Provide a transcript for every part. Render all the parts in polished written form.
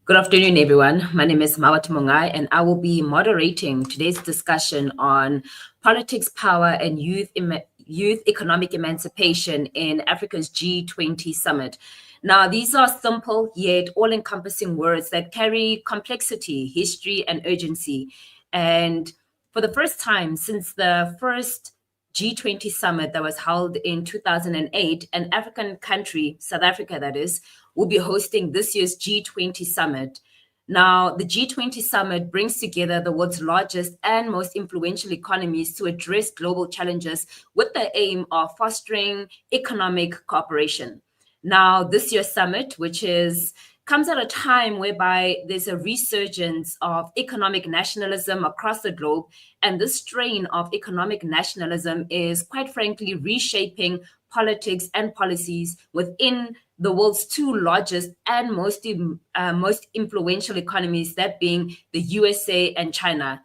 Good afternoon, everyone. My name is Mawat Mungai, and I will be moderating today's discussion on politics, power, and youth economic emancipation in Africa's G20 summit. Now, these are simple yet all-encompassing words that carry complexity, history, and urgency. And for the first time since the first G20 summit that was held in 2008, an African country, South Africa that is, will be hosting this year's G20 summit. Now, the G20 summit brings together the world's largest and most influential economies to address global challenges with the aim of fostering economic cooperation. Now, this year's summit, comes at a time whereby there's a resurgence of economic nationalism across the globe, and this strain of economic nationalism is quite frankly reshaping politics and policies within the world's two largest and most influential economies, that being the USA and China.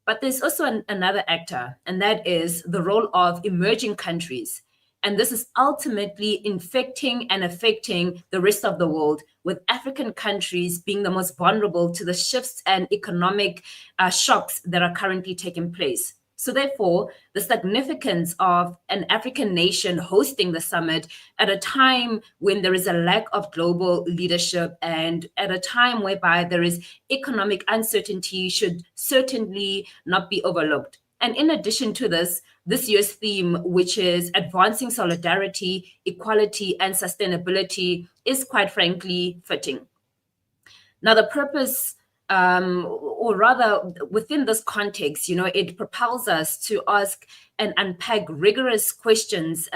But there's also another actor, and that is the role of emerging countries. And this is ultimately infecting and affecting the rest of the world, with African countries being the most vulnerable to the shifts and economic shocks that are currently taking place. So therefore, the significance of an African nation hosting the summit at a time when there is a lack of global leadership and at a time whereby there is economic uncertainty should certainly not be overlooked. And in addition to this year's theme, which is advancing solidarity, equality, and sustainability, is quite frankly fitting. Now, the purpose, or rather within this context, it propels us to ask and unpack rigorous questions,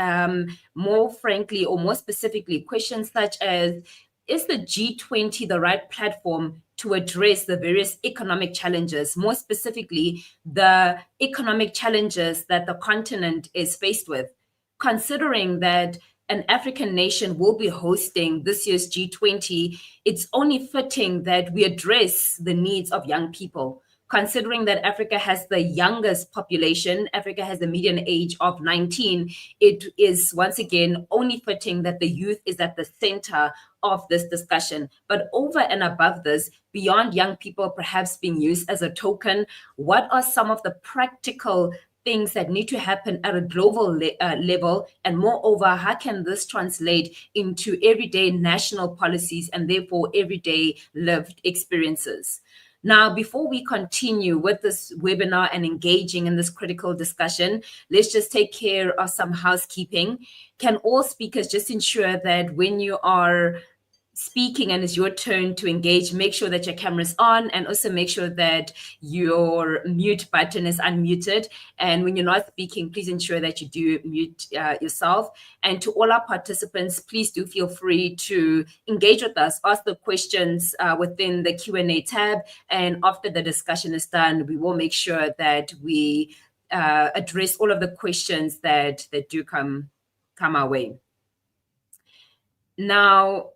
more frankly, or more specifically, questions such as, is the G20 the right platform to address the various economic challenges, more specifically, the economic challenges that the continent is faced with? Considering that an African nation will be hosting this year's G20, it's only fitting that we address the needs of young people. Considering that Africa has the youngest population, Africa has a median age of 19, it is once again only fitting that the youth is at the center of this discussion. But over and above this, beyond young people perhaps being used as a token, what are some of the practical things that need to happen at a global level? And moreover, how can this translate into everyday national policies and therefore everyday lived experiences? Now, before we continue with this webinar and engaging in this critical discussion, let's just take care of some housekeeping. Can all speakers just ensure that when you are speaking and it's your turn to engage, make sure that your camera is on, and also make sure that your mute button is unmuted. And when you're not speaking, please ensure that you do mute yourself. And to all our participants, please do feel free to engage with us, ask the questions within the Q&A tab. And after the discussion is done, we will make sure that we address all of the questions that do come our way. Now,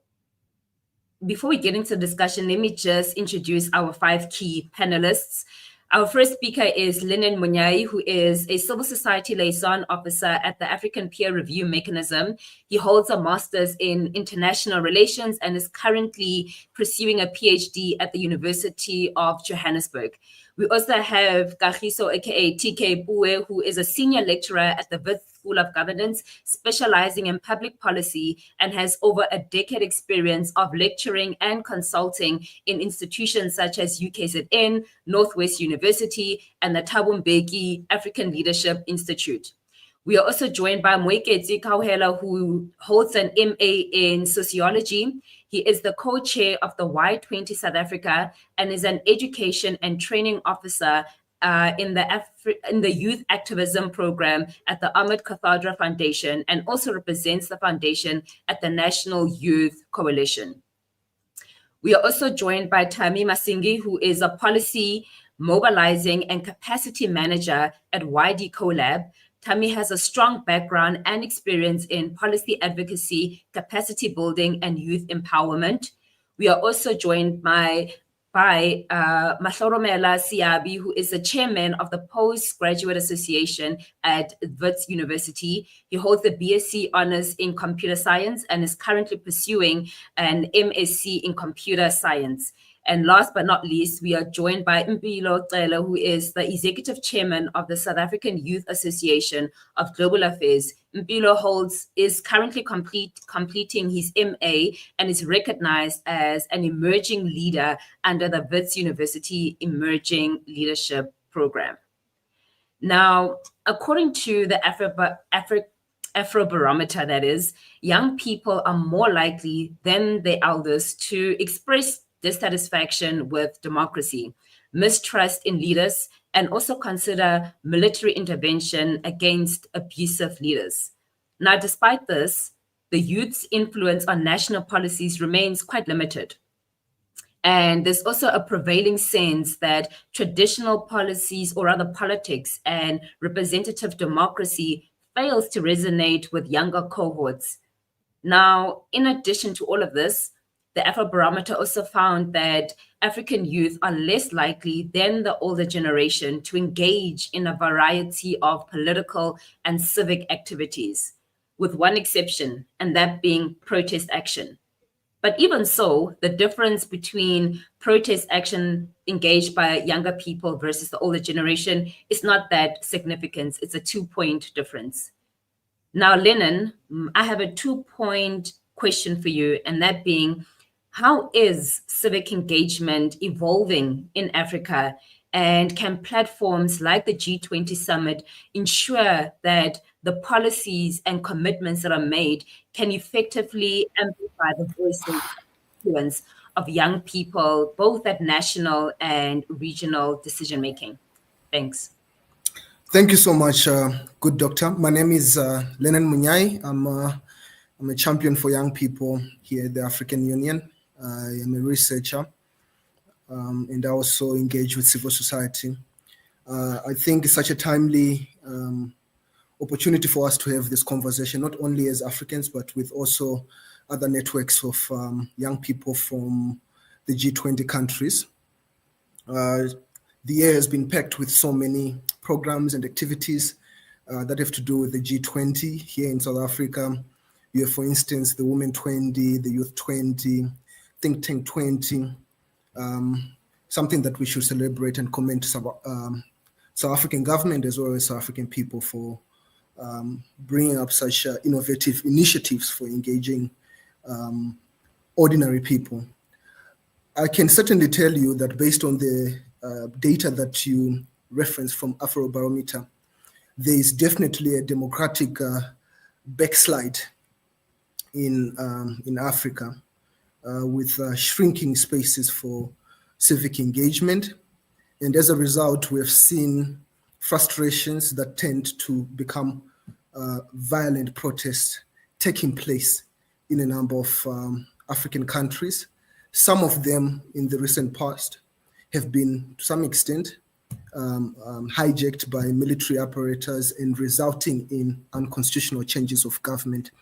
before we get into the discussion, let me just introduce our 5 key panelists. Our first speaker is Linen Munyai, who is a civil society liaison officer at the African Peer Review Mechanism. He holds a master's in international relations and is currently pursuing a PhD at the University of Johannesburg. We also have Kagiso, aka TK Bue, who is a senior lecturer at the Wits School of Governance, specializing in public policy, and has over a decade experience of lecturing and consulting in institutions such as UKZN, Northwest University, and the Thabo Mbeki African Leadership Institute. We are also joined by Moeketsi Kauhela, who holds an MA in sociology. He is the co-chair of the Y20 South Africa and is an education and training officer in the youth activism program at the Ahmed Kathadra Foundation, and also represents the foundation at the National Youth Coalition. We are also joined by Tami Masingi, who is a policy mobilizing and capacity manager at YD CoLab. Tami has a strong background and experience in policy advocacy, capacity building, and youth empowerment. We are also joined by by Mahloromela Siabi, who is the chairman of the Postgraduate Association at Wits University. He holds the BSc Honors in Computer Science and is currently pursuing an MSc in Computer Science. And last but not least, we are joined by Mpilo Cele, who is the executive chairman of the South African Youth Association of Global Affairs. Mpilo is currently completing his MA and is recognized as an emerging leader under the Wits University Emerging Leadership Program. Now, according to the Afrobarometer, that is, young people are more likely than their elders to express dissatisfaction with democracy, mistrust in leaders, and also consider military intervention against abusive leaders. Now, despite this, the youth's influence on national policies remains quite limited. And there's also a prevailing sense that traditional policies, or rather politics, and representative democracy fails to resonate with younger cohorts. Now, in addition to all of this, the Afrobarometer also found that African youth are less likely than the older generation to engage in a variety of political and civic activities, with one exception, and that being protest action. But even so, the difference between protest action engaged by younger people versus the older generation is not that significant. It's a 2-point difference. Now, Lennon, I have a 2-point question for you, and that being, how is civic engagement evolving in Africa? And can platforms like the G20 summit ensure that the policies and commitments that are made can effectively amplify the voices and influence of young people, both at national and regional decision making? Thanks. Thank you so much, good doctor. My name is Lennon Munyai. I'm a champion for young people here at the African Union. I am a researcher, and I also engage with civil society. I think it's such a timely opportunity for us to have this conversation, not only as Africans, but with also other networks of young people from the G20 countries. The year has been packed with so many programs and activities that have to do with the G20 here in South Africa. You have, for instance, the Women 20, the Youth 20, Think Tank 20, something that we should celebrate and commend South African government as well as South African people for bringing up such innovative initiatives for engaging ordinary people. I can certainly tell you that based on the data that you referenced from Afrobarometer, there is definitely a democratic backslide in Africa, with shrinking spaces for civic engagement. And as a result, we have seen frustrations that tend to become violent protests taking place in a number of African countries. Some of them in the recent past have been, to some extent, hijacked by military apparatus and resulting in unconstitutional changes of government,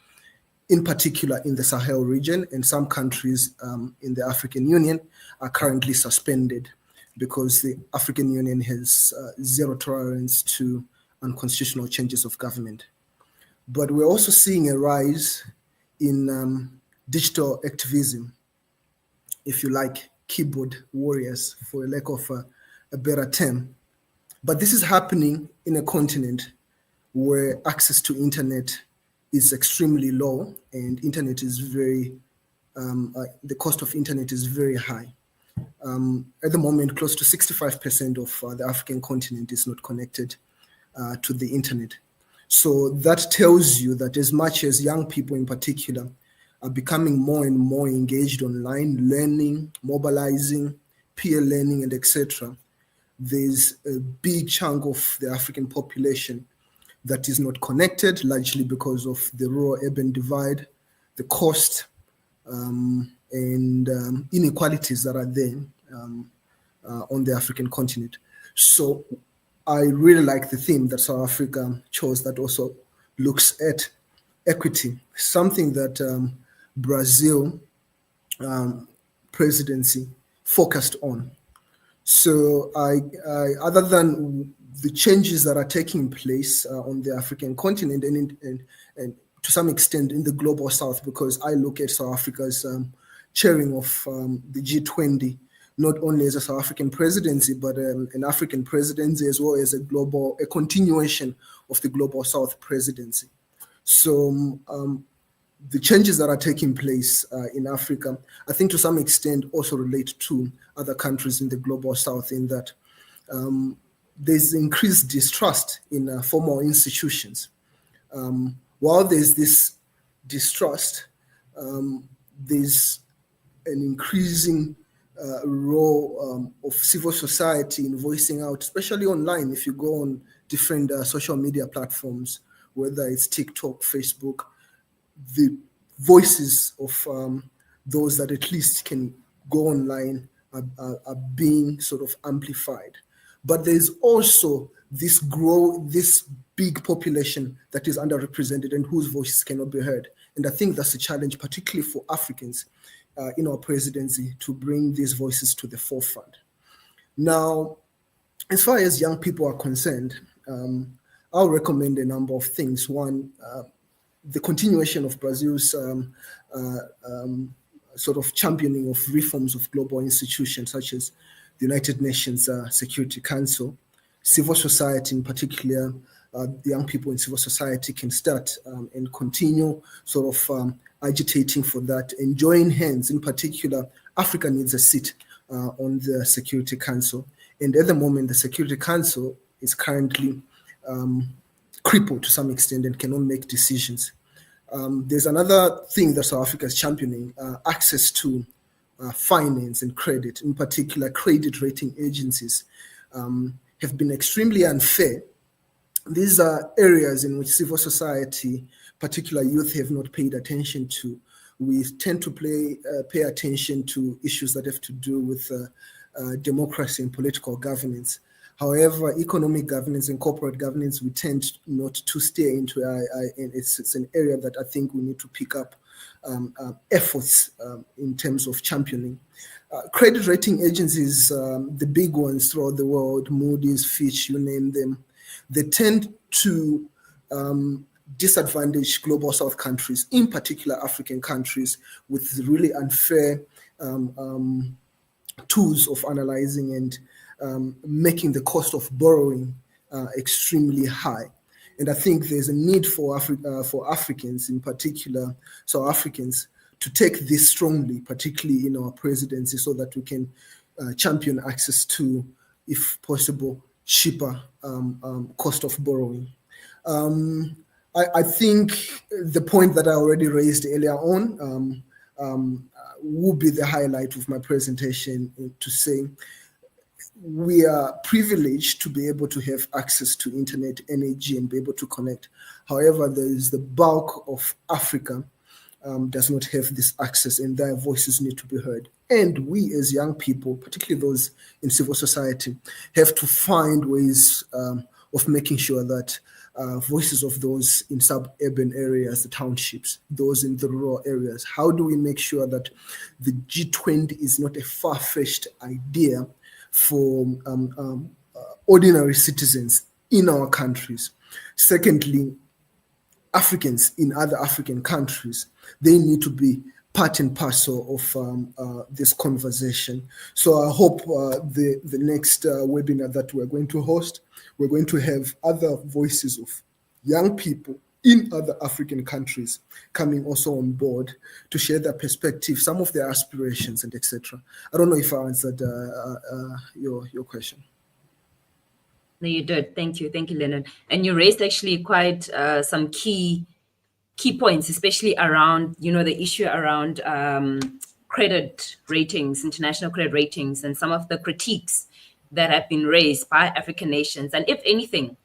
in particular in the Sahel region, and some countries in the African Union are currently suspended because the African Union has zero tolerance to unconstitutional changes of government. But we're also seeing a rise in digital activism, if you like, keyboard warriors, for lack of a better term. But this is happening in a continent where access to internet is extremely low, and internet is very, the cost of internet is very high. At the moment, close to 65% of the African continent is not connected to the internet. So that tells you that as much as young people in particular are becoming more and more engaged online, learning, mobilizing, peer learning, and etc., there's a big chunk of the African population that is not connected, largely because of the rural-urban divide, the cost, and inequalities that are there on the African continent. So I really like the theme that South Africa chose that also looks at equity, something that Brazil presidency focused on. So other than the changes that are taking place on the African continent and to some extent in the global south, because I look at South Africa's chairing of the G20, not only as a South African presidency, but an African presidency, as well as a continuation of the global south presidency. So the changes that are taking place in Africa, I think to some extent also relate to other countries in the global south, in that there's increased distrust in formal institutions. While there's this distrust, there's an increasing role of civil society in voicing out, especially online. If you go on different social media platforms, whether it's TikTok, Facebook, the voices of those that at least can go online are being sort of amplified. But there's also this big population that is underrepresented and whose voices cannot be heard. And I think that's a challenge, particularly for Africans in our presidency, to bring these voices to the forefront. Now, as far as young people are concerned, I'll recommend a number of things. One, the continuation of Brazil's sort of championing of reforms of global institutions such as the United Nations Security Council. Civil society in particular, the young people in civil society can start and continue sort of agitating for that and join hands. In particular, Africa needs a seat on the Security Council. And at the moment, the Security Council is currently crippled to some extent and cannot make decisions. There's another thing that South Africa is championing, access to finance and credit. In particular, credit rating agencies have been extremely unfair. These are areas in which civil society, particularly youth, have not paid attention to. We tend to pay attention to issues that have to do with democracy and political governance. However, economic governance and corporate governance, we tend not to stay into. And it's an area that I think we need to pick up efforts in terms of championing. Credit rating agencies, the big ones throughout the world, Moody's, Fitch, you name them, they tend to disadvantage global south countries, in particular African countries, with really unfair tools of analyzing and making the cost of borrowing extremely high. And I think there's a need for Africans, in particular South Africans, to take this strongly, particularly in our presidency, so that we can champion access to, if possible, cheaper cost of borrowing. I think the point that I already raised earlier on will be the highlight of my presentation, to say we are privileged to be able to have access to internet, energy, and be able to connect. However, there is the bulk of Africa does not have this access, and their voices need to be heard. And we as young people, particularly those in civil society, have to find ways of making sure that voices of those in suburban areas, the townships, those in the rural areas, how do we make sure that the G20 is not a far-fetched idea for ordinary citizens in our countries? Secondly, Africans in other African countries, they need to be part and parcel of this conversation. So I hope the next webinar that we're going to host, we're going to have other voices of young people in other African countries coming also on board to share their perspective, some of their aspirations, and etc. I don't know if I answered your question. No, you did. Thank you, Lennon. And you raised actually quite some key points, especially around the issue around credit ratings, international credit ratings, and some of the critiques that have been raised by African nations. And if anything,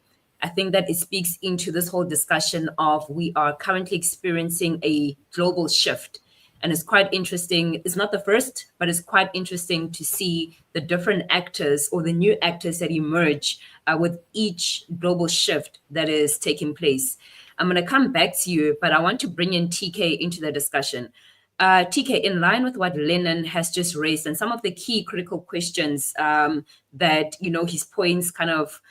I think that it speaks into this whole discussion of we are currently experiencing a global shift. And it's quite interesting. It's not the first, but it's quite interesting to see the different actors or the new actors that emerge with each global shift that is taking place. I'm going to come back to you, but I want to bring in TK into the discussion. TK, in line with what Lennon has just raised and some of the key critical questions that, his points kind of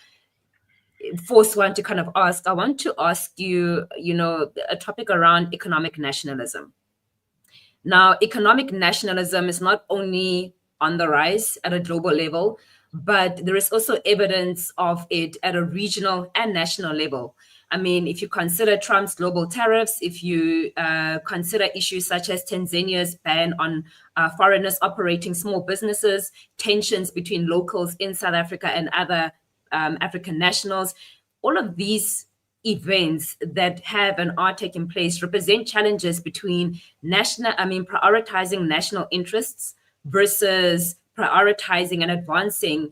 force one to kind of ask, I want to ask you, a topic around economic nationalism. Now, economic nationalism is not only on the rise at a global level, but there is also evidence of it at a regional and national level. I mean, if you consider Trump's global tariffs, if you consider issues such as Tanzania's ban on foreigners operating small businesses, tensions between locals in South Africa and other African nationals, all of these events that have and are taking place represent challenges between prioritizing national interests versus prioritizing and advancing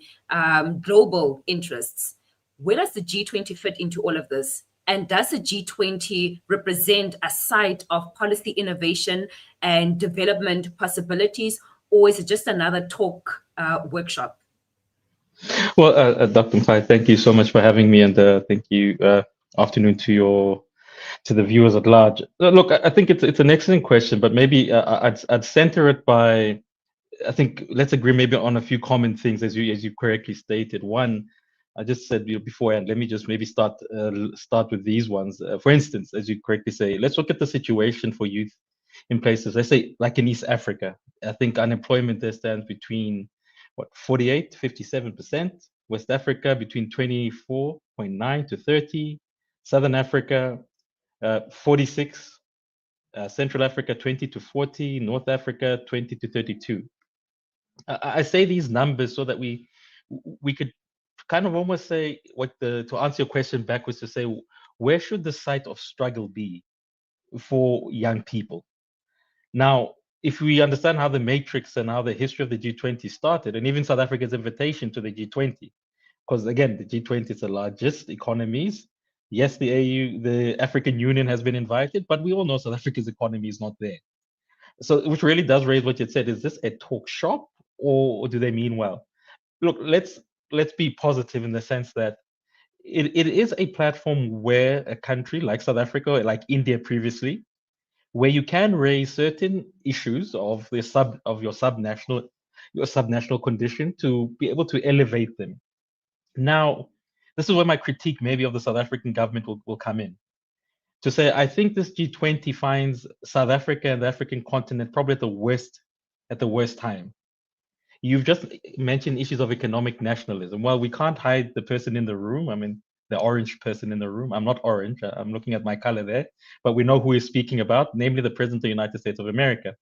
global interests. Where does the G20 fit into all of this? And does the G20 represent a site of policy innovation and development possibilities, or is it just another talk workshop? Well, Dr. Mfai, thank you so much for having me, and thank you. Afternoon to the viewers at large. Look, I think it's an excellent question, but maybe I'd center it by, I think let's agree maybe on a few common things, as you correctly stated. One, I just said beforehand. Let me just maybe start with these ones. For instance, as you correctly say, let's look at the situation for youth in places. Let's say like in East Africa. I think unemployment there stands between 48 to 57%. West Africa between 24.9 to 30. Southern Africa 46. Central Africa 20 to 40. North Africa 20 to 32. I say these numbers so that we could kind of almost say to answer your question backwards, to say where should the site of struggle be for young people. Now, if we understand how the matrix and how the history of the G20 started, and even South Africa's invitation to the G20, because again, the G20 is the largest economies. Yes, the AU, the African Union has been invited, but we all know South Africa's economy is not there. So, which really does raise what you said: is this a talk shop, or do they mean well? Look, let's be positive in the sense that it is a platform where a country like South Africa, like India previously, where you can raise certain issues of your subnational condition to be able to elevate them. Now, this is where my critique maybe of the South African government will come in. To say, I think this G20 finds South Africa and the African continent probably at the worst time. You've just mentioned issues of economic nationalism. Well, we can't hide the person in the room. I mean, the orange person in the room. I'm not orange. I'm looking at my color there, but we know who he's speaking about, namely the President of the United States of America.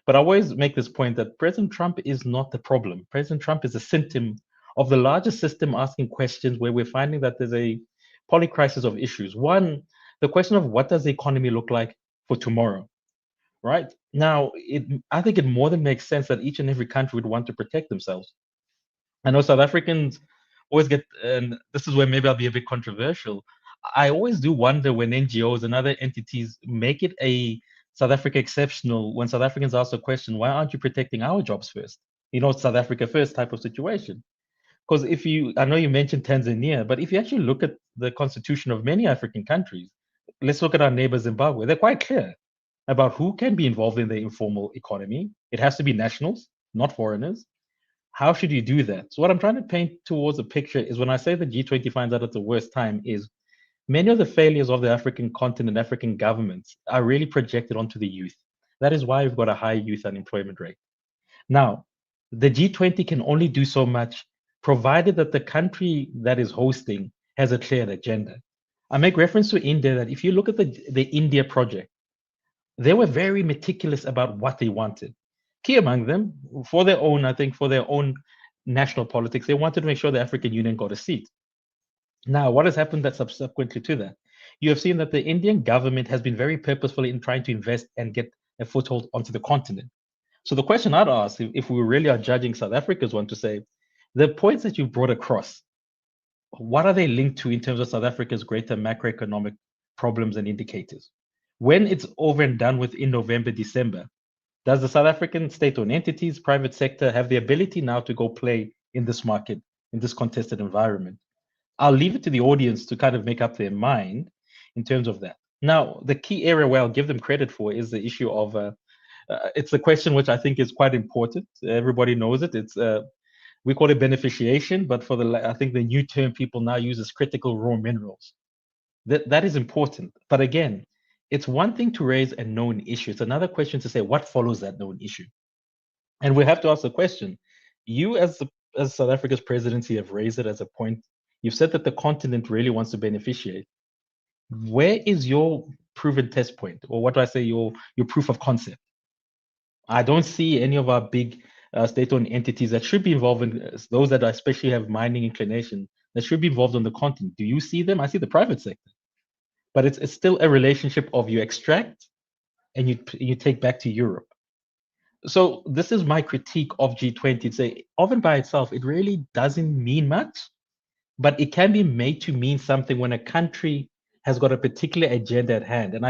But I always make this point that President Trump is not the problem. President Trump is a symptom of the larger system asking questions where we're finding that there's a polycrisis of issues. One, the question of what does the economy look like for tomorrow? Right now, I think it more than makes sense that each and every country would want to protect themselves. I know South Africans always get, and this is where maybe I'll be a bit controversial. I always do wonder when NGOs and other entities make it a South Africa exceptional when South Africans ask the question, why aren't you protecting our jobs first? South Africa first type of situation. Because I know you mentioned Tanzania, but if you actually look at the constitution of many African countries, let's look at our neighbor Zimbabwe, they're quite clear about who can be involved in the informal economy. It has to be nationals, not foreigners. How should you do that? So what I'm trying to paint towards a picture is when I say the G20 finds out at the worst time is many of the failures of the African continent, African governments are really projected onto the youth. That is why we've got a high youth unemployment rate. Now, the G20 can only do so much provided that the country that is hosting has a clear agenda. I make reference to India that if you look at the India project, they were very meticulous about what they wanted. Key among them, for their own national politics, they wanted to make sure the African Union got a seat. Now, what has happened that subsequently to that? You have seen that the Indian government has been very purposeful in trying to invest and get a foothold onto the continent. So the question I'd ask, if we really are judging South Africa's one, to say, the points that you've brought across, what are they linked to in terms of South Africa's greater macroeconomic problems and indicators? When it's over and done with in November, December, does the South African state-owned entities, private sector, have the ability now to go play in this market, in this contested environment? I'll leave it to the audience to kind of make up their mind in terms of that. Now, the key area where I'll give them credit for is the issue of It's a question which I think is quite important. Everybody knows it. It's we call it beneficiation, but I think the new term people now use is critical raw minerals. That is important. But again, it's one thing to raise a known issue. It's another question to say what follows that known issue. And we have to ask the question. You, as South Africa's presidency, have raised it as a point. You've said that the continent really wants to beneficiate. Where is your proven test point, or what do I say, your proof of concept? I don't see any of our big state-owned entities that should be involved in those that especially have mining inclination that should be involved on the continent. Do you see them? I see the private sector, but it's still a relationship of you extract and you take back to Europe. So this is my critique of G20. It's often by itself, it really doesn't mean much, but it can be made to mean something when a country has got a particular agenda at hand. And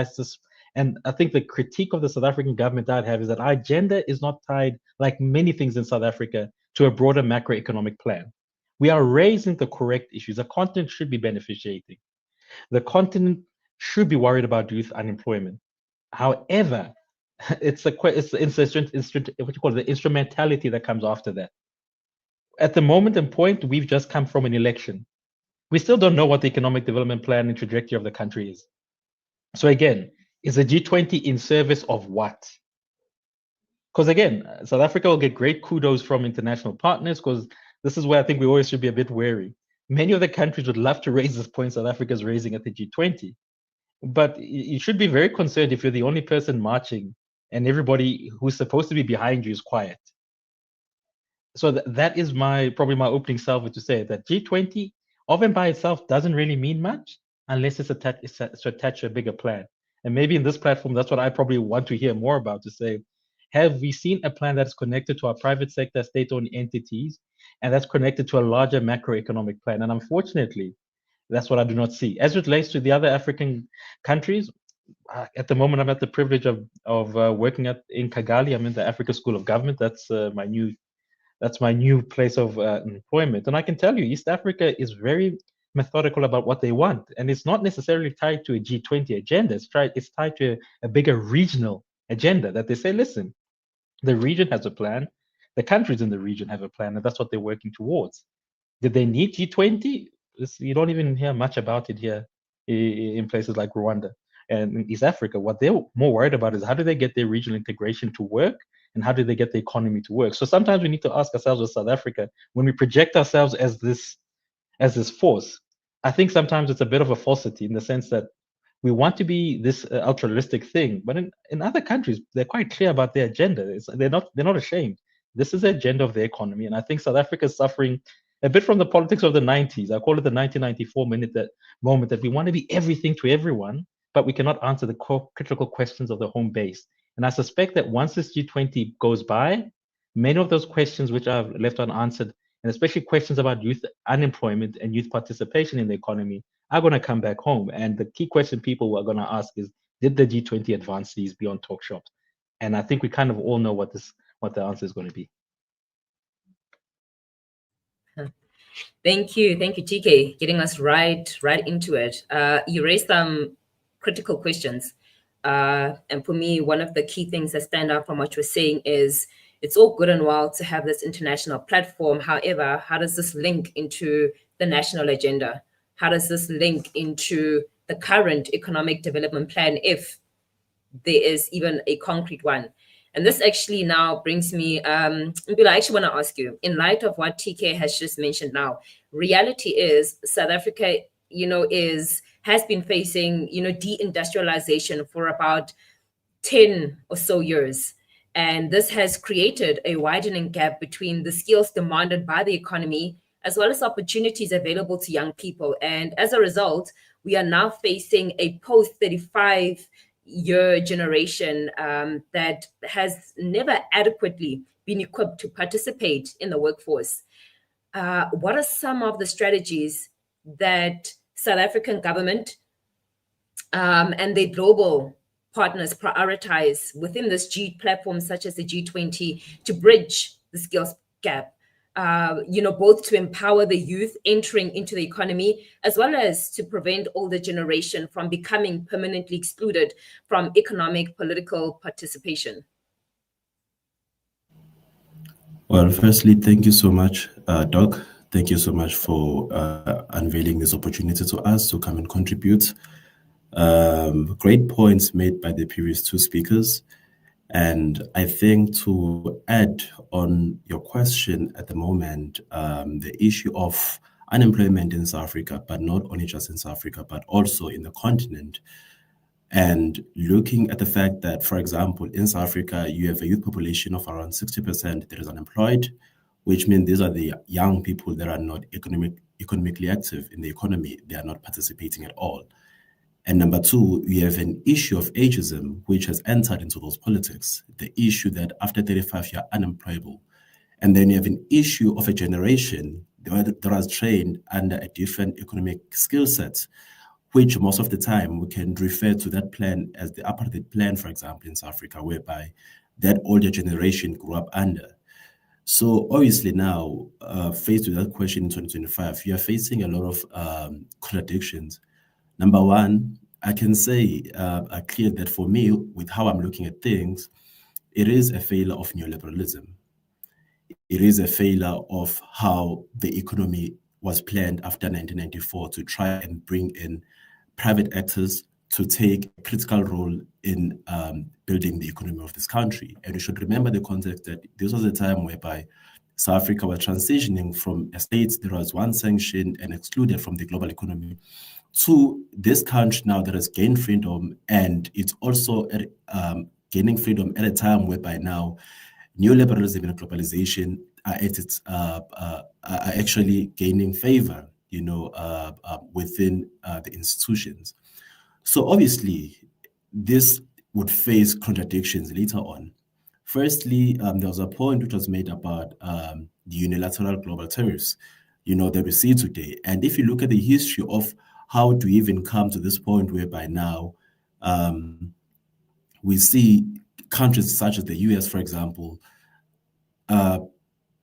I think the critique of the South African government I'd have is that our agenda is not tied, like many things in South Africa, to a broader macroeconomic plan. We are raising the correct issues. The continent should be beneficiating. The continent should be worried about youth unemployment. However, it's what you call the instrumentality that comes after that. At the moment and point, we've just come from an election. We still don't know what the economic development plan and trajectory of the country is. So again, is the G20 in service of what? Because again, South Africa will get great kudos from international partners, because this is where I think we always should be a bit wary. Many of the countries would love to raise this point South Africa is raising at the G20. But you should be very concerned if you're the only person marching and everybody who's supposed to be behind you is quiet. So that is probably my opening salvo to say that G20 of and by itself doesn't really mean much unless it's attached to a bigger plan. And maybe in this platform, that's what I probably want to hear more about, to say, have we seen a plan that's connected to our private sector, state-owned entities, and that's connected to a larger macroeconomic plan? And unfortunately, that's what I do not see. As it relates to the other African countries, at the moment, I'm at the privilege of working in Kigali. I'm in the Africa School of Government. That's my new place of employment. And I can tell you, East Africa is very methodical about what they want. And it's not necessarily tied to a G20 agenda. It's tied to a bigger regional agenda that they say, listen, the region has a plan, the countries in the region have a plan, and that's what they're working towards. Did they need G20? You don't even hear much about it here in places like Rwanda and in East Africa. What they're more worried about is how do they get their regional integration to work, and how do they get the economy to work? So sometimes we need to ask ourselves with South Africa, when we project ourselves as this force, I think sometimes it's a bit of a falsity in the sense that we want to be this altruistic thing, but in other countries, they're quite clear about their agenda. They're not ashamed. This is the agenda of the economy. And I think South Africa is suffering a bit from the politics of the 90s. I call it the 1994 moment that we want to be everything to everyone, but we cannot answer the critical questions of the home base. And I suspect that once this G20 goes by, many of those questions which are left unanswered, and especially questions about youth unemployment and youth participation in the economy, are going to come back home. And the key question people are going to ask is, did the G20 advance these beyond talk shops? And I think we kind of all know what the answer is going to be. Thank you, TK, getting us right into it. You raised some critical questions. And for me, one of the key things that stand out from what you're saying is it's all good and well to have this international platform. However, how does this link into the national agenda? How does this link into the current economic development plan, if there is even a concrete one? And this actually now brings me, Mbila, I actually want to ask you, in light of what TK has just mentioned now, reality is South Africa, has been facing, deindustrialization for about 10 or so years. And this has created a widening gap between the skills demanded by the economy as well as opportunities available to young people. And as a result, we are now facing a post-35-year generation that has never adequately been equipped to participate in the workforce. What are some of the strategies that South African government and the global partners prioritize within this platform, such as the G20, to bridge the skills gap, both to empower the youth entering into the economy, as well as to prevent older generation from becoming permanently excluded from economic, political participation? Well, firstly, thank you so much, Doc. Thank you so much for unveiling this opportunity to us to come and contribute. Great points made by the previous two speakers. And I think to add on your question at the moment, the issue of unemployment in South Africa, but not only just in South Africa, but also in the continent. And looking at the fact that, for example, in South Africa, you have a youth population of around 60% that is unemployed, which means these are the young people that are not economically active in the economy. They are not participating at all. And number two, we have an issue of ageism, which has entered into those politics. The issue that after 35, you're unemployable. And then you have an issue of a generation that was trained under a different economic skill set, which most of the time we can refer to that plan as the apartheid plan, for example, in South Africa, whereby that older generation grew up under. So obviously now, faced with that question in 2025, you are facing a lot of contradictions. Number one, I can say clear that for me, with how I'm looking at things, it is a failure of neoliberalism. It is a failure of how the economy was planned after 1994 to try and bring in private actors to take a critical role in building the economy of this country. And we should remember the context that this was a time whereby South Africa was transitioning from a state that was once sanctioned and excluded from the global economy to this country now that has gained freedom, and it's also gaining freedom at a time whereby now neoliberalism and globalization are at its are actually gaining favor, within the institutions. So obviously, this would face contradictions later on. Firstly, there was a point which was made about the unilateral global tariffs, that we see today. And if you look at the history of how to even come to this point whereby now we see countries such as the US, for example,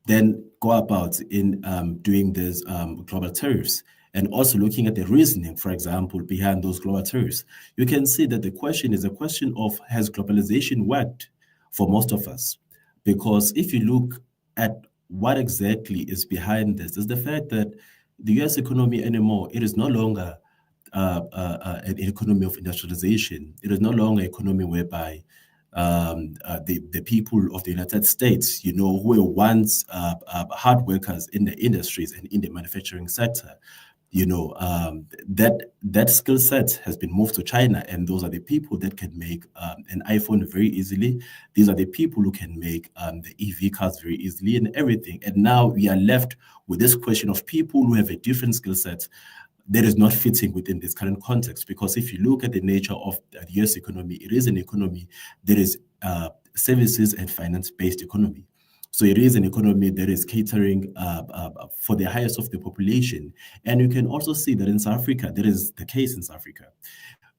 then go about in doing these global tariffs, and also looking at the reasoning, for example, behind those global tariffs, you can see that the question is a question of, has globalization worked for most of us? Because if you look at what exactly is behind this, is the fact that the US economy anymore, it is no longer an economy of industrialization. It is no longer an economy whereby the people of the United States, who were once hard workers in the industries and in the manufacturing sector, that skill set has been moved to China, and those are the people that can make an iPhone very easily. These are the people who can make the EV cars very easily and everything. And now we are left with this question of people who have a different skill set that is not fitting within this current context. Because if you look at the nature of the US economy, it is an economy that is services and finance-based economy. So it is an economy that is catering for the highest of the population. And you can also see that in South Africa, that is the case in South Africa.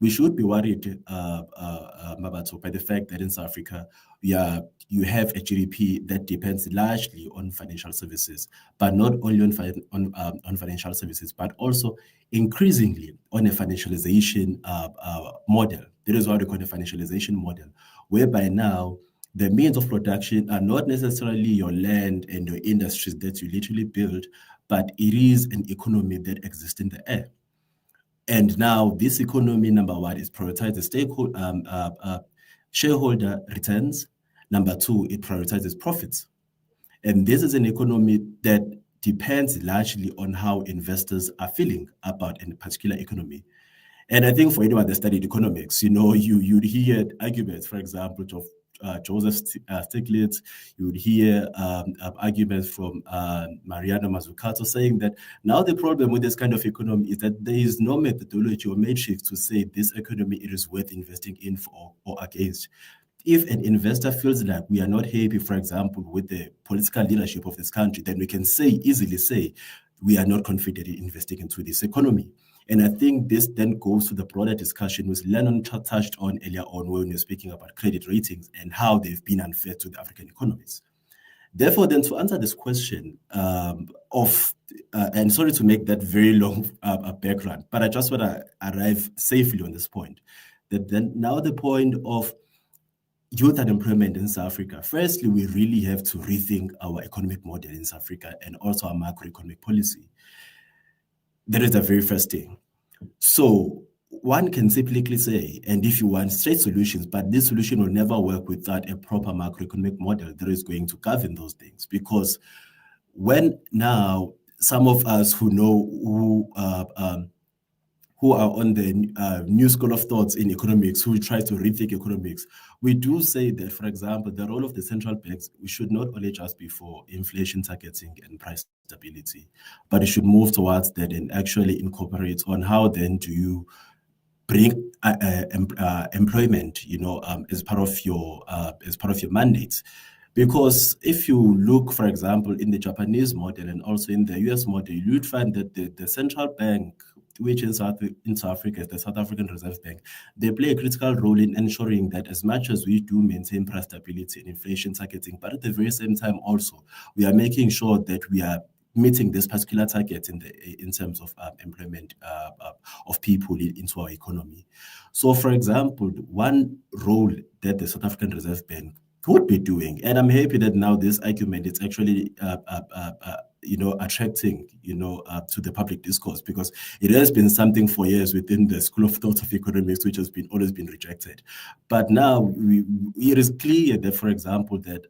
We should be worried, Mabato, by the fact that in South Africa, you have a GDP that depends largely on financial services, but not only on financial services, but also increasingly on a financialization model. That is what we call a financialization model, whereby now the means of production are not necessarily your land and your industries that you literally build, but it is an economy that exists in the air. And now this economy, number one, is prioritized the stakeholder shareholder returns. Number two, it prioritizes profits. And this is an economy that depends largely on how investors are feeling about a particular economy. And I think for anyone that studied economics, you'd hear arguments, for example, of Joseph Stiglitz. You would hear arguments from Mariano Mazzucato saying that now the problem with this kind of economy is that there is no methodology or matrix to say this economy it is worth investing in for or against. If an investor feels like we are not happy, for example, with the political leadership of this country, then we can easily say we are not confident in investing into this economy. And I think this then goes to the broader discussion which Lennon touched on earlier on when we were speaking about credit ratings and how they've been unfair to the African economies. Therefore, then to answer this question and sorry to make that very long background, but I just want to arrive safely on this point, that then now the point of youth unemployment in South Africa, firstly, we really have to rethink our economic model in South Africa and also our macroeconomic policy. That is the very first thing. So one can simply say, and if you want straight solutions, but this solution will never work without a proper macroeconomic model that is going to govern those things. Because when now some of us who know who are on the new school of thoughts in economics, who try to rethink economics, we do say that, for example, the role of the central banks, we should not only just be for inflation targeting and price stability, but it should move towards that and actually incorporate on how then do you bring employment, as part of your mandates. Because if you look, for example, in the Japanese model and also in the US model, you would find that the central bank, which in South Africa is the South African Reserve Bank, they play a critical role in ensuring that as much as we do maintain price stability and inflation targeting, but at the very same time also, we are making sure that we are meeting this particular target in terms of employment of people into our economy. So, for example, one role that the South African Reserve Bank would be doing, and I'm happy that now this argument is actually attracting to the public discourse, because it has been something for years within the school of thought of economics which has always been rejected. But now it is clear that, for example, that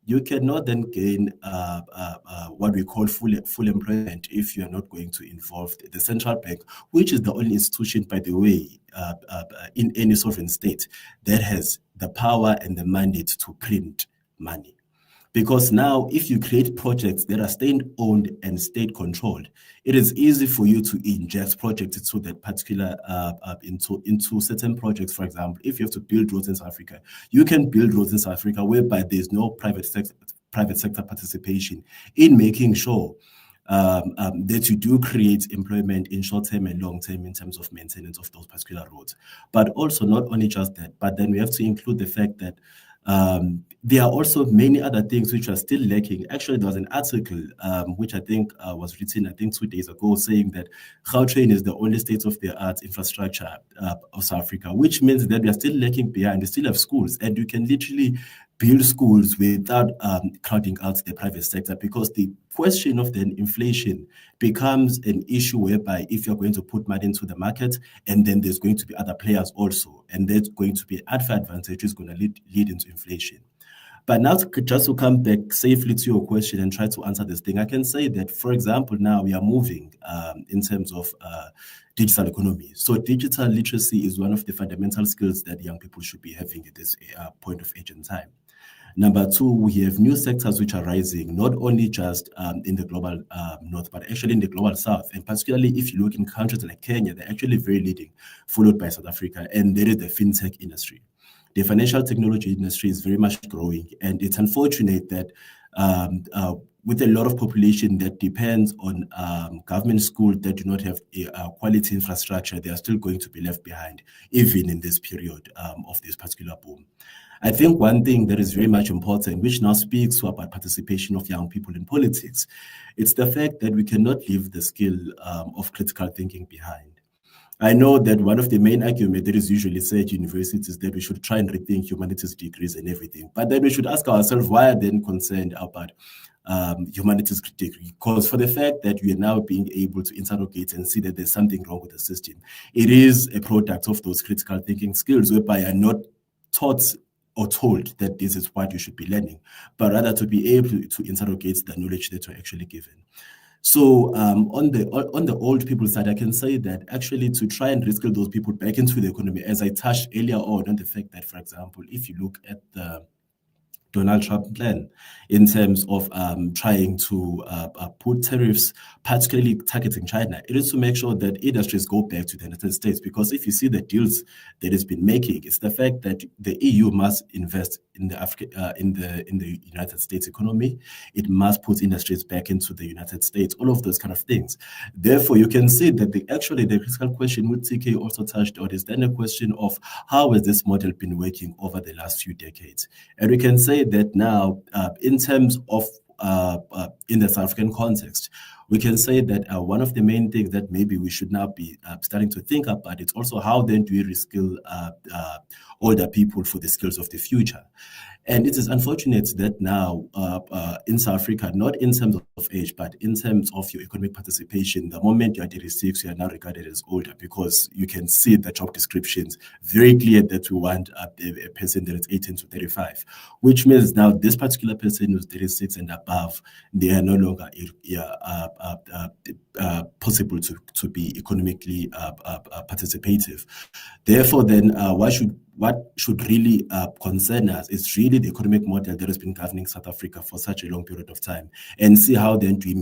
you cannot then gain what we call full employment if you are not going to involve the central bank, which is the only institution, by the way, in any sovereign state that has the power and the mandate to print money. Because now, if you create projects that are state-owned and state-controlled, it is easy for you to inject projects into that particular into certain projects. For example, if you have to build roads in South Africa, you can build roads in South Africa whereby there's no private sector participation in making sure that you do create employment in short term and long term in terms of maintenance of those particular roads. But also not only just that, but then we have to include the fact that there are also many other things which are still lacking. Actually, there was an article which I think was written, 2 days ago, saying that Gautrain is the only state-of-the-art infrastructure of South Africa, which means that we are still lacking behind. We still have schools, and you can literally build schools without crowding out the private sector, because the question of then inflation becomes an issue whereby if you're going to put money into the market, and then there's going to be other players also, and there's going to be an advantage which is going to lead into inflation. But now, just to come back safely to your question and try to answer this thing, I can say that, for example, now we are moving in terms of digital economy. So digital literacy is one of the fundamental skills that young people should be having at this point of age and time. Number two, we have new sectors which are rising, not only just in the global north, but actually in the global south. And particularly if you look in countries like Kenya, they're actually very leading, followed by South Africa. And there is the fintech industry. The financial technology industry is very much growing. And it's unfortunate that with a lot of population that depends on government schools that do not have a quality infrastructure, they are still going to be left behind, even in this period of this particular boom. I think one thing that is very much important, which now speaks about participation of young people in politics, it's the fact that we cannot leave the skill of critical thinking behind. I know that one of the main arguments that is usually said at universities is that we should try and rethink humanities degrees and everything. But then we should ask ourselves, why are they concerned about humanities degree? Because for the fact that we are now being able to interrogate and see that there's something wrong with the system, it is a product of those critical thinking skills whereby you are not taught or told that this is what you should be learning, but rather to be able to interrogate the knowledge that you're actually given. So on the old people side, I can say that actually to try and reskill those people back into the economy, as I touched earlier on the fact that, for example, if you look at the Donald Trump plan in terms of trying to put tariffs, particularly targeting China, it is to make sure that industries go back to the United States. Because if you see the deals that it's been making, it's the fact that the EU must invest in the United States economy. It must put industries back into the United States, all of those kind of things. Therefore, you can see that the critical question which TK also touched on is then a question of how has this model been working over the last few decades. And we can say that now, in terms of in the South African context, we can say that one of the main things that maybe we should now be starting to think about, it's also how then do we reskill older people for the skills of the future. And it is unfortunate that now in South Africa, not in terms of age, but in terms of your economic participation, the moment you are 36, you are now regarded as older, because you can see the job descriptions very clear that we want a person that is 18 to 35, which means now this particular person who's 36 and above, they are no longer possible to be economically participative. Therefore, then what should really concern us is really the economic model that has been governing South Africa for such a long period of time, and see how then do we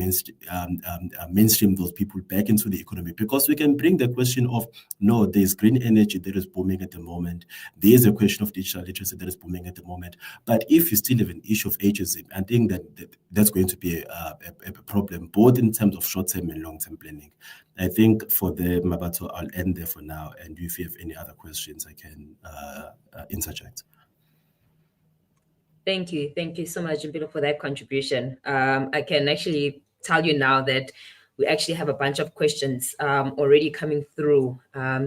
mainstream those people back into the economy. Because we can bring the question of, no, there's green energy that is booming at the moment. There is a question of digital literacy that is booming at the moment. But if you still have an issue of ageism, I think that's going to be a problem, both in terms of short-term and long-term planning. I think for the Mabato, I'll end there for now. And if you have any other questions, I can interject. Thank you. Thank you so much, Mpilo, for that contribution. I can actually tell you now that we actually have a bunch of questions already coming through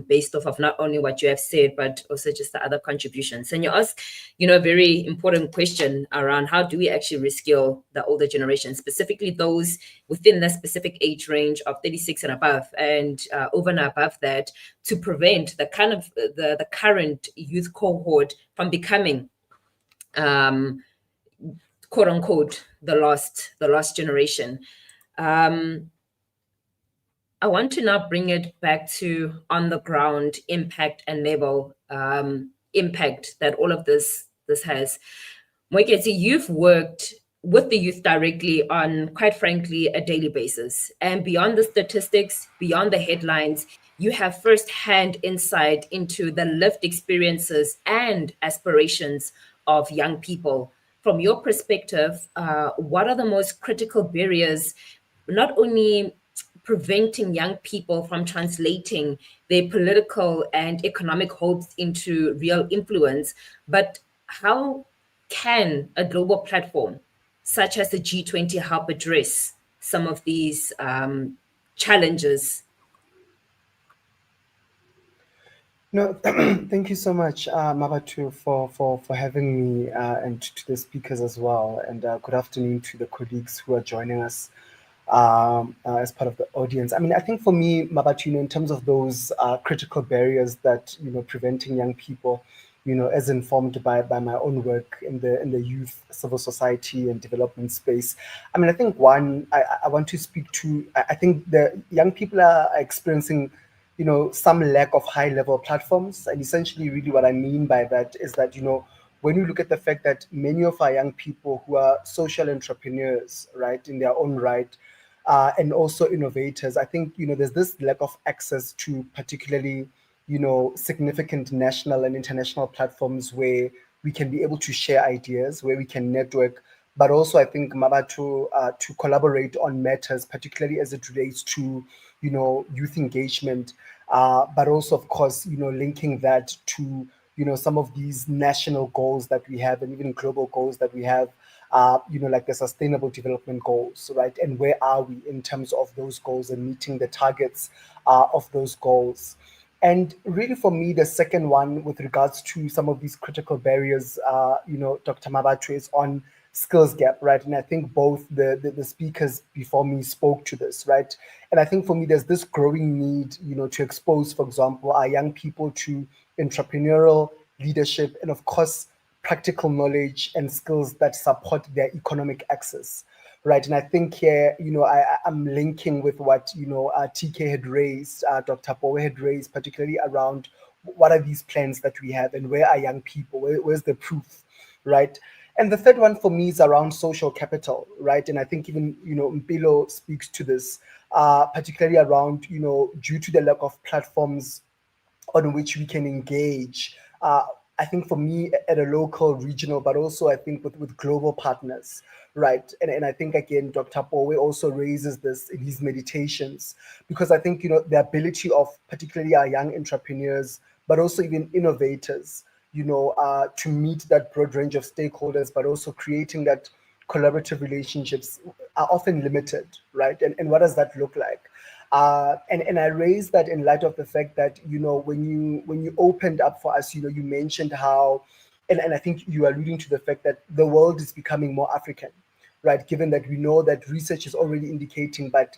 based off of not only what you have said, but also just the other contributions. And you ask, a very important question around how do we actually reskill the older generation, specifically those within the specific age range of 36 and above, and over and above that, to prevent the kind of the current youth cohort from becoming quote unquote the lost generation. I want to now bring it back to on the ground impact and level impact that all of this has. Moeketsi, you've worked with the youth directly on, quite frankly, a daily basis. And beyond the statistics, beyond the headlines, you have first-hand insight into the lived experiences and aspirations of young people. From your perspective, what are the most critical barriers, not only preventing young people from translating their political and economic hopes into real influence, but how can a global platform such as the G20 help address some of these challenges? No, thank you so much, Mabatu, for having me, and to the speakers as well. And good afternoon to the colleagues who are joining us as part of the audience. I mean, I think for me, Mabatu, in terms of those critical barriers that, preventing young people, as informed by my own work in the youth, civil society and development space. I mean, I think one, I want to speak to, I think the young people are experiencing some lack of high-level platforms. And essentially, really what I mean by that is that, when you look at the fact that many of our young people who are social entrepreneurs, right, in their own right, and also innovators, I think, there's this lack of access to particularly, significant national and international platforms where we can be able to share ideas, where we can network, but also I think, Mabatu, to collaborate on matters, particularly as it relates to, youth engagement, but also, of course, linking that to, some of these national goals that we have and even global goals that we have, like the Sustainable Development Goals, right? And where are we in terms of those goals and meeting the targets of those goals? And really, for me, the second one with regards to some of these critical barriers, Dr. Mabatu, is on skills gap, right? And I think both the speakers before me spoke to this, right? And I think for me, there's this growing need, to expose, for example, our young people to entrepreneurial leadership and, of course, practical knowledge and skills that support their economic access, right? And I think here, I'm linking with what, TK had raised, Dr. Bowe had raised, particularly around what are these plans that we have and where are young people? Where's the proof, right? And the third one for me is around social capital, right? And I think even, Mpilo speaks to this, particularly around, due to the lack of platforms on which we can engage. I think for me at a local, regional, but also I think with global partners, right? And I think, again, Dr. Bowe also raises this in his meditations, because I think, the ability of particularly our young entrepreneurs, but also even innovators, to meet that broad range of stakeholders, but also creating that collaborative relationships. are often limited, right? And what does that look like? And I raised that in light of the fact that, when you opened up for us, you mentioned how, and I think you are alluding to the fact that the world is becoming more African, right? Given that we know that research is already indicating that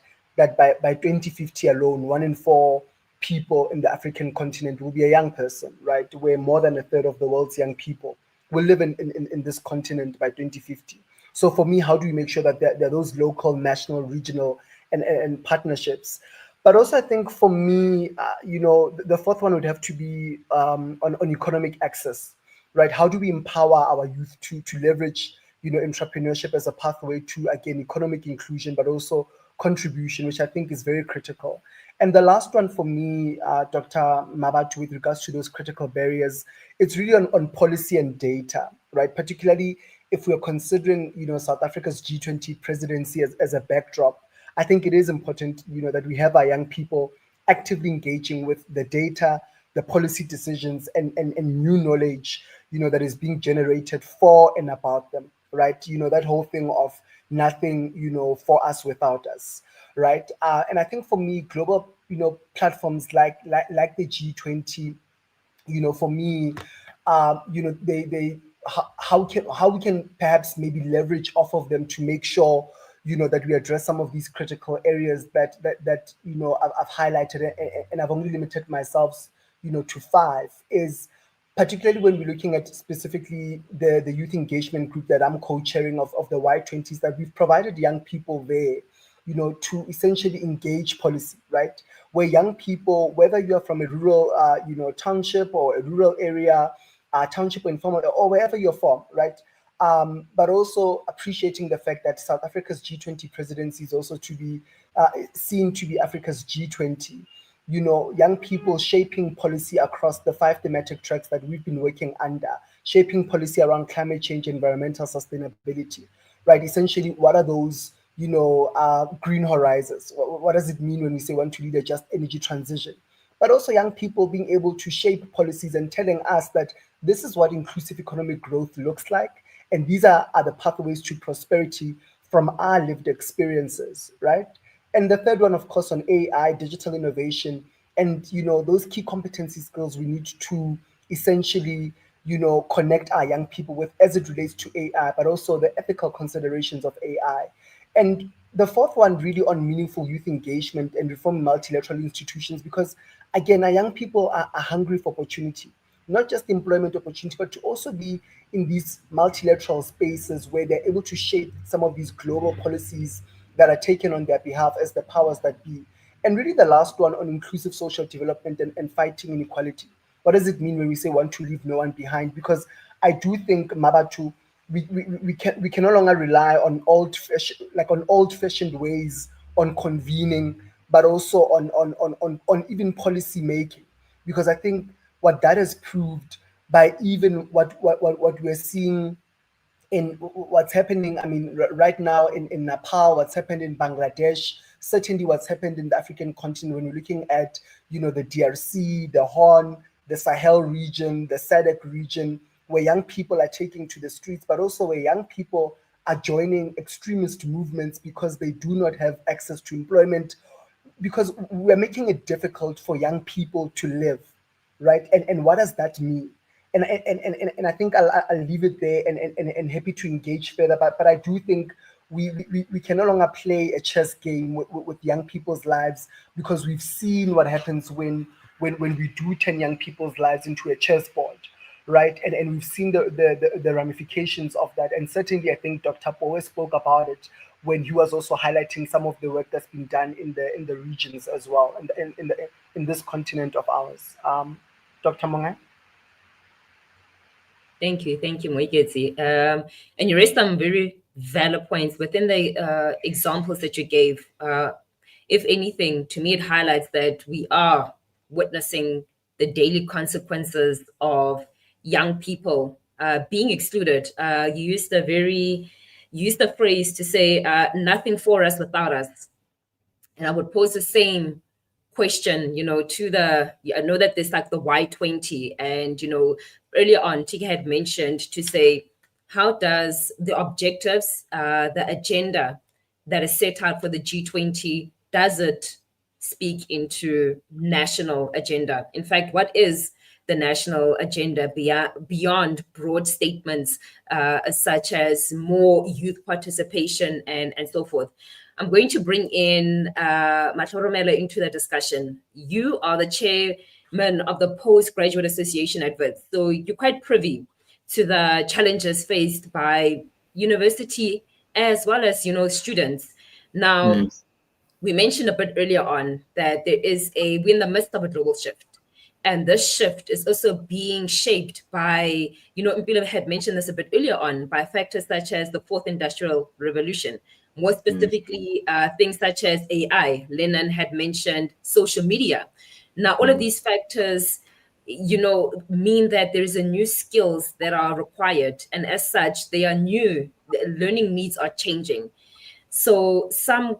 by 2050 alone, 1 in 4 people in the African continent will be a young person, right? Where more than a third of the world's young people will live in this continent by 2050. So for me, how do we make sure that there are those local, national, regional, and partnerships? But also, I think for me, the fourth one would have to be on economic access, right? How do we empower our youth to leverage, entrepreneurship as a pathway to, again, economic inclusion, but also contribution, which I think is very critical. And the last one for me, Dr. Mabatu, with regards to those critical barriers, it's really on policy and data, right? Particularly if we're considering, South Africa's G20 presidency as a backdrop. I think it is important, that we have our young people actively engaging with the data, the policy decisions, and new knowledge, that is being generated for and about them, right? That whole thing of nothing, for us without us, right? And I think for me, global, platforms like the G20, for me, they how we can perhaps maybe leverage off of them to make sure, that we address some of these critical areas that I've highlighted, and I've only limited myself, to 5, is particularly when we're looking at specifically the youth engagement group that I'm co-chairing of the Y20s, that we've provided young people there, to essentially engage policy, right? Where young people, whether you're from a rural, township or a rural area, township or informal, or wherever you're from, right? But also appreciating the fact that South Africa's G20 presidency is also to be seen to be Africa's G20. Young people shaping policy across the 5 thematic tracks that we've been working under, shaping policy around climate change, environmental sustainability, right? Essentially, what are those, green horizons? What does it mean when we say want to lead a just energy transition? But also young people being able to shape policies and telling us that this is what inclusive economic growth looks like, and these are the pathways to prosperity from our lived experiences, right? And the third one, of course, on AI, digital innovation, and those key competency skills we need to essentially connect our young people with as it relates to AI, but also the ethical considerations of AI. And the fourth one, really on meaningful youth engagement and reform multilateral institutions, because again, our young people are hungry for opportunity, not just employment opportunity, but to also be in these multilateral spaces where they're able to shape some of these global policies that are taken on their behalf as the powers that be. And really the last one on inclusive social development and fighting inequality. What does it mean when we say want to leave no one behind? Because I do think, Mabatu, we can no longer rely on old-fashioned ways on convening, but also on even policy making. Because I think what that has proved by even what we're seeing in what's happening, I mean, right now in Nepal, what's happened in Bangladesh, certainly what's happened in the African continent, when you're looking at, the DRC, the Horn, the Sahel region, the SADC region, where young people are taking to the streets, but also where young people are joining extremist movements because they do not have access to employment, because we're making it difficult for young people to live, right? And what does that mean? And I think I'll leave it there and happy to engage further. But I do think we can no longer play a chess game with young people's lives, because we've seen what happens when we do turn young people's lives into a chessboard, right? And we've seen the ramifications of that. And certainly I think Dr. Poe spoke about it when he was also highlighting some of the work that's been done in the regions as well, in this continent of ours. Dr. Mongai? Thank you, Moiketsi. And you raised some very valid points within the examples that you gave. If anything, to me, it highlights that we are witnessing the daily consequences of young people being excluded. You used the phrase to say, nothing for us without us. And I would pose the same question, I know that there's like the Y20, and, earlier on, Tika had mentioned to say, how does the objectives, the agenda that is set out for the G20, does it speak into national agenda? In fact, what is the national agenda beyond broad statements such as more youth participation and so forth? I'm going to bring in Matloromelo into the discussion. You are the chairman of the Postgraduate Association at Wits, so you're quite privy to the challenges faced by university as well as, students. Now, we mentioned a bit earlier on that we're in the midst of a global shift. And this shift is also being shaped by, Mpilo had mentioned this a bit earlier on, by factors such as the fourth industrial revolution, more specifically, things such as AI. Lennon had mentioned social media. Now, all of these factors, mean that there's a new skills that are required. And as such, they are new. The learning needs are changing. So some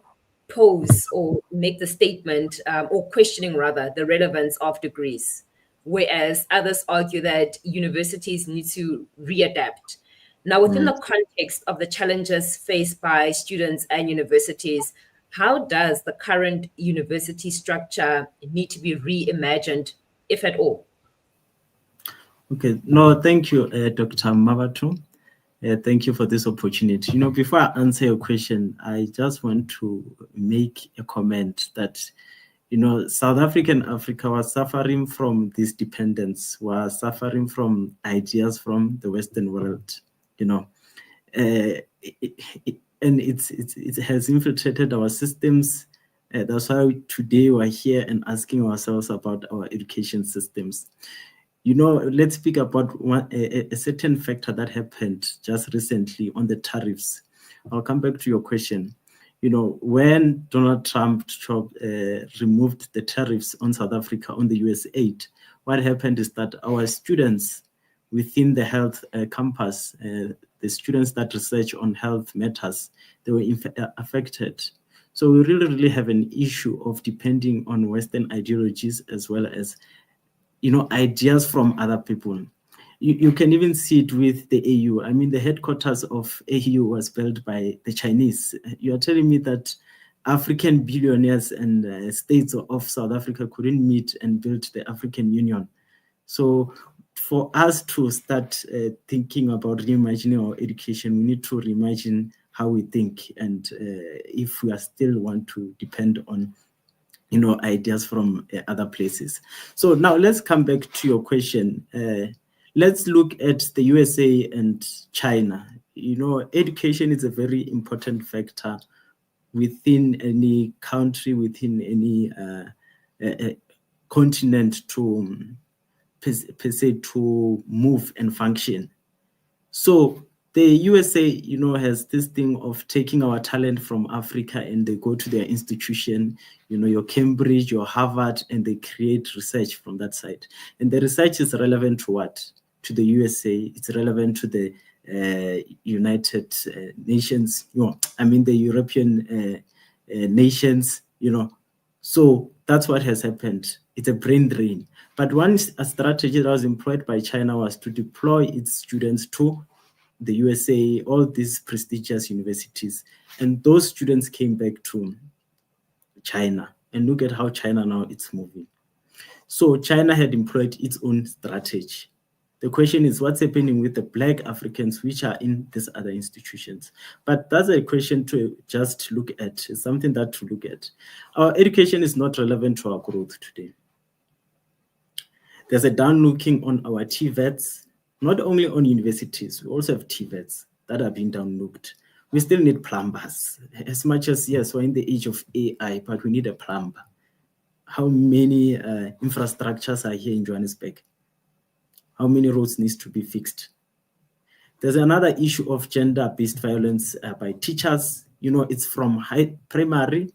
pose or make the statement or questioning rather the relevance of degrees, whereas others argue that universities need to readapt. Now, within the context of the challenges faced by students and universities, how does the current university structure need to be reimagined, if at all? Okay, no, thank you, Dr. Mabatu. Thank you for this opportunity. Before I answer your question, I just want to make a comment that, South Africa was suffering from this dependence, was suffering from ideas from the Western world, and it has infiltrated our systems. That's why today we're here and asking ourselves about our education systems. Let's speak about a certain factor that happened just recently on the tariffs. I'll come back to your question. When Donald Trump removed the tariffs on South Africa on the US aid, what happened is that our students within the health campus, the students that research on health matters, they were affected. So we really have an issue of depending on Western ideologies as well as ideas from other people. You can even see it with the AU. I mean, the headquarters of AU was built by the Chinese. You are telling me that African billionaires and states of South Africa couldn't meet and build the African Union. So for us to start thinking about reimagining our education, we need to reimagine how we think, and if we are still want to depend on ideas from other places. So now let's come back to your question. Let's look at the USA and China. Education is a very important factor within any country, within any continent to per se to move and function. So the USA, has this thing of taking our talent from Africa and they go to their institution, your Cambridge, your Harvard, and they create research from that side. And the research is relevant to what? To the USA. It's relevant to the United Nations, the European nations, So that's what has happened. It's a brain drain. But one strategy that was employed by China was to deploy its students to the USA, all these prestigious universities. And those students came back to China. And look at how China now it's moving. So China had employed its own strategy. The question is what's happening with the Black Africans which are in these other institutions? But that's a question to just look at. It's something that to look at. Our education is not relevant to our growth today. There's a down looking on our TVETs, not only on universities, we also have TVETs that are being downlooked. We still need plumbers. As much as, yes, we're in the age of AI, but we need a plumber. How many infrastructures are here in Johannesburg? How many roads needs to be fixed? There's another issue of gender-based violence by teachers. It's from primary,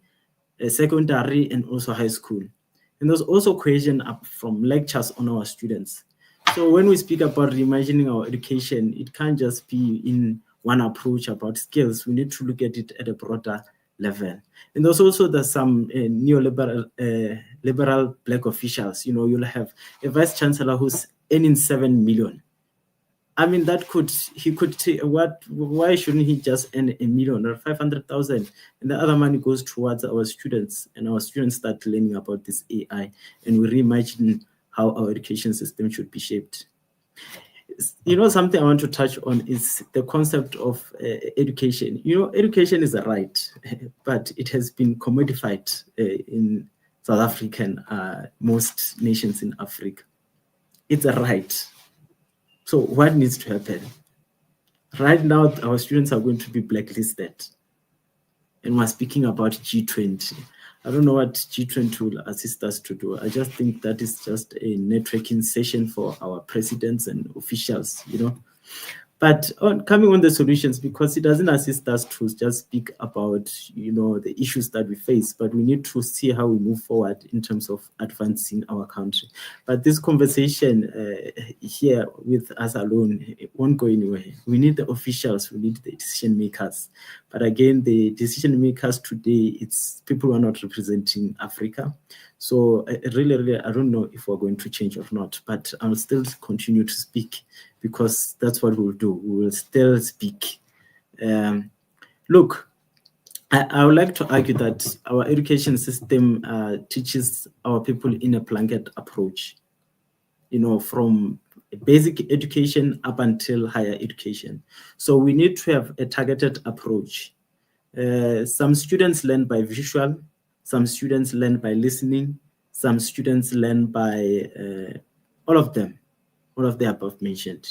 secondary, and also high school. And there's also cohesion up from lectures on our students. So when we speak about reimagining our education, it can't just be in one approach about skills. We need to look at it at a broader level. And there's some neoliberal liberal Black officials. You'll have a vice chancellor who's earning 7 million. I mean, he could take why shouldn't he just earn $1 million or 500,000, and the other money goes towards our students, and our students start learning about this AI, and we reimagine how our education system should be shaped. Something I want to touch on is the concept of education. Education is a right, but it has been commodified in South Africa and most nations in Africa. It's a right. So what needs to happen? Right now, our students are going to be blacklisted. And we're speaking about G20. I don't know what G20 will assist us to do. I just think that is just a networking session for our presidents and officials, But coming on the solutions, because it doesn't assist us to just speak about, the issues that we face, but we need to see how we move forward in terms of advancing our country. But this conversation here with us alone, it won't go anywhere. We need the officials, we need the decision makers. But again, the decision makers today, it's people who are not representing Africa. So really, I don't know if we're going to change or not, but I'll still continue to speak because that's what we'll do. We will still speak. Look, I would like to argue that our education system teaches our people in a blanket approach, from basic education up until higher education. So we need to have a targeted approach. Some students learn by visual, some students learn by listening, some students learn by all of the above mentioned,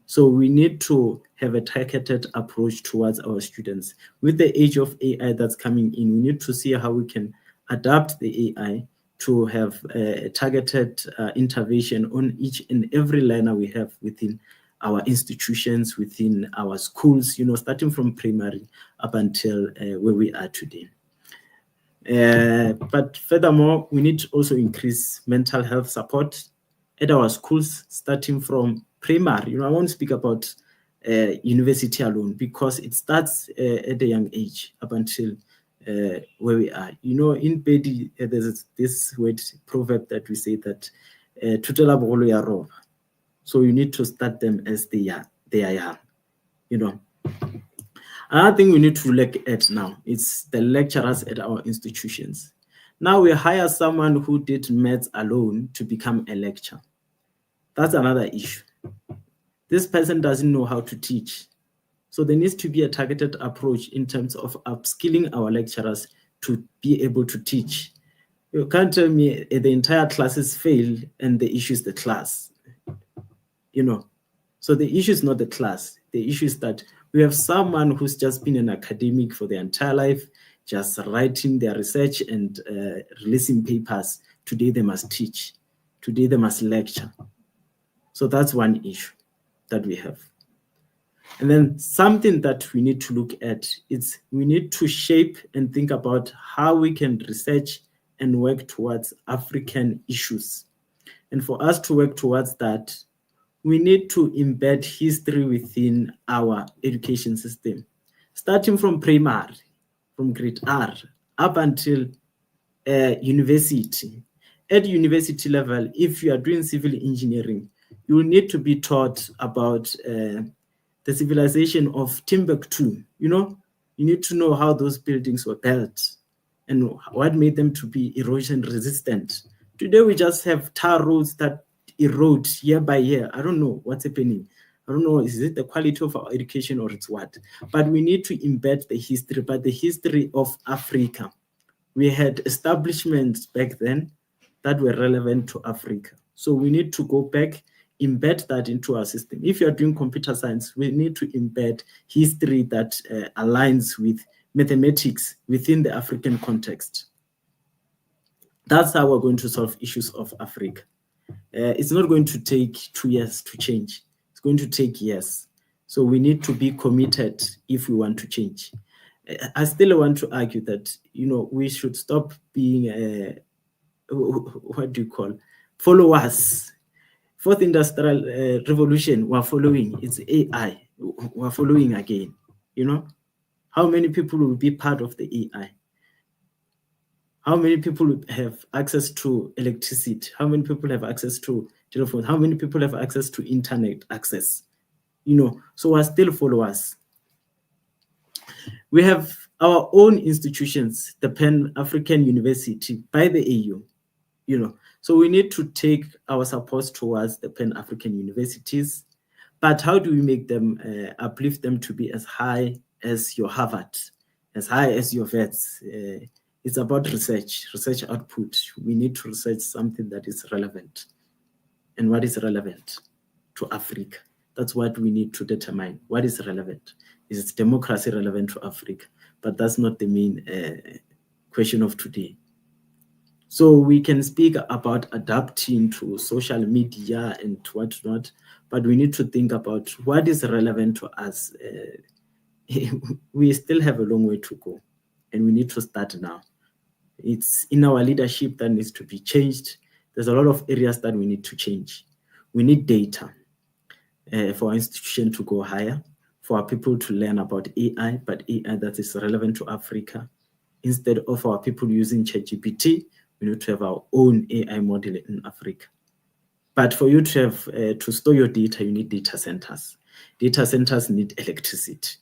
So we need to have a targeted approach towards our students. With the age of AI that's coming in, we need to see how we can adapt the AI to have a targeted intervention on each and every learner we have within our institutions, within our schools, starting from primary up until where we are today. But furthermore, we need to also increase mental health support at our schools, starting from primary. I won't speak about university alone because it starts at a young age up until where we are. In Pedi, there's this word proverb that we say that tutela bogolo ya roba. So you need to start them as they are young. Another thing we need to look at now is the lecturers at our institutions. Now we hire someone who did maths alone to become a lecturer. That's another issue. This person doesn't know how to teach. So there needs to be a targeted approach in terms of upskilling our lecturers to be able to teach. You can't tell me the entire classes fail and the issue is the class. So the issue is not the class. The issue is that we have someone who's just been an academic for their entire life, just writing their research and releasing papers. Today they must teach. Today they must lecture. So that's one issue that we have. And then something that we need to look at is we need to shape and think about how we can research and work towards African issues. And for us to work towards that, we need to embed history within our education system, starting from primary, from grade R, up until university. At university level, if you are doing civil engineering, you will need to be taught about the civilization of Timbuktu. You need to know how those buildings were built and what made them to be erosion resistant. Today, we just have tar roads that erode year by year. I don't know what's happening. I don't know, is it the quality of our education or it's what? But we need to embed the history, but the history of Africa. We had establishments back then that were relevant to Africa. So we need to go back, embed that into our system. If you're doing computer science, we need to embed history that aligns with mathematics within the African context. That's how we're going to solve issues of Africa. It's not going to take 2 years to change. It's going to take years. So we need to be committed if we want to change. I still want to argue that, we should stop being, followers. Fourth industrial revolution, we're following. It's AI. We're following again. How many people will be part of the AI? How many people have access to electricity? How many people have access to telephone? How many people have access to internet access? So we're still followers. We have our own institutions, the Pan-African University by the AU, So we need to take our support towards the Pan-African universities, but how do we make them, uplift them to be as high as your Harvard, as high as your Vets? It's about research output. We need to research something that is relevant. And what is relevant to Africa? That's what we need to determine. What is relevant? Is democracy relevant to Africa? But that's not the main question of today. So we can speak about adapting to social media and whatnot, but we need to think about what is relevant to us. We still have a long way to go, and we need to start now. It's in our leadership that needs to be changed. There's a lot of areas that we need to change. We need data for our institution to go higher, for our people to learn about AI, but AI that is relevant to Africa. Instead of our people using ChatGPT, we need to have our own AI model in Africa. But for you to have to store your data, you need data centers. Data centers need electricity.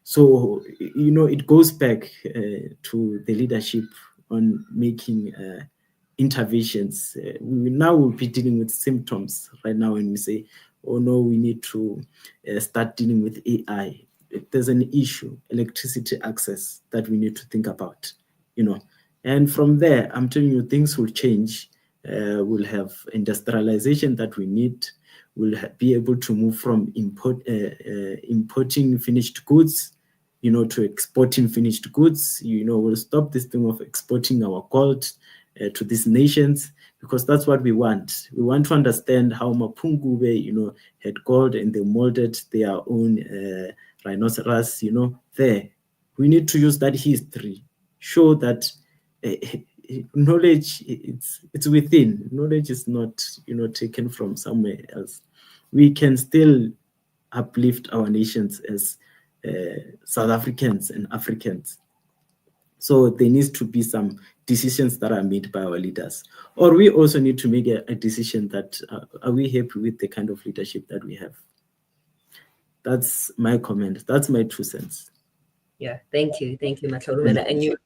So, it goes back to the leadership on making interventions. We now will be dealing with symptoms right now when we say, oh no, we need to start dealing with AI. There's an issue, electricity access, that we need to think about, And from there, I'm telling you, things will change. We'll have industrialization that we need. We'll be able to move from importing finished goods, to exporting finished goods. We'll stop this thing of exporting our gold to these nations, because that's what we want. We want to understand how Mapungube, had gold and they molded their own rhinoceros, there. We need to use that history, show that knowledge, it's within. Knowledge is not, taken from somewhere else. We can still uplift our nations as South Africans and Africans. So there needs to be some decisions that are made by our leaders. Or we also need to make a decision that, are we happy with the kind of leadership that we have? That's my comment. That's my 2 cents. Yeah, thank you, Matlolumela. And you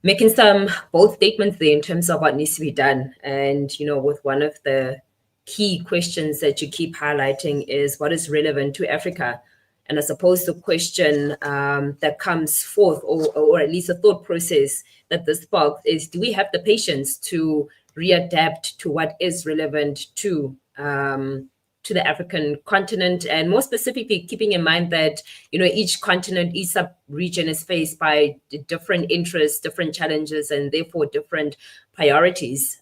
making some bold statements there in terms of what needs to be done. And, with one of the key questions that you keep highlighting is what is relevant to Africa. And I suppose the question that comes forth, or at least a thought process that this sparks, is, do we have the patience to readapt to what is relevant to the African continent? And more specifically, keeping in mind that, each continent, each sub-region is faced by different interests, different challenges, and therefore different priorities.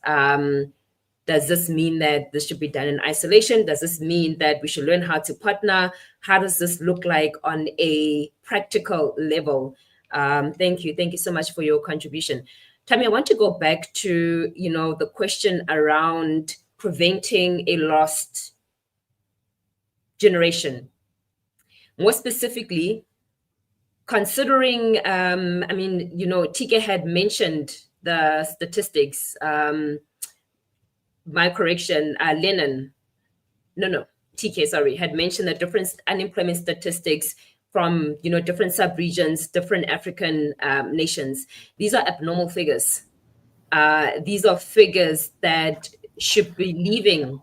Does this mean that this should be done in isolation? Does this mean that we should learn how to partner? How does this look like on a practical level? Thank you. Thank you so much for your contribution. Tammy, I want to go back to, the question around preventing a lost generation. More specifically, considering, TK had mentioned the statistics. My correction, TK, sorry, had mentioned the different unemployment statistics from, different sub-regions, different African nations. These are abnormal figures. These are figures that should be leaving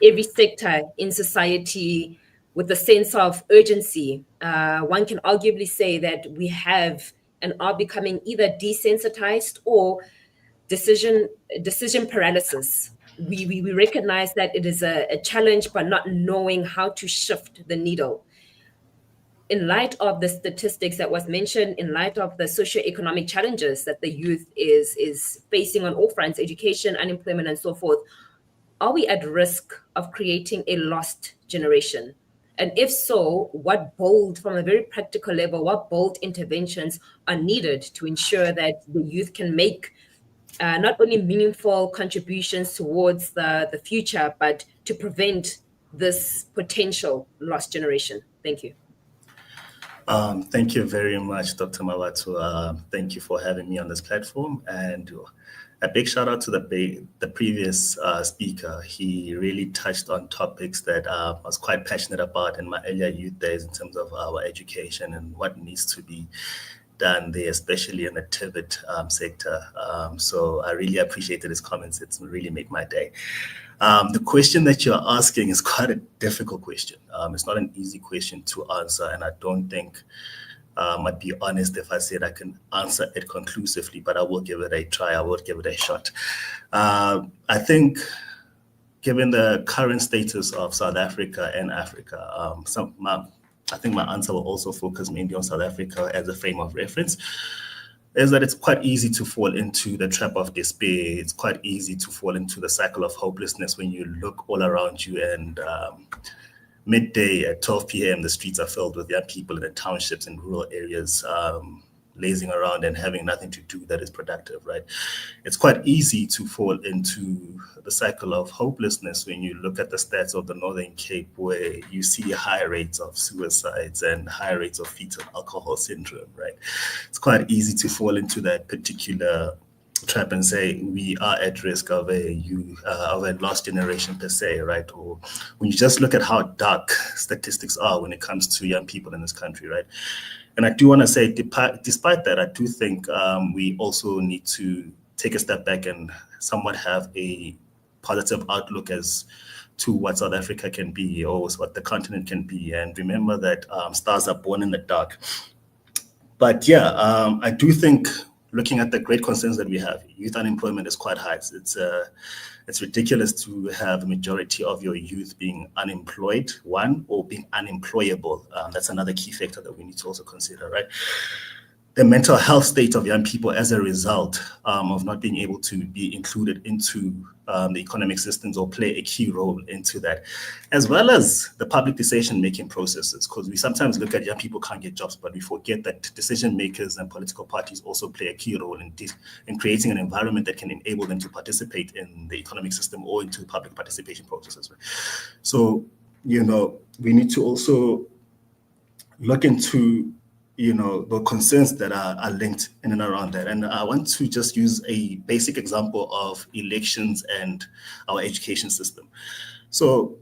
every sector in society with a sense of urgency. One can arguably say that we have and are becoming either desensitized or decision paralysis. We recognize that it is a challenge, but not knowing how to shift the needle. In light of the statistics that was mentioned, in light of the socioeconomic challenges that the youth is facing on all fronts, education, unemployment, and so forth, are we at risk of creating a lost generation? And if so, from a very practical level, what bold interventions are needed to ensure that the youth can make not only meaningful contributions towards the future, but to prevent this potential lost generation? Thank you. Thank you very much, Dr. Mawatu. Thank you for having me on this platform, and a big shout out to the previous speaker. He really touched on topics that I was quite passionate about in my earlier youth days in terms of our education and what needs to be done there, especially in the TVET sector. So I really appreciated his comments. It's really made my day. The question that you're asking is quite a difficult question. It's not an easy question to answer, and I don't think I'd be honest if I said I can answer it conclusively, but I will give it a try. I will give it a shot. I think given the current status of South Africa and Africa, I think my answer will also focus mainly on South Africa as a frame of reference, is that it's quite easy to fall into the trap of despair. It's quite easy to fall into the cycle of hopelessness when you look all around you and midday at 12 p.m., the streets are filled with young people in the townships and rural areas lazing around and having nothing to do that is productive, right? It's quite easy to fall into the cycle of hopelessness when you look at the stats of the Northern Cape, where you see high rates of suicides and high rates of fetal alcohol syndrome, right? It's quite easy to fall into that particular trap and say we are at risk of a lost generation per se, right? Or when you just look at how dark statistics are when it comes to young people in this country, right? And I do want to say, despite that, I do think we also need to take a step back and somewhat have a positive outlook as to what South Africa can be, or what the continent can be, and remember that stars are born in the dark. But yeah, I do think, looking at the great concerns that we have, youth unemployment is quite high. It's ridiculous to have a majority of your youth being unemployed, one, or being unemployable. That's another key factor that we need to also consider, right? The mental health state of young people as a result of not being able to be included into the economic systems or play a key role into that, as well as the public decision-making processes, because we sometimes look at young people can't get jobs, but we forget that decision makers and political parties also play a key role in creating an environment that can enable them to participate in the economic system or into public participation processes. So, we need to also look into the concerns that are linked in and around that. And I want to just use a basic example of elections and our education system. So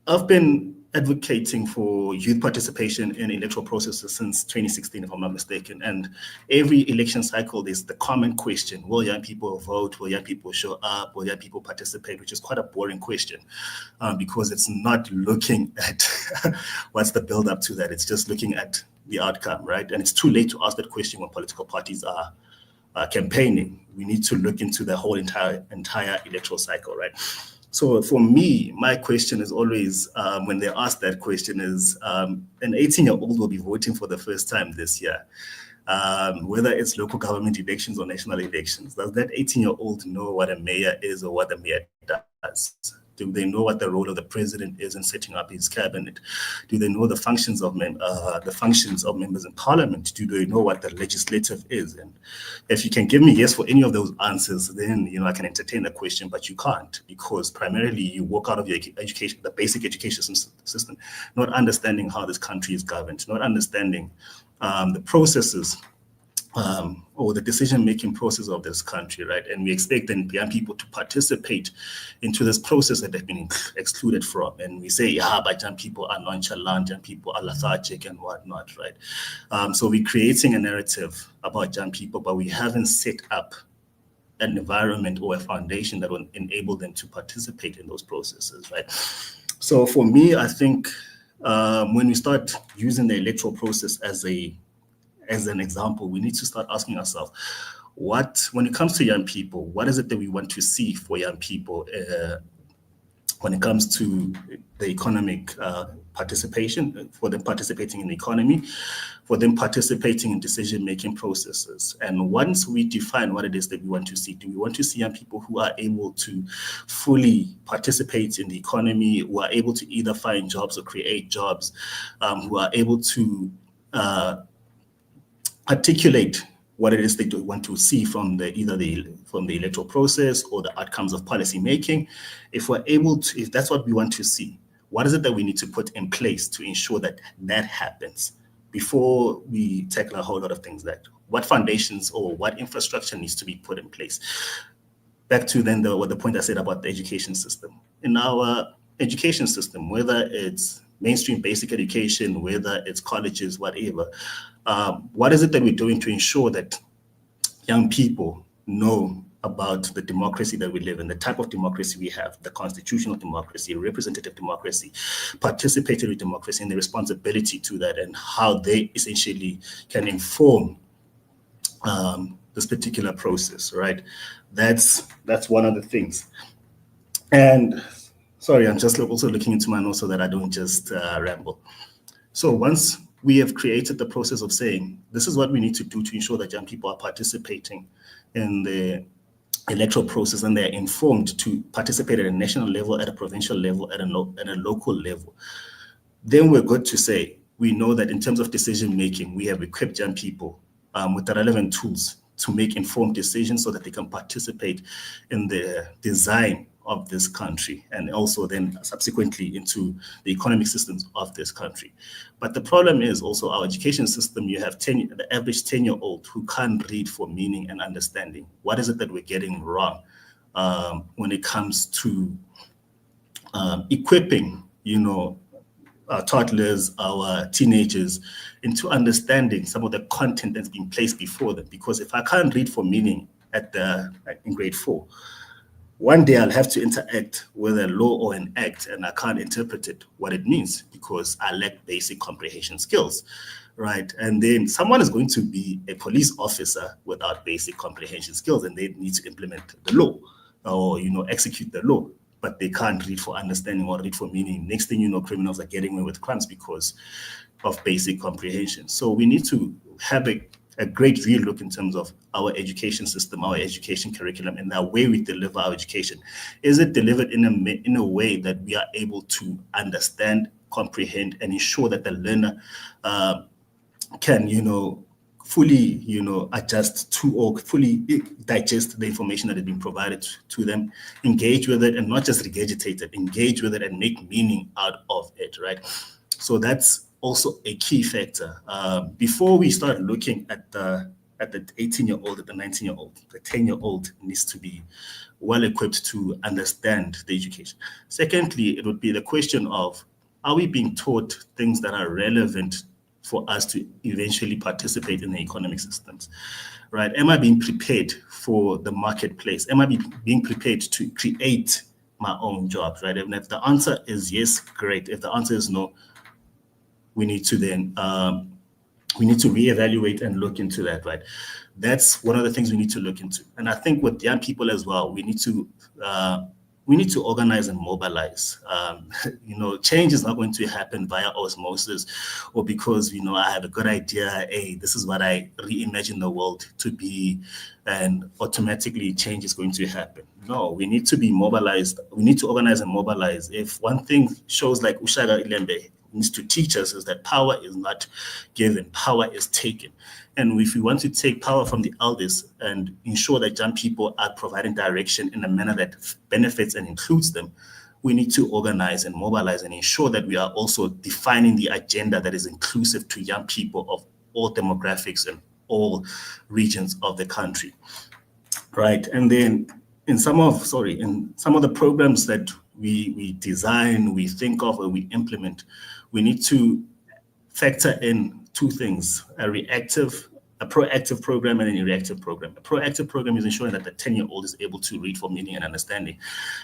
I've been advocating for youth participation in electoral processes since 2016, if I'm not mistaken. And every election cycle, there's the common question: will young people vote? Will young people show up? Will young people participate? Which is quite a boring question because it's not looking at what's the build up to that. It's just looking at the outcome, right? And it's too late to ask that question when political parties are campaigning. We need to look into the whole entire electoral cycle, right? So for me, my question is always, when they ask that question, is an 18-year-old will be voting for the first time this year, whether it's local government elections or national elections. Does that 18-year-old know what a mayor is or what a mayor does? Do they know what the role of the president is in setting up his cabinet? Do they know the functions of members in parliament? Do they know what the legislative is? And if you can give me yes for any of those answers, then I can entertain the question. But you can't, because primarily you walk out of your education, the basic education system, not understanding how this country is governed, not understanding the processes or the decision-making process of this country, right? And we expect then young people to participate into this process that they've been excluded from. And we say, but young people are nonchalant, young people are lethargic and whatnot, right? So we're creating a narrative about young people, but we haven't set up an environment or a foundation that will enable them to participate in those processes, right? So for me, I think when we start using the electoral process as an example, we need to start asking ourselves, when it comes to young people, what is it that we want to see for young people when it comes to the economic participation, for them participating in the economy, for them participating in decision-making processes. And once we define what it is that we want to see, do we want to see young people who are able to fully participate in the economy, who are able to either find jobs or create jobs, who are able to articulate what it is they want to see from the electoral process or the outcomes of policy making? If that's what we want to see, what is it that we need to put in place to ensure that that happens? before we tackle a whole lot of things, that what foundations or what infrastructure needs to be put in place. Back to then the point I said about the education system. In our education system, whether it's mainstream basic education, whether it's colleges, whatever, what is it that we're doing to ensure that young people know about the democracy that we live in, the type of democracy we have, the constitutional democracy, representative democracy, participatory democracy, and the responsibility to that, and how they essentially can inform this particular process, right? That's one of the things. And sorry, I'm just also looking into my notes so that I don't just ramble. So once we have created the process of saying, this is what we need to do to ensure that young people are participating in the electoral process, and they're informed to participate at a national level, at a provincial level, at a local level, then we're good to say, we know that in terms of decision making, we have equipped young people with the relevant tools to make informed decisions so that they can participate in the design of this country, and also then subsequently into the economic systems of this country. But the problem is also our education system. You have the average 10-year-old who can't read for meaning and understanding. What is it that we're getting wrong when it comes to equipping, our toddlers, our teenagers, into understanding some of the content that's been placed before them? Because if I can't read for meaning in grade 4, one day I'll have to interact with a law or an act, and I can't interpret it, what it means, because I lack basic comprehension skills, right? And then someone is going to be a police officer without basic comprehension skills, and they need to implement the law or, execute the law, but they can't read for understanding or read for meaning. Next thing you know, criminals are getting away with crimes because of basic comprehension. So we need to have a great real look in terms of our education system, our education curriculum, and the way we deliver our education. Is it delivered in a way that we are able to understand, comprehend, and ensure that the learner can, fully, adjust to or fully digest the information that has been provided to them, engage with it, and not just regurgitate it, engage with it and make meaning out of it, right? So that's also a key factor. Before we start looking at the 18-year-old, at the 19-year-old, the 10-year-old needs to be well equipped to understand the education. Secondly, it would be the question of, are we being taught things that are relevant for us to eventually participate in the economic systems, right? Am I being prepared for the marketplace? Am I being prepared to create my own jobs, right? And if the answer is yes, great. If the answer is no, we need to then reevaluate and look into that, right? That's one of the things we need to look into. And I think with young people as well, we need to organize and mobilize. Change is not going to happen via osmosis or because, I have a good idea, hey, this is what I reimagine the world to be, and automatically change is going to happen. No, we need to be mobilized. We need to organize and mobilize. If one thing shows like Ushaga Ilembe needs to teach us is that power is not given, power is taken. And if we want to take power from the elders and ensure that young people are providing direction in a manner that benefits and includes them, we need to organize and mobilize and ensure that we are also defining the agenda that is inclusive to young people of all demographics and all regions of the country, right? And then in some of the programs that we design, we think of, or we implement, we need to factor in two things: a proactive program and a reactive program. A proactive program is ensuring that the 10-year-old is able to read for meaning and understanding.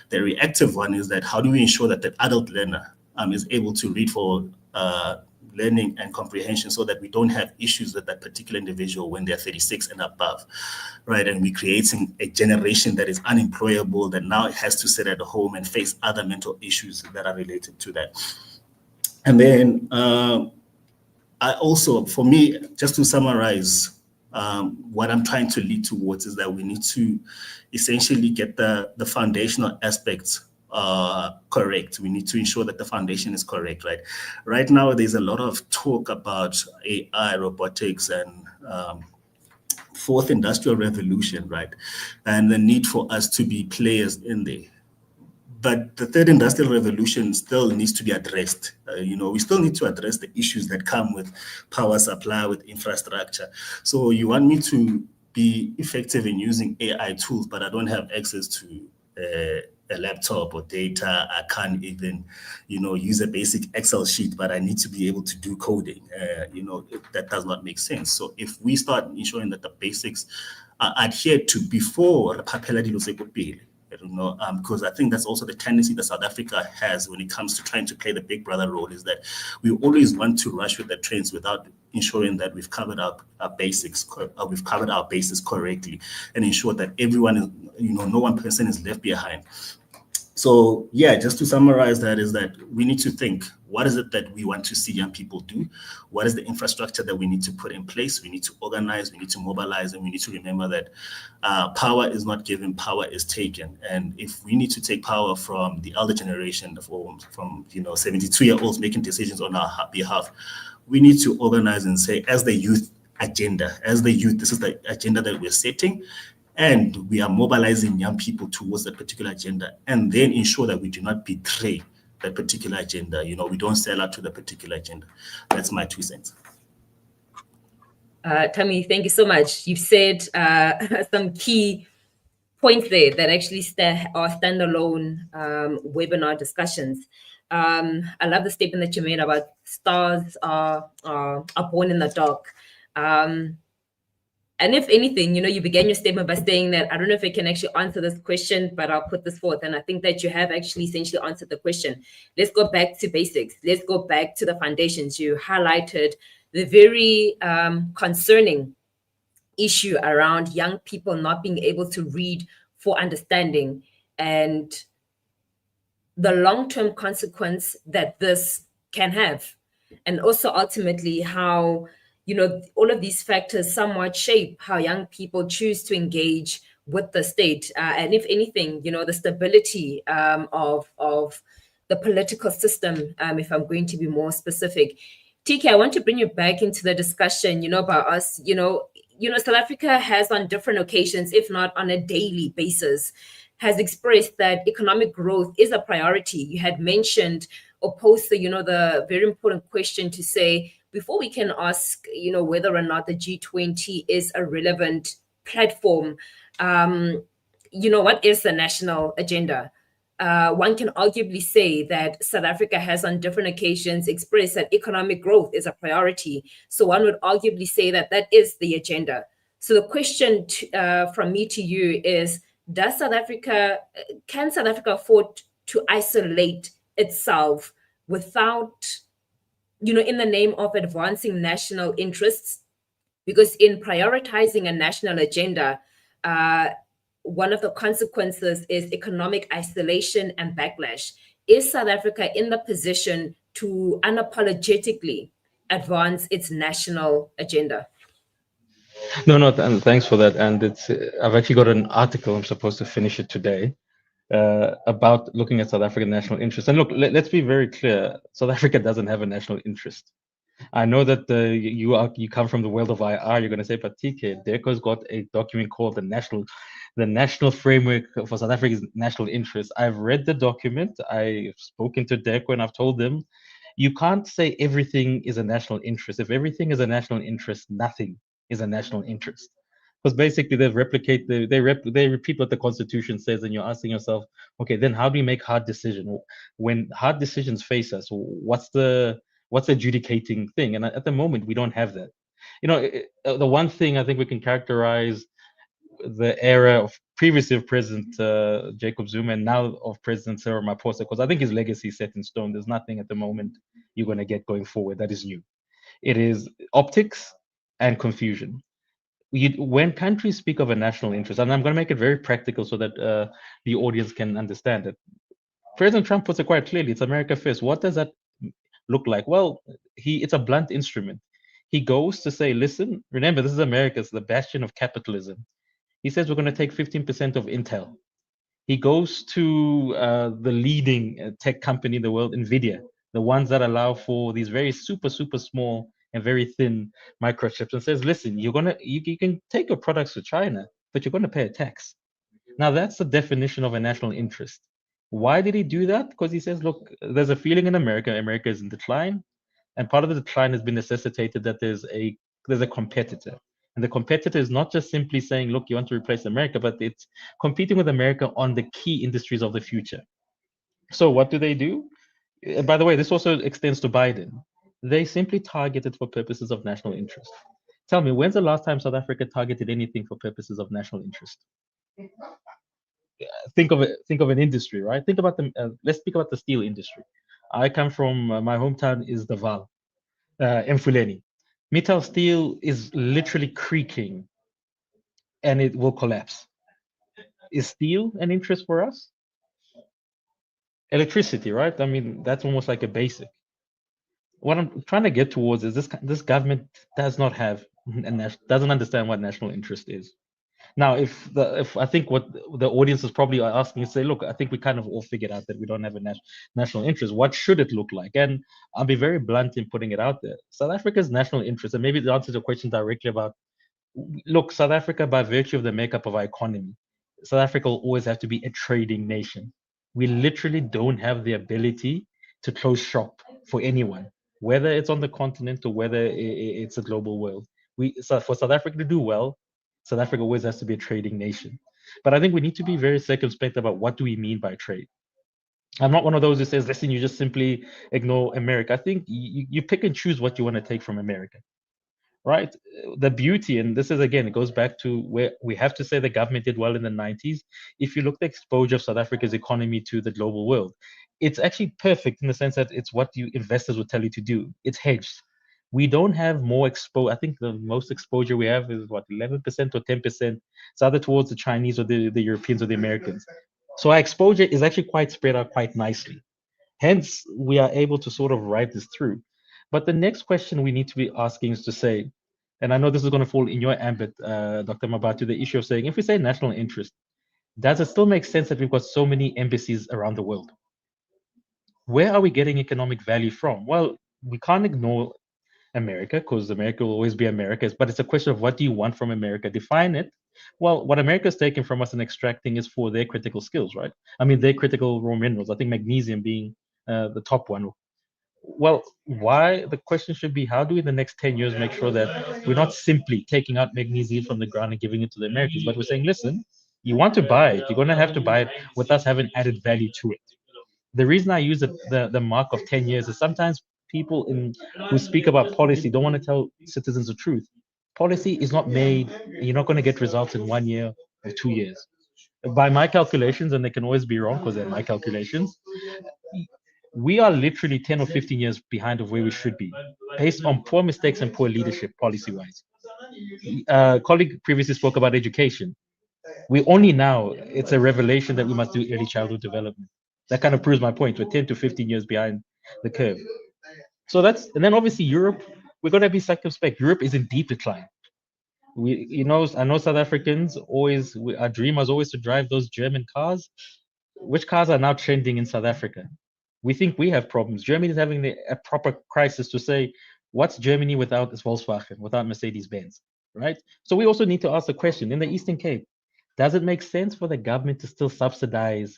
The reactive one is that how do we ensure that the adult learner is able to read for learning and comprehension, so that we don't have issues with that particular individual when they're 36 and above, right? And we're creating a generation that is unemployable, that now has to sit at home and face other mental issues that are related to that. And then I also, for me, just to summarize, what I'm trying to lead towards is that we need to essentially get the foundational aspects correct. We need to ensure that the foundation is correct, right? Right now, there's a lot of talk about AI, robotics, and fourth industrial revolution, right? And the need for us to be players in there. But the third industrial revolution still needs to be addressed. We still need to address the issues that come with power supply, with infrastructure. So you want me to be effective in using AI tools, but I don't have access to a laptop or data. I can't even, use a basic Excel sheet, but I need to be able to do coding. That does not make sense. So if we start ensuring that the basics are adhered to before because I think that's also the tendency that South Africa has when it comes to trying to play the big brother role, is that we always want to rush with the trends without ensuring that we've covered our basics, we've covered our bases correctly, and ensure that everyone is, no one person is left behind. So yeah, just to summarize that is that we need to think, what is it that we want to see young people do? What is the infrastructure that we need to put in place? We need to organize, we need to mobilize, and we need to remember that power is not given, power is taken. And if we need to take power from the elder generation, from 72-year-olds making decisions on our behalf, we need to organize and say, as the youth, this is the agenda that we're setting. And we are mobilizing young people towards that particular agenda, and then ensure that we do not betray that particular agenda. We don't sell out to the particular agenda. That's my 2 cents. Tammy, thank you so much. You've said some key points there that actually are standalone webinar discussions. I love the statement that you made about stars are born in the dark. And if anything, you began your statement by saying that, I don't know if I can actually answer this question, but I'll put this forth. And I think that you have actually essentially answered the question. Let's go back to basics. Let's go back to the foundations. You highlighted the very concerning issue around young people not being able to read for understanding, and the long-term consequence that this can have. And also ultimately how all of these factors somewhat shape how young people choose to engage with the state. And if anything, the stability of the political system, if I'm going to be more specific. TK, I want to bring you back into the discussion, about us. South Africa has on different occasions, if not on a daily basis, has expressed that economic growth is a priority. You had mentioned or posed the very important question to say, before we can ask, whether or not the G20 is a relevant platform, what is the national agenda? One can arguably say that South Africa has on different occasions expressed that economic growth is a priority. So one would arguably say that that is the agenda. So the question from me to you is, can South Africa afford to isolate itself without, in the name of advancing national interests? Because in prioritizing a national agenda, one of the consequences is economic isolation and backlash. Is South Africa in the position to unapologetically advance its national agenda? No, and thanks for that. And I've actually got an article, I'm supposed to finish it today, about looking at South African national interest. And look, let's be very clear. South Africa doesn't have a national interest. I know that you come from the world of IR. You're going to say, but TK, DECO's got a document called the National Framework for South Africa's National Interest. I've read the document. I've spoken to DECO and I've told them, you can't say everything is a national interest. If everything is a national interest, nothing is a national interest. Because basically they repeat what the Constitution says, and you're asking yourself, okay, then how do you make hard decisions? When hard decisions face us, what's the adjudicating thing? And at the moment, we don't have that. The one thing I think we can characterize the era of previously of President Jacob Zuma and now of President Cyril Ramaphosa, because I think his legacy is set in stone. There's nothing at the moment you're going to get going forward that is new. It is optics and confusion. When countries speak of a national interest, and I'm going to make it very practical so that the audience can understand it. President Trump puts it quite clearly, it's America first. What does that look like? Well, it's a blunt instrument. He goes to say, listen, remember, this is America, it's the bastion of capitalism. He says we're going to take 15% of Intel. He goes to the leading tech company in the world, NVIDIA, the ones that allow for these very super, super small and very thin microchips, and says, listen, you can take your products to China, but you're going to pay a tax. Now, that's the definition of a national interest. Why did he do that? Because he says, look, there's a feeling in America, America is in decline, and part of the decline has been necessitated that there's a competitor. And the competitor is not just simply saying, look, you want to replace America, but it's competing with America on the key industries of the future. So what do? By the way, this also extends to Biden. They simply target it for purposes of national interest. Tell me, when's the last time South Africa targeted anything for purposes of national interest? Think of it. Think of an industry, right? Think about the. Let's speak about the steel industry. I come from my hometown is the Vaal, Mfuleni. Mittal Steel is literally creaking, and it will collapse. Is steel an interest for us? Electricity, right? I mean, that's almost like a basic. What I'm trying to get towards is this government does not have and doesn't understand what national interest is. Now, if I think what the audience is probably asking is say, look, I think we kind of all figured out that we don't have a national interest. What should it look like? And I'll be very blunt in putting it out there. South Africa's national interest, and maybe the answer to the question directly about, look, South Africa, by virtue of the makeup of our economy, South Africa will always have to be a trading nation. We literally don't have the ability to close shop for anyone, whether it's on the continent or whether it's a global world. So for South Africa to do well, South Africa always has to be a trading nation. But I think we need to be very circumspect about what do we mean by trade. I'm not one of those who says, listen, you just simply ignore America. I think you pick and choose what you want to take from America, right? The beauty, and this is again, it goes back to where we have to say the government did well in the 90s. If you look at the exposure of South Africa's economy to the global world, it's actually perfect in the sense that it's what you investors will tell you to do. It's hedged. We don't have more I think the most exposure we have is what, 11% or 10%. It's either towards the Chinese or the Europeans or the Americans. So our exposure is actually quite spread out quite nicely. Hence, we are able to sort of ride this through. But the next question we need to be asking is to say, and I know this is going to fall in your ambit, Dr. Mabatu, the issue of saying, if we say national interest, does it still make sense that we've got so many embassies around the world? Where are we getting economic value from? Well, we can't ignore America, because America will always be America, but it's a question of what do you want from America? Define it. Well, what America's taken from us and extracting is for their critical skills, right? I mean, their critical raw minerals, I think magnesium being the top one. Well, why? The question should be, how do we in the next 10 years make sure that we're not simply taking out magnesium from the ground and giving it to the Americans, but we're saying, listen, you want to buy it, you're going to have to buy it with us having added value to it. The reason I use the mark of 10 years is sometimes people who speak about policy don't want to tell citizens the truth. Policy is not made, you're not going to get results in 1 year or 2 years. By my calculations, and they can always be wrong because they're my calculations, we are literally 10 or 15 years behind of where we should be, based on poor mistakes and poor leadership policy-wise. Colleague previously spoke about education. We only now, it's a revelation that we must do early childhood development. That kind of proves my point. We're 10 to 15 years behind the curve. So and then obviously Europe, we're going to be circumspect. Europe is in deep decline. I know South Africans our dream was always to drive those German cars. Which cars are now trending in South Africa? We think we have problems. Germany is having a proper crisis to say, what's Germany without its Volkswagen, without Mercedes-Benz, right? So we also need to ask the question, in the Eastern Cape, does it make sense for the government to still subsidize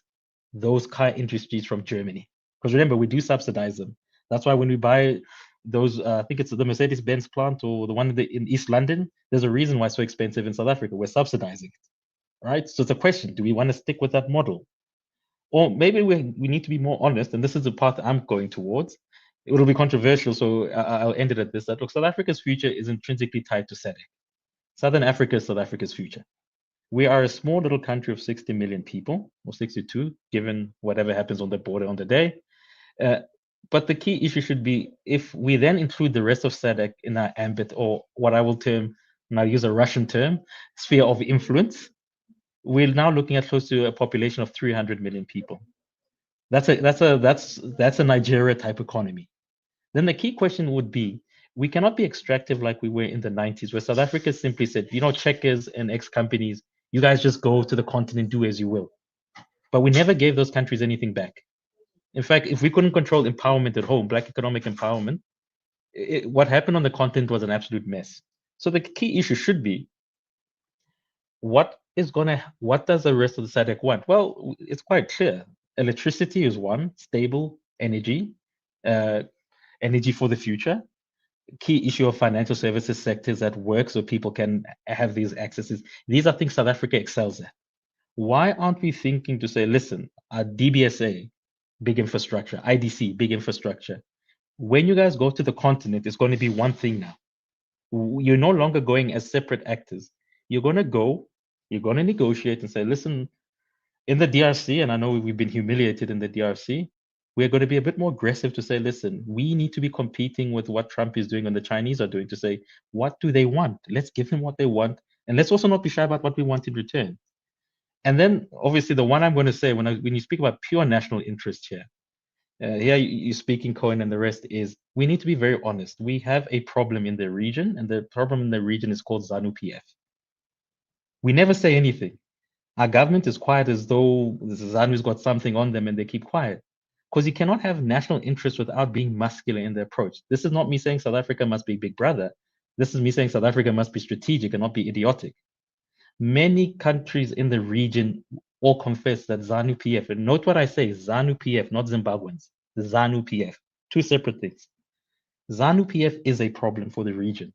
those car industries from Germany? Because remember, we do subsidize them. That's why when we buy those, I think it's the Mercedes-Benz plant or the one in East London, there's a reason why it's so expensive in South Africa. We're subsidizing it, right? So it's a question, do we want to stick with that model? Or maybe we need to be more honest, and this is the path I'm going towards. It will be controversial, so I'll end it at this. That look, South Africa's future is intrinsically tied to SADC. Southern Africa is South Africa's future. We are a small little country of 60 million people, or 62, given whatever happens on the border on the day. But the key issue should be, if we then include the rest of SADC in our ambit, or what I will term, and I'll use a Russian term, sphere of influence, we're now looking at close to a population of 300 million people. That's a Nigeria type economy. Then the key question would be, we cannot be extractive like we were in the 90s, where South Africa simply said, checkers and ex-companies, you guys just go to the continent, do as you will. But we never gave those countries anything back. In fact, if we couldn't control empowerment at home, Black economic empowerment, what happened on the continent was an absolute mess. So the key issue should be, what does the rest of the SADC want? Well, it's quite clear. electricity is one, stable energy, energy for the future. Key issue of financial services sectors that work so people can have these accesses. These are things South Africa excels at. Why aren't we thinking to say, listen, DBSA, big infrastructure, IDC, big infrastructure. When you guys go to the continent, it's going to be one thing now. You're no longer going as separate actors. You're going to go, you're going to negotiate and say, listen, in the DRC, and I know we've been humiliated in the DRC, we're going to be a bit more aggressive to say, listen, we need to be competing with what Trump is doing and the Chinese are doing to say, what do they want? Let's give them what they want. And let's also not be shy about what we want in return. And then obviously the one I'm going to say, when you speak about pure national interest here, here you're speaking, Cohen, and the rest is, we need to be very honest. We have a problem in the region, and the problem in the region is called ZANU-PF. We never say anything. Our government is quiet as though ZANU's got something on them and they keep quiet. Because you cannot have national interest without being muscular in the approach. This is not me saying South Africa must be big brother. This is me saying South Africa must be strategic and not be idiotic. Many countries in the region all confess that ZANU-PF, and note what I say, ZANU-PF, not Zimbabweans, ZANU-PF, two separate things. ZANU-PF is a problem for the region.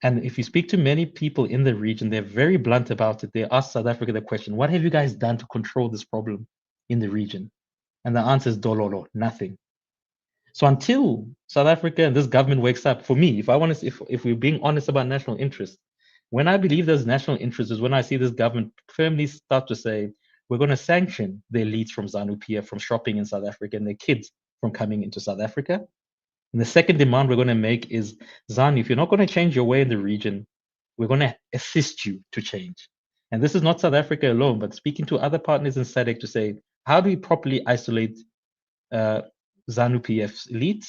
And if you speak to many people in the region, they're very blunt about it. They ask South Africa the question, what have you guys done to control this problem in the region? And the answer is dololo, nothing. So until South Africa and this government wakes up, for me, if we're being honest about national interest, when I believe there's national interest is when I see this government firmly start to say, we're going to sanction the elites from ZANU-PF from shopping in South Africa and their kids from coming into South Africa. And the second demand we're going to make is, ZANU, if you're not going to change your way in the region, we're going to assist you to change. And this is not South Africa alone, but speaking to other partners in SADC to say, how do we properly isolate ZANU-PF's elites?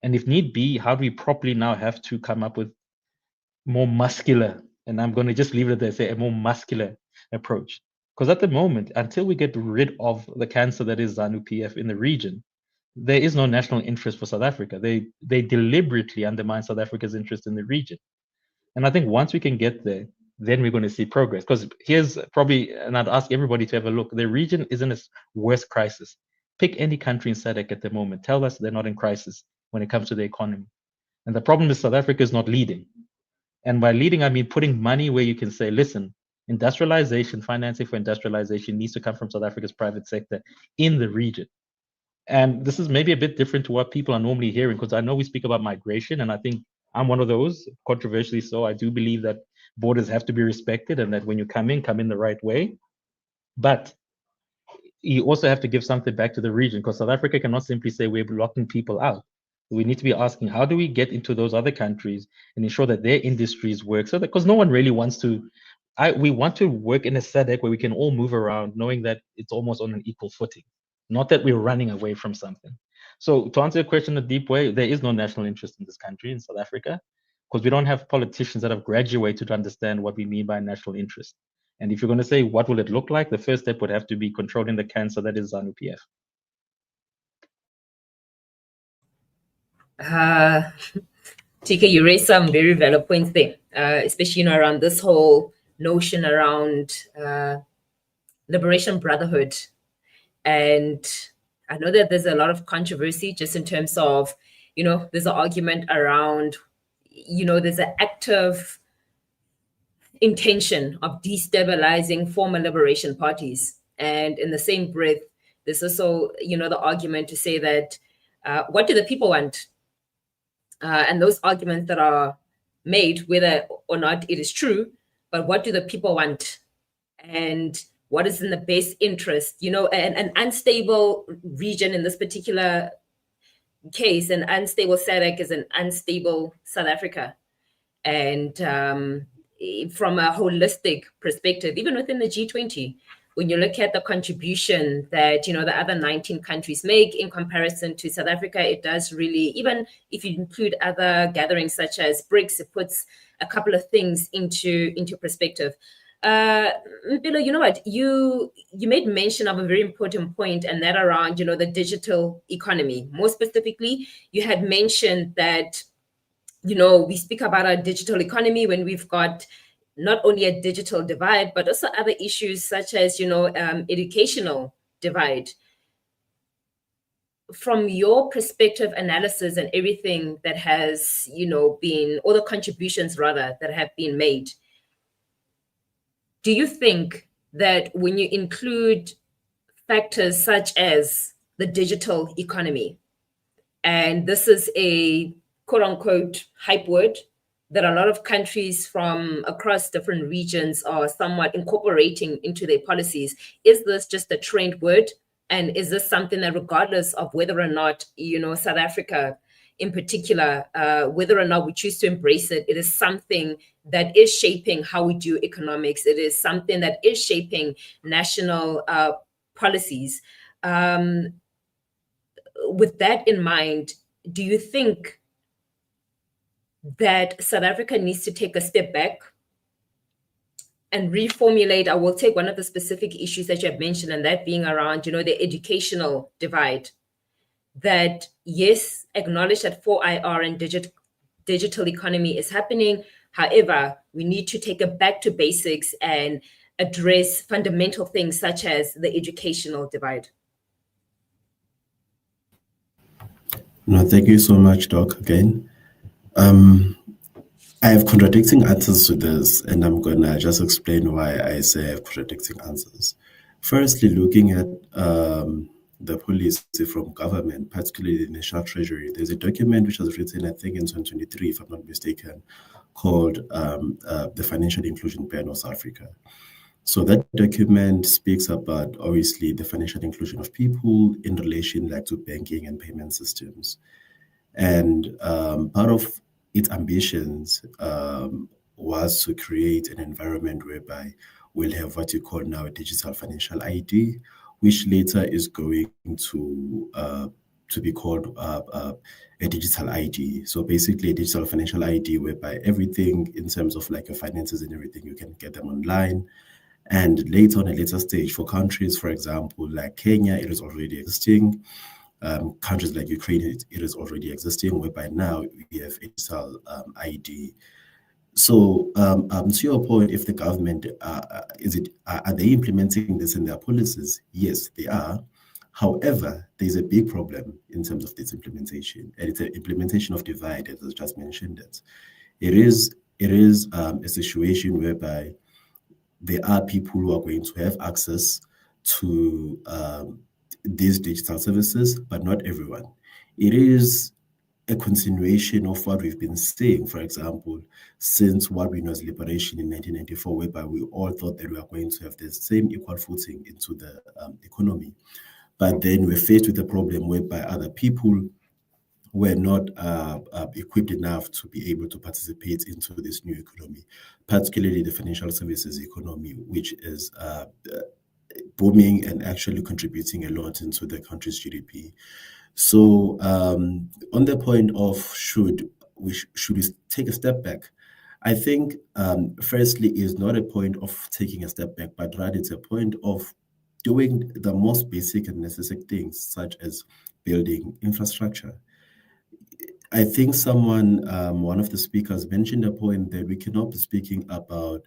And if need be, how do we properly now have to come up with more muscular, and I'm going to just leave it there, say a more muscular approach. Because at the moment, until we get rid of the cancer that is ZANU-PF in the region, there is no national interest for South Africa. They deliberately undermine South Africa's interest in the region. And I think once we can get there, then we're going to see progress. Because here's probably, and I'd ask everybody to have a look, the region is in a worse crisis. Pick any country in SADC at the moment. Tell us they're not in crisis when it comes to the economy. And the problem is South Africa is not leading. And by leading, I mean putting money where you can say, listen, industrialization, financing for industrialization needs to come from South Africa's private sector in the region. And this is maybe a bit different to what people are normally hearing, because I know we speak about migration, and I think I'm one of those, controversially so. I do believe that borders have to be respected and that when you come in the right way. But you also have to give something back to the region, because South Africa cannot simply say we're blocking people out. We need to be asking, how do we get into those other countries and ensure that their industries work? So that, because no one really wants to, we want to work in a SADC where we can all move around, knowing that it's almost on an equal footing, not that we're running away from something. So to answer your question in a deep way, there is no national interest in this country, in South Africa, because we don't have politicians that have graduated to understand what we mean by national interest. And if you're going to say, what will it look like? The first step would have to be controlling the cancer that is ZANU-PF. TK, you raised some very valid points there, especially around this whole notion around liberation brotherhood. And I know that there's a lot of controversy just in terms of, there's an argument around, there's an active intention of destabilizing former liberation parties. And in the same breath, there's also, the argument to say that what do the people want? And those arguments that are made, whether or not it is true, but what do the people want? And what is in the best interest? An unstable region in this particular case, an unstable SADC is an unstable South Africa. And from a holistic perspective, even within the G20, when you look at the contribution that, the other 19 countries make in comparison to South Africa, it does really, even if you include other gatherings such as BRICS, it puts a couple of things into perspective. Mpilo, you know what? You made mention of a very important point, and that around, the digital economy. More specifically, you had mentioned that, we speak about our digital economy when we've got not only a digital divide, but also other issues such as, educational divide. from your perspective, analysis, and everything that has, been, all the contributions rather that have been made, do you think that when you include factors such as the digital economy, and this is a quote unquote hype word that a lot of countries from across different regions are somewhat incorporating into their policies, is this just a trend word? And is this something that, regardless of whether or not, South Africa in particular, whether or not we choose to embrace it, it is something that is shaping how we do economics. It is something that is shaping national policies. With that in mind, do you think that South Africa needs to take a step back and reformulate? I will take one of the specific issues that you have mentioned, and that being around, the educational divide. That, yes, acknowledge that 4IR and digital economy is happening. However, we need to take it back to basics and address fundamental things such as the educational divide. No, thank you so much, Doc, again. I have contradicting answers to this, and I'm going to just explain why I say I have contradicting answers. Firstly, looking at the policy from government, particularly the National Treasury, there's a document which was written, I think, in 2023, if I'm not mistaken, called the Financial Inclusion Plan of South Africa. So that document speaks about, obviously, the financial inclusion of people in relation to banking and payment systems. And part of its ambitions was to create an environment whereby we'll have what you call now a digital financial ID, which later is going to be called a digital ID. So basically a digital financial ID whereby everything in terms of your finances and everything, you can get them online. And later on a later stage for countries, for example, like Kenya, it is already existing. Countries like Ukraine, it is already existing, whereby now we have a digital ID. So to your point, if the government, are they implementing this in their policies? Yes, they are. However, there's a big problem in terms of this implementation, and it's an implementation of divide, as I just mentioned it. It is a situation whereby there are people who are going to have access to these digital services, but not everyone. It is a continuation of what we've been saying, for example, since what we know as liberation in 1994, whereby we all thought that we are going to have the same equal footing into the economy. But then we're faced with a problem whereby other people were not equipped enough to be able to participate into this new economy, particularly the financial services economy, which is booming and actually contributing a lot into the country's GDP. So on the point of should we take a step back, I think firstly is not a point of taking a step back, but rather it's a point of doing the most basic and necessary things, such as building infrastructure. I think one of the speakers mentioned a point that we cannot be speaking about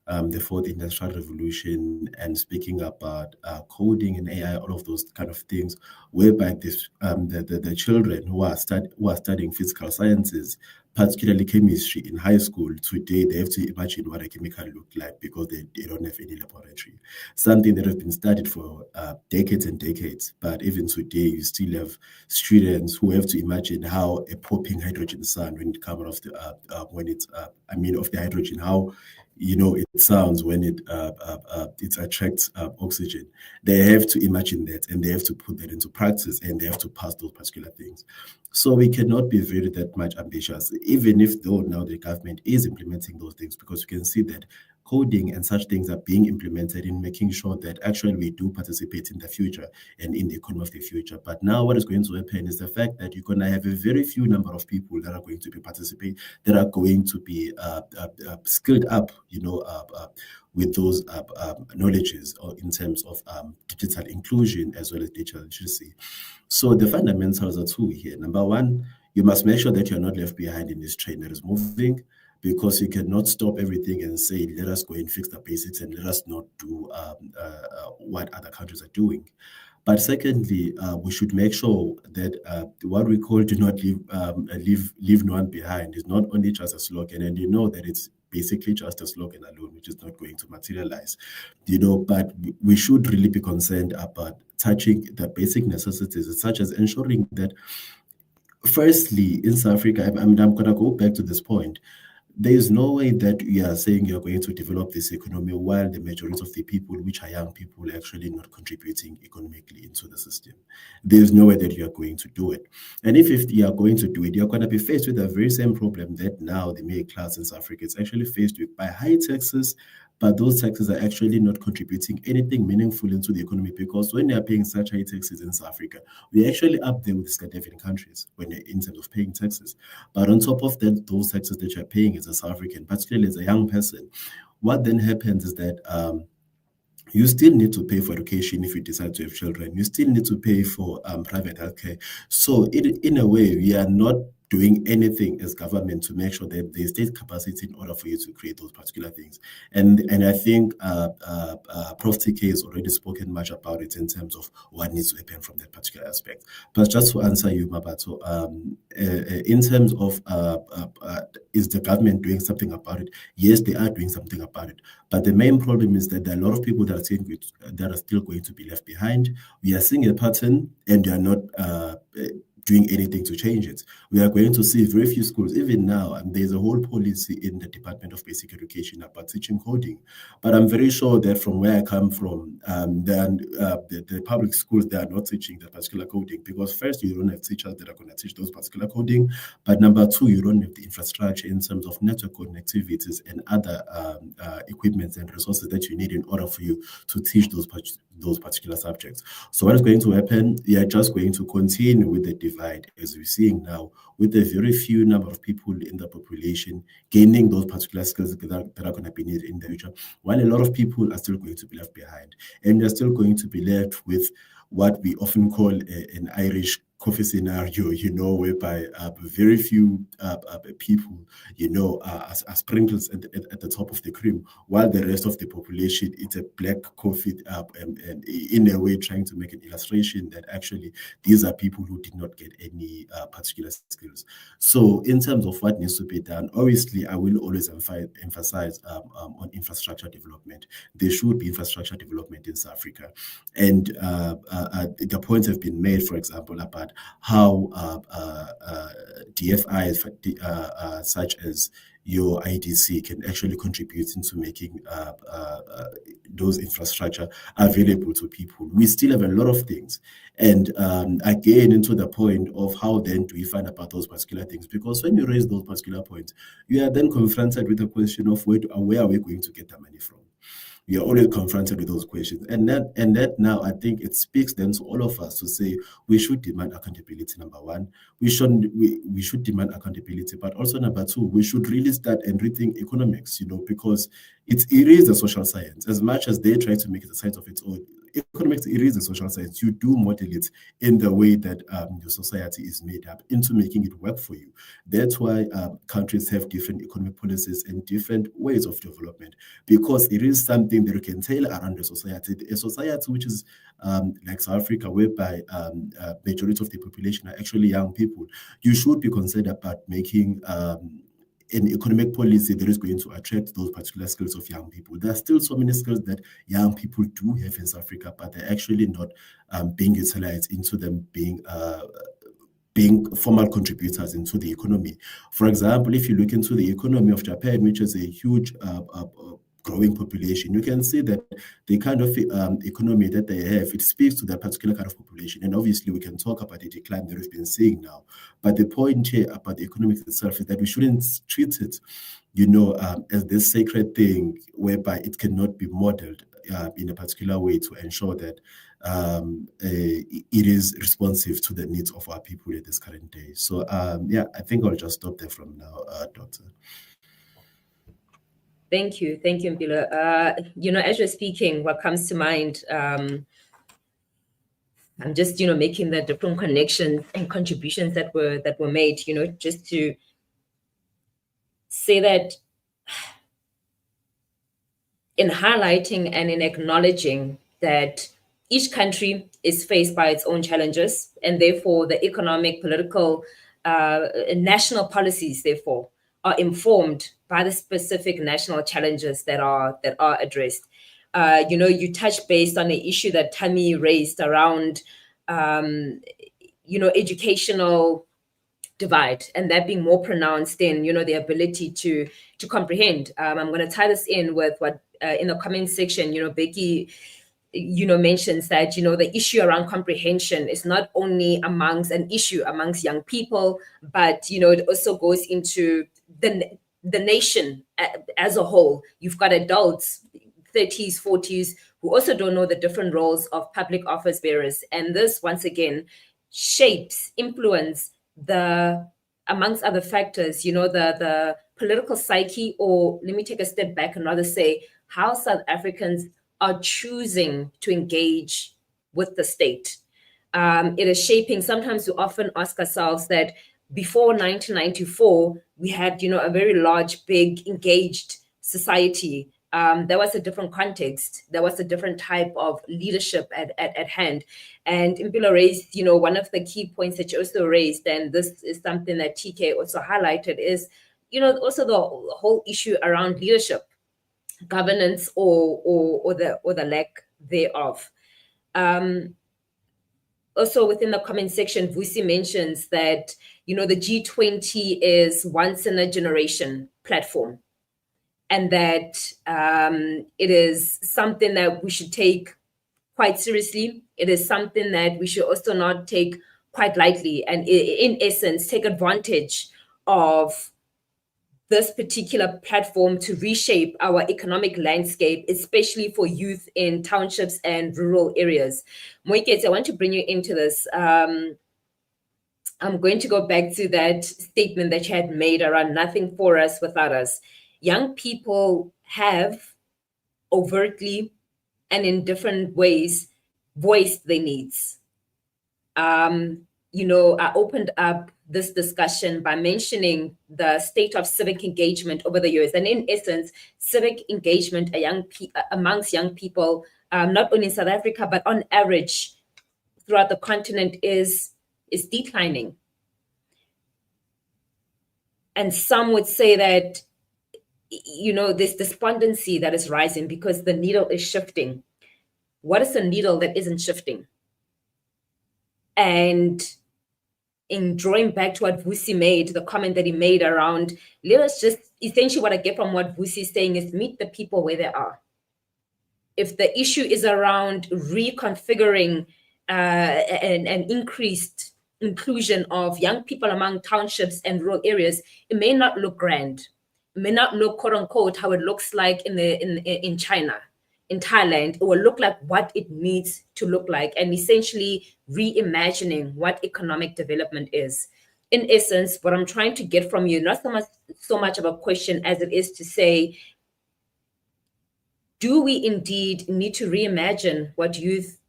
the fourth industrial revolution and speaking about coding and AI, all of those kind of things, whereby the children who are studying physical sciences, particularly chemistry in high school, today they have to imagine what a chemical looked like because they don't have any laboratory. Something that has been studied for decades and decades, but even today you still have students who have to imagine how a popping hydrogen sun when it comes off the of the hydrogen, how it sounds when it attracts oxygen. They have to imagine that, and they have to put that into practice, and they have to pass those particular things. So we cannot be very that much ambitious, even if though now the government is implementing those things, because you can see that coding and such things are being implemented in making sure that actually we do participate in the future and in the economy of the future. But now what is going to happen is the fact that you're going to have a very few number of people that are going to be participating, that are going to be skilled up, with those knowledges in terms of digital inclusion as well as digital literacy. So the fundamentals are two here. Number one, you must make sure that you're not left behind in this train that is moving, because you cannot stop everything and say, let us go and fix the basics and let us not do what other countries are doing. But secondly, we should make sure that what we call "do not leave no one behind" is not only just a slogan, and that it's basically just a slogan alone, which is not going to materialize. But we should really be concerned about touching the basic necessities, such as ensuring that, firstly, in South Africa, I'm going to go back to this point. There is no way that you are saying you're going to develop this economy while the majority of the people, which are young people, are actually not contributing economically into the system. There's no way that you are going to do it. And if you are going to do it, you're going to be faced with the very same problem that now the middle class in South Africa is actually faced with, by high taxes, but those taxes are actually not contributing anything meaningful into the economy, because when they are paying such high taxes in South Africa, we're actually up there with Scandinavian countries in terms of paying taxes. But on top of that, those taxes that you're paying as a South African, particularly as a young person, what then happens is that you still need to pay for education if you decide to have children. You still need to pay for private healthcare. So in a way, we are not doing anything as government to make sure that there is state capacity in order for you to create those particular things. And I think Prof. TK has already spoken much about it in terms of what needs to happen from that particular aspect. But just to answer you, Mabato, in terms of is the government doing something about it? Yes, they are doing something about it. But the main problem is that there are a lot of people that are still going to be left behind. We are seeing a pattern, and they are not doing anything to change it. We are going to see very few schools, even now, and there's a whole policy in the Department of Basic Education about teaching coding. But I'm very sure that from where I come from, the public schools, they are not teaching that particular coding, because first, you don't have teachers that are going to teach those particular coding, but number two, you don't have the infrastructure in terms of network connectivities and other equipment and resources that you need in order for you to teach those particular subjects. So what is going to happen? We are just going to continue with the divide, as we're seeing now, with a very few number of people in the population gaining those particular skills that are going to be needed in the future, while a lot of people are still going to be left behind. And they're still going to be left with what we often call an Irish coffee scenario, whereby very few people, are sprinkles at the top of the cream, while the rest of the population is a black coffee, and in a way trying to make an illustration that actually these are people who did not get any particular skills. So in terms of what needs to be done, obviously, I will always emphasize on infrastructure development. There should be infrastructure development in South Africa. And the points have been made, for example, about how DFIs such as your IDC can actually contribute into making those infrastructure available to people. We still have a lot of things. And again, into the point of how then do we find about those particular things? Because when you raise those particular points, you are then confronted with the question of where are we going to get the money from? We are always confronted with those questions. And that now, I think it speaks then to all of us to say we should demand accountability, number one. We should demand accountability, but also number two, we should really start and rethink economics, because it is a social science. As much as they try to make it a science of its own, economics, it is a social science. You do model it in the way that your society is made up into making it work for you. That's why countries have different economic policies and different ways of development, because it is something that you can tailor around the society. A society which is like South Africa, whereby majority of the population are actually young people, you should be concerned about making an economic policy that is going to attract those particular skills of young people. There are still so many skills that young people do have in South Africa, but they're actually not being utilized into them being formal contributors into the economy. For example, if you look into the economy of Japan, which is a huge growing population, you can see that the kind of economy that they have, it speaks to that particular kind of population. And obviously, we can talk about the decline that we've been seeing now. But the point here about the economics itself is that we shouldn't treat it, as this sacred thing whereby it cannot be modeled in a particular way to ensure that it is responsive to the needs of our people at this current day. So, I think I'll just stop there from now, Doctor. Thank you, Mpilo. As you're speaking, what comes to mind, I'm just, making the different connections and contributions that were made, just to say that in highlighting and in acknowledging that each country is faced by its own challenges, and therefore the economic, political, national policies, therefore, are informed by the specific national challenges that are addressed. You touched based on the issue that Tammy raised around, educational divide, and that being more pronounced in, the ability to comprehend. I'm going to tie this in with what in the comment section, Becky, mentions that, the issue around comprehension is not only an issue amongst young people, but, it also goes into the nation as a whole. You've got adults, 30s, 40s, who also don't know the different roles of public office bearers. And this, once again, shapes, influence the, amongst other factors, the political psyche, or let me take a step back and rather say how South Africans are choosing to engage with the state. It is shaping, sometimes we often ask ourselves that before 1994, we had, a very large, big, engaged society. There was a different context. There was a different type of leadership at hand. And Impilo raised, one of the key points that you also raised, and this is something that TK also highlighted, is, also the whole issue around leadership, governance, or the lack thereof. Also within the comment section, Vusi mentions that, the G20 is once in a generation platform, and that it is something that we should take quite seriously. It is something that we should also not take quite lightly, and in essence, take advantage of this particular platform to reshape our economic landscape, especially for youth in townships and rural areas. Moiketsi, I want to bring you into this. I'm going to go back to that statement that you had made around nothing for us without us. Young people have overtly and in different ways voiced their needs. I opened up this discussion by mentioning the state of civic engagement over the years. And in essence, civic engagement amongst young people, not only in South Africa, but on average throughout the continent is declining. And some would say that, this despondency that is rising because the needle is shifting. What is the needle that isn't shifting? And in drawing back to what Vusi made, the comment that he made around, let us just, essentially what I get from what Vusi is saying is meet the people where they are. If the issue is around reconfiguring an increased inclusion of young people among townships and rural areas, it may not look grand. It may not look, quote unquote, how it looks like in China, in Thailand. It will look like what it needs to look like, and essentially reimagining what economic development is. In essence, what I'm trying to get from you, not so much of a question as it is to say, do we indeed need to reimagine what youth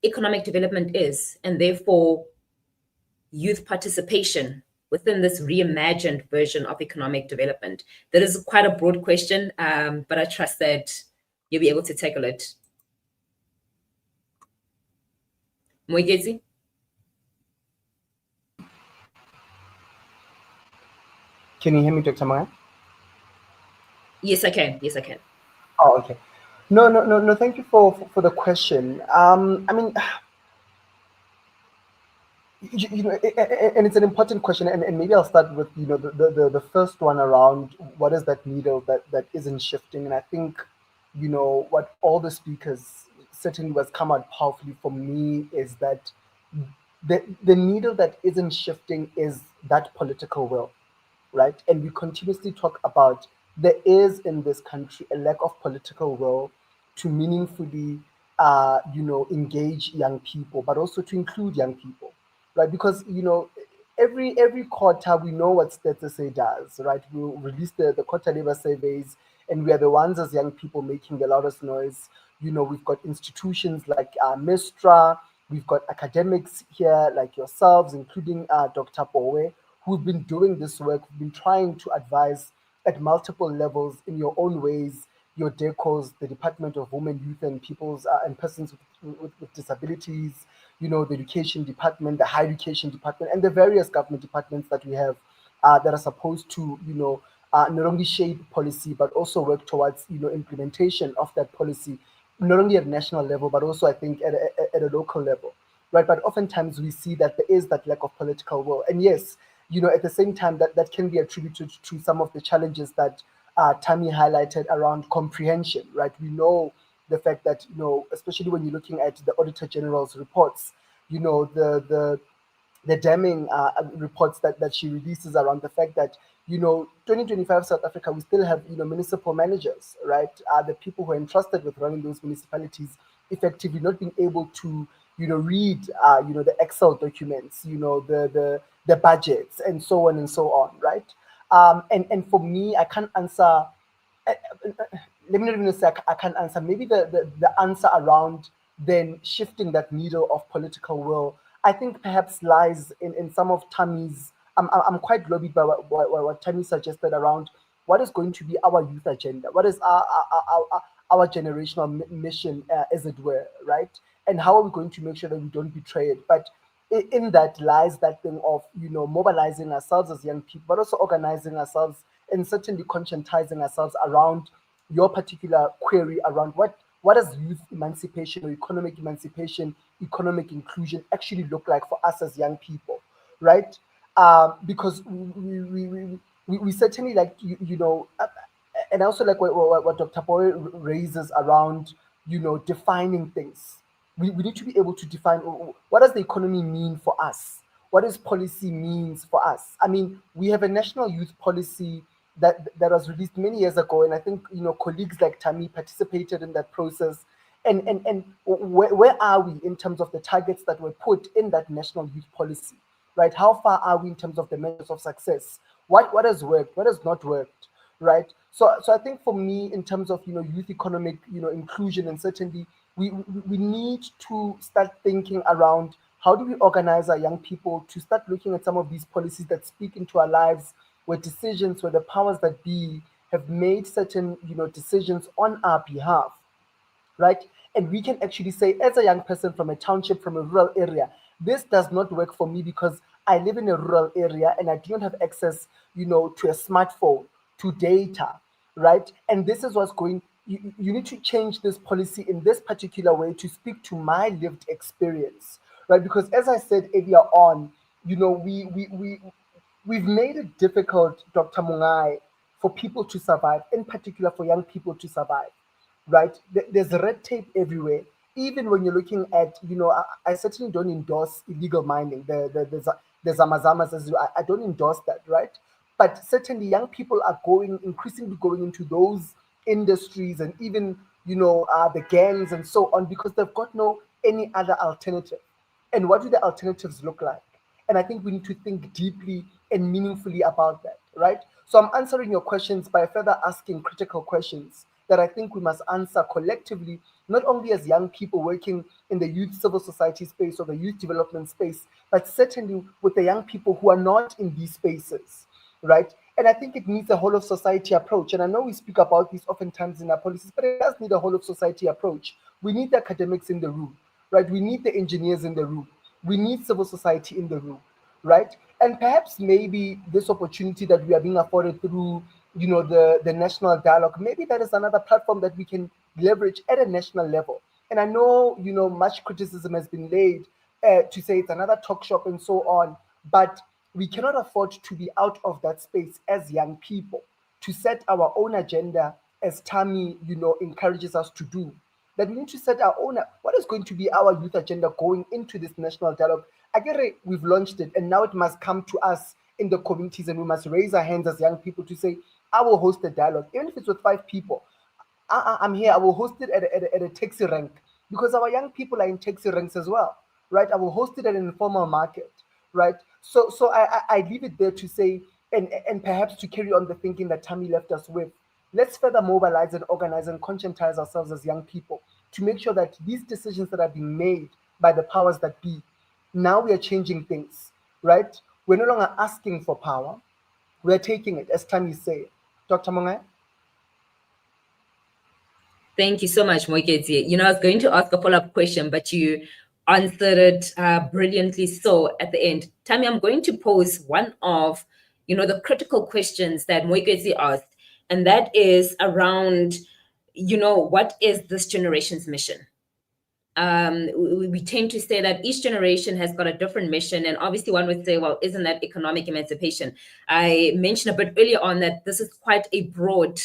economic development is, and therefore youth participation within this reimagined version of economic development? That is quite a broad question, but I trust that you'll be able to tackle it. Moigezi? Can you hear me, Dr. Maya? Yes, I can. Yes, I can. Oh, okay. No. Thank you for the question. I mean, and it's an important question, and maybe I'll start with the first one around what is that needle that isn't shifting. And I think what all the speakers certainly was come out powerfully for me is that the needle that isn't shifting is that political will, right? And we continuously talk about there is in this country a lack of political will to meaningfully engage young people, but also to include young people. Right, because every quarter we know what Stats SA does, right? We'll release the quarter labor surveys, and we are the ones as young people making the loudest noise. We've got institutions like Mistra, we've got academics here like yourselves, including Dr. Bowe, who've been doing this work, who've been trying to advise at multiple levels in your own ways, your DECOs, the Department of Women, Youth and Peoples and Persons with Disabilities, the Education Department, the Higher Education Department, and the various government departments that we have that are supposed to, not only shape policy, but also work towards, implementation of that policy, not only at national level, but also I think at a local level, right? But oftentimes we see that there is that lack of political will. And yes, at the same time, that can be attributed to some of the challenges that Tammy highlighted around comprehension, right? We know the fact that, especially when you're looking at the Auditor General's reports, the damning reports that she releases around the fact that 2025 South Africa, we still have municipal managers, right? The people who are entrusted with running those municipalities effectively not being able to read the Excel documents, the budgets and so on and so on, right? And for me, I can't answer. Let me not even say I can't answer. Maybe the answer around then shifting that needle of political will, I think perhaps lies in some of Tammy's. I'm quite lobbied by what Tammy suggested around what is going to be our youth agenda, what is our generational mission, as it were, right? And how are we going to make sure that we don't betray it? But in that lies that thing of mobilizing ourselves as young people, but also organizing ourselves and certainly conscientizing ourselves around your particular query around what does youth emancipation or economic emancipation, economic inclusion actually look like for us as young people, right? Because we certainly like and also like what Dr. Boy raises around defining things. We need to be able to define what does the economy mean for us, what does policy means for us. I mean, we have a national youth policy that was released many years ago, and I think colleagues like Tammy participated in that process. And where are we in terms of the targets that were put in that national youth policy, right? How far are we in terms of the measures of success? What has worked? What has not worked, right? So I think for me, in terms of youth economic inclusion, and certainly we need to start thinking around how do we organize our young people to start looking at some of these policies that speak into our lives, where decisions, where the powers that be have made certain decisions on our behalf, right? And we can actually say, as a young person from a township, from a rural area, this does not work for me because I live in a rural area and I do not have access, to a smartphone, to data, right? And this is what's going. You need to change this policy in this particular way to speak to my lived experience, right? Because as I said earlier on, we've made it difficult, Dr. Mungai, for people to survive, in particular for young people to survive, right? There's red tape everywhere. Even when you're looking at, I certainly don't endorse illegal mining. There's Amazamas, I don't endorse that, right? But certainly young people are increasingly going into those industries and even, the gangs and so on because they've got no any other alternative. And what do the alternatives look like? And I think we need to think deeply and meaningfully about that, right? So I'm answering your questions by further asking critical questions that I think we must answer collectively, not only as young people working in the youth civil society space or the youth development space, but certainly with the young people who are not in these spaces, right? And I think it needs a whole of society approach. And I know we speak about this oftentimes in our policies, but it does need a whole of society approach. We need the academics in the room, right? We need the engineers in the room. We need civil society in the room, right? And perhaps maybe this opportunity that we are being afforded through, the national dialogue, maybe that is another platform that we can leverage at a national level. And I know, much criticism has been laid to say it's another talk shop and so on, but we cannot afford to be out of that space as young people to set our own agenda, as Tammy, encourages us to do. That we need to set our own, what is going to be our youth agenda going into this national dialogue. I get it, we've launched it, and now it must come to us in the communities, and we must raise our hands as young people to say, I will host a dialogue, even if it's with 5 people. I'm here, I will host it at a taxi rank, because our young people are in taxi ranks as well, right? I will host it at an informal market, right? So I leave it there to say, and perhaps to carry on the thinking that Tammy left us with. Let's further mobilize and organize and conscientize ourselves as young people to make sure that these decisions that are being made by the powers that be, now we are changing things, right? We're no longer asking for power. We're taking it, as Tammy said. Dr. Mongai? Thank you so much, Moiketsi. You know, I was going to ask a follow-up question, but you answered it brilliantly so at the end. Tammy, I'm going to pose one of, you know, the critical questions that Moiketsi asked, and that is around, you know, what is this generation's mission? We tend to say that each generation has got a different mission, and obviously one would say, well, isn't that economic emancipation? I mentioned a bit earlier on that this is quite a broad,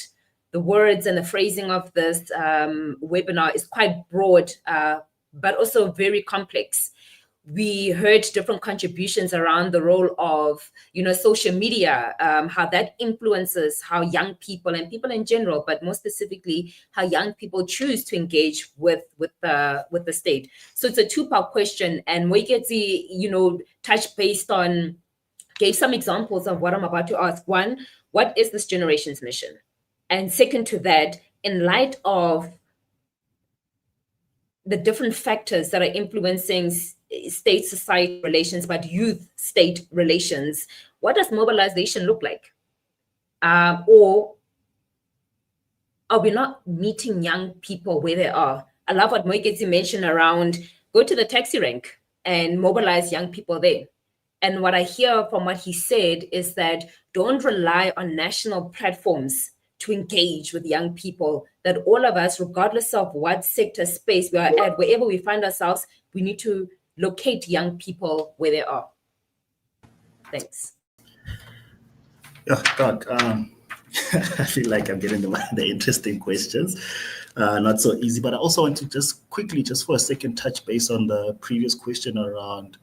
the words and the phrasing of this webinar is quite broad, but also very complex. We heard different contributions around the role of, you know, social media, how that influences how young people and people in general, but more specifically, how young people choose to engage with the state. So it's a two-part question, and Moiketsi, you know, gave some examples of what I'm about to ask. One, what is this generation's mission? And second to that, in light of the different factors that are influencing state-society relations, but youth-state relations, what does mobilization look like? Or are we not meeting young people where they are? I love what Moiketsi mentioned around go to the taxi rank and mobilize young people there. And what I hear from what he said is that don't rely on national platforms to engage with young people, that all of us, regardless of what sector space we are at, wherever we find ourselves, we need to locate young people where they are. Thanks. Yeah, Doc, I feel like I'm getting the interesting questions. Not so easy, but I also want to just quickly, just for a second, touch base on the previous question around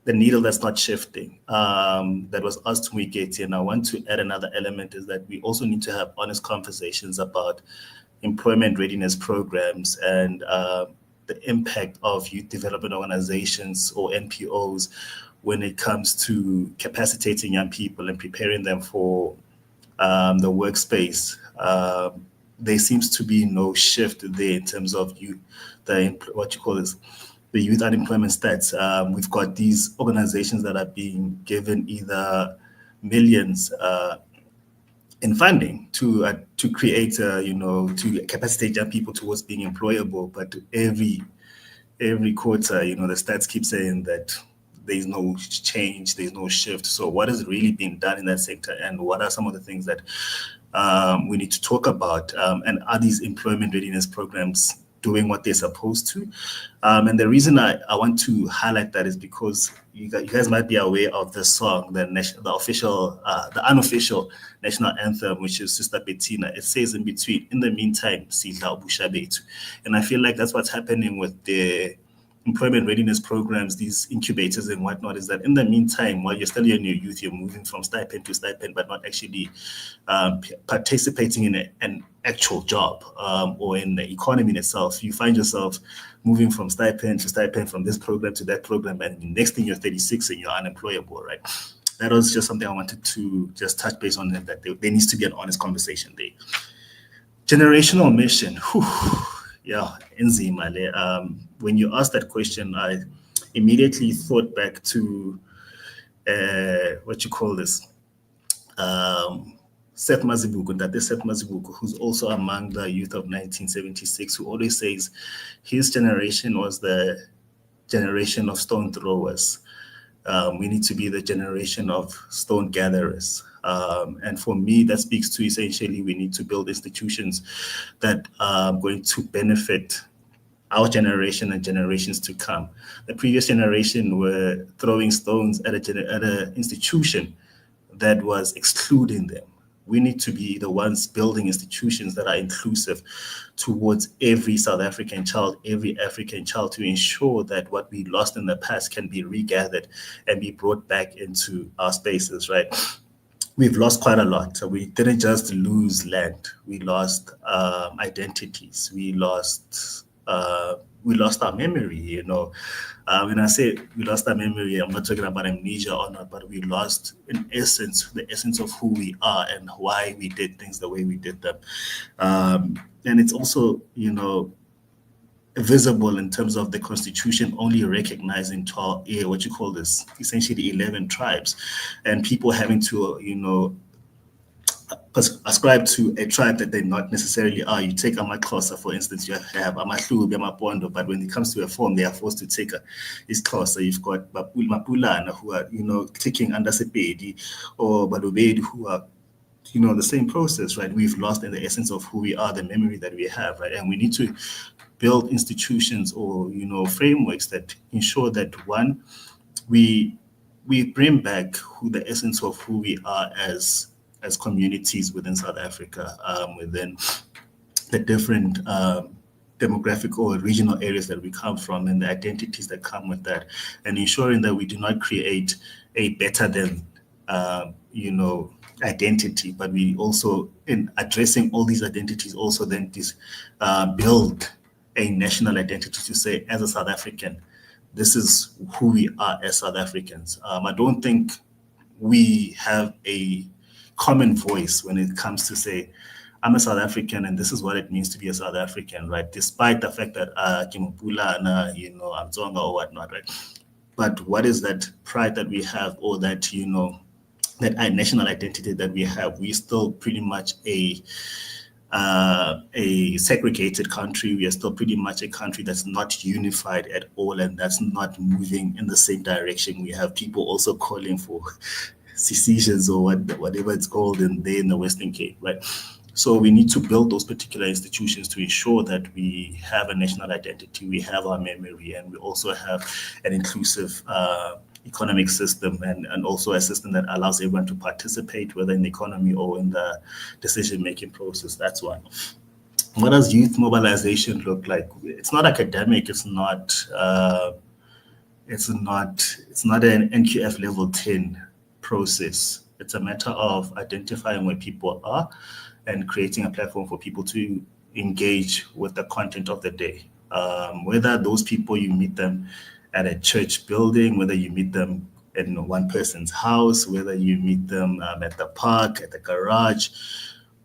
the needle that's not shifting, that was asked to Moiketsi. And I want to add another element is that we also need to have honest conversations about employment readiness programs and the impact of youth development organizations or NPOs when it comes to capacitating young people and preparing them for the workspace. There seems to be no shift there in terms of the youth unemployment stats. We've got these organizations that are being given either millions in funding to create, to capacitate young people towards being employable. But every quarter, the stats keep saying that there's no change, there's no shift. So what is really being done in that sector, and what are some of the things that we need to talk about? And are these employment readiness programs doing what they're supposed to? And the reason I want to highlight that is because you guys might be aware of the song, the unofficial national anthem, which is Sister Bettina. It says in between, in the meantime, sidla ubusha bethu. And I feel like that's what's happening with the employment readiness programs, these incubators and whatnot, is that in the meantime, while you're still in your youth, you're moving from stipend to stipend, but not actually participating in an actual job or in the economy in itself. You find yourself moving from stipend to stipend, from this program to that program, and the next thing you're 36 and you're unemployable, right? That was just something I wanted to just touch base on, that there needs to be an honest conversation there. Generational mission. Whew. Yeah, Nzima. When you asked that question, I immediately thought back to Seth Mazibuko, who's also among the youth of 1976, who always says his generation was the generation of stone throwers. We need to be the generation of stone gatherers. And for me, that speaks to essentially we need to build institutions that are going to benefit our generation and generations to come. The previous generation were throwing stones at an institution that was excluding them. We need to be the ones building institutions that are inclusive towards every South African child, every African child, to ensure that what we lost in the past can be regathered and be brought back into our spaces, right? We've lost quite a lot. So we didn't just lose land. We lost identities. We lost our memory, When I say we lost our memory, I'm not talking about amnesia or not, but we lost, in essence, the essence of who we are and why we did things the way we did them. And it's also, visible in terms of the Constitution only recognizing essentially 11 tribes, and people having to, ascribe to a tribe that they not necessarily are. You take amaXhosa, for instance, you have amaHlubi, amaPondo, but when it comes to a form, they are forced to take is Xhosa. You've got Mapulana who are, taking under Sepedi, or Balobedi who are, the same process, right? We've lost in the essence of who we are, the memory that we have, right? And we need to build institutions or, frameworks that ensure that, one, we bring back the essence of who we are as communities within South Africa, within the different demographic or regional areas that we come from and the identities that come with that, and ensuring that we do not create a better than, identity, but we also, in addressing all these identities, also then build a national identity to say, as a South African, this is who we are as South Africans. I don't think we have a common voice when it comes to say, I'm a South African and this is what it means to be a South African, right? Despite the fact that Kimupulana, I'm Tsonga or whatnot, right? But what is that pride that we have, or that, that national identity that we have? We're still pretty much a segregated country. We are still pretty much a country that's not unified at all, and that's not moving in the same direction. We have people also calling for secessions or whatever it's called in the Western Cape, right? So we need to build those particular institutions to ensure that we have a national identity, we have our memory, and we also have an inclusive economic system, and also a system that allows everyone to participate, whether in the economy or in the decision-making process. That's one. What does youth mobilization look like? It's not academic. It's not an NQF level 10 process. It's a matter of identifying where people are and creating a platform for people to engage with the content of the day. Whether those people, you meet them at a church building, whether you meet them in one person's house, whether you meet them at the park, at the garage,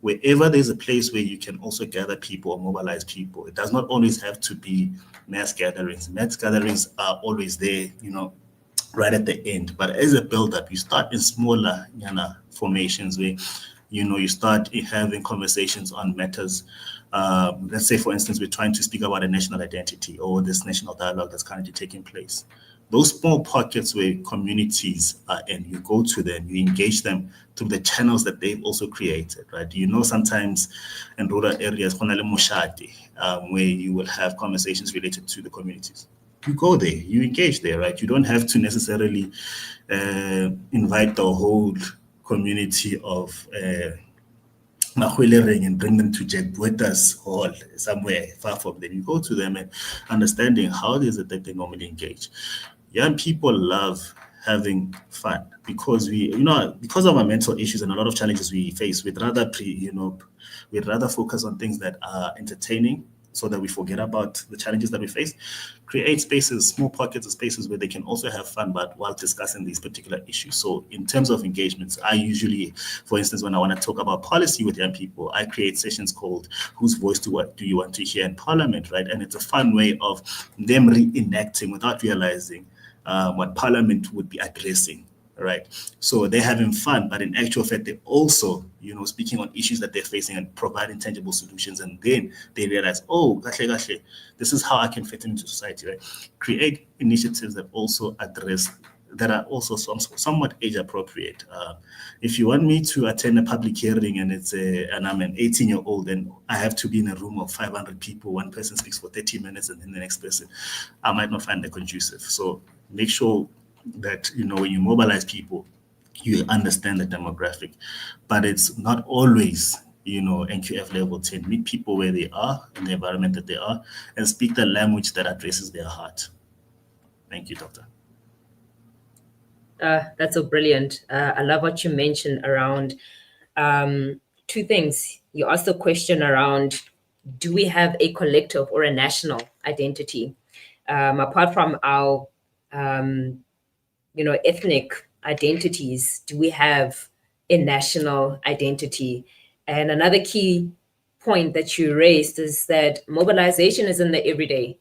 wherever there's a place where you can also gather people or mobilize people. It does not always have to be mass gatherings. Mass gatherings are always there, right at the end. But as a build-up, you start in smaller formations where, you start having conversations on matters. Let's say, for instance, we're trying to speak about a national identity or this national dialogue that's currently taking place. Those small pockets where communities are in, you go to them, you engage them through the channels that they've also created, right? Sometimes in rural areas, where you will have conversations related to the communities. You go there, you engage there, right? You don't have to necessarily invite the whole community of and bring them to Jack Bueta's hall somewhere far from them. You go to them and understanding how is it that they normally engage. Young people love having fun because because of our mental issues and a lot of challenges we face, we'd rather focus on things that are entertaining so that we forget about the challenges that we face. Create spaces, small pockets of spaces where they can also have fun, but while discussing these particular issues. So in terms of engagements, I usually, for instance, when I want to talk about policy with young people, I create sessions called Whose Voice Do You Want to Hear in Parliament, right? And it's a fun way of them reenacting without realizing what Parliament would be addressing, right? So they're having fun, but in actual fact, they're also, speaking on issues that they're facing and providing tangible solutions. And then they realize, oh, this is how I can fit into society, right? Create initiatives that also that are also somewhat age appropriate. If you want me to attend a public hearing and I'm an 18-year-old and I have to be in a room of 500 people, one person speaks for 30 minutes and then the next person, I might not find that conducive. So make sure that, when you mobilize people, you understand the demographic, but it's not always, NQF level 10. Meet people where they are, in the environment that they are, and speak the language that addresses their heart. Thank you, Doctor. That's so brilliant. I love what you mentioned around two things. You asked a question around, do we have a collective or a national identity? Apart from our ethnic identities, do we have a national identity? And another key point that you raised is that mobilization is in the everyday.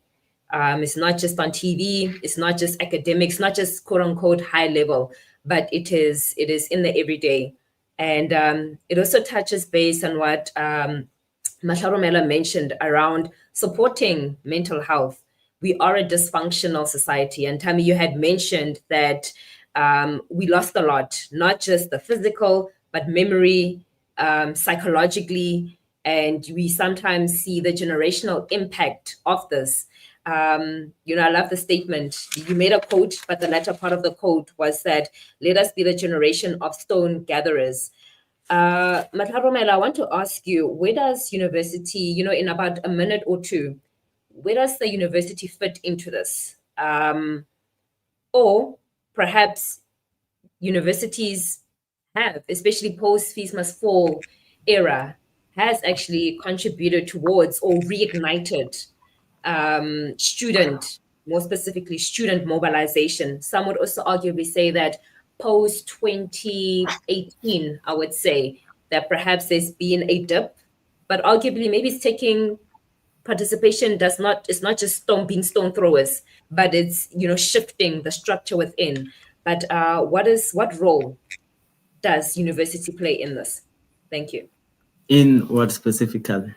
It's not just on TV, it's not just academics, not just quote unquote high level, but it is in the everyday. And it also touches base on what Mahlaro mentioned around supporting mental health. We are a dysfunctional society. And Tammy, you had mentioned that we lost a lot, not just the physical, but memory, psychologically. And we sometimes see the generational impact of this. I love the statement. You made a quote, but the latter part of the quote was that, let us be the generation of stone gatherers. Matlharomela, I want to ask you, where does university, in about a minute or two, where does the university fit into this? Or perhaps universities have, especially post Fees Must Fall era, has actually contributed towards or reignited more specifically student mobilization. Some would also arguably say that post 2018, I would say that perhaps there's been a dip, but arguably maybe it's taking participation it's not just being stone throwers, but it's shifting the structure within. But what role does university play in this? Thank you. In what specifically?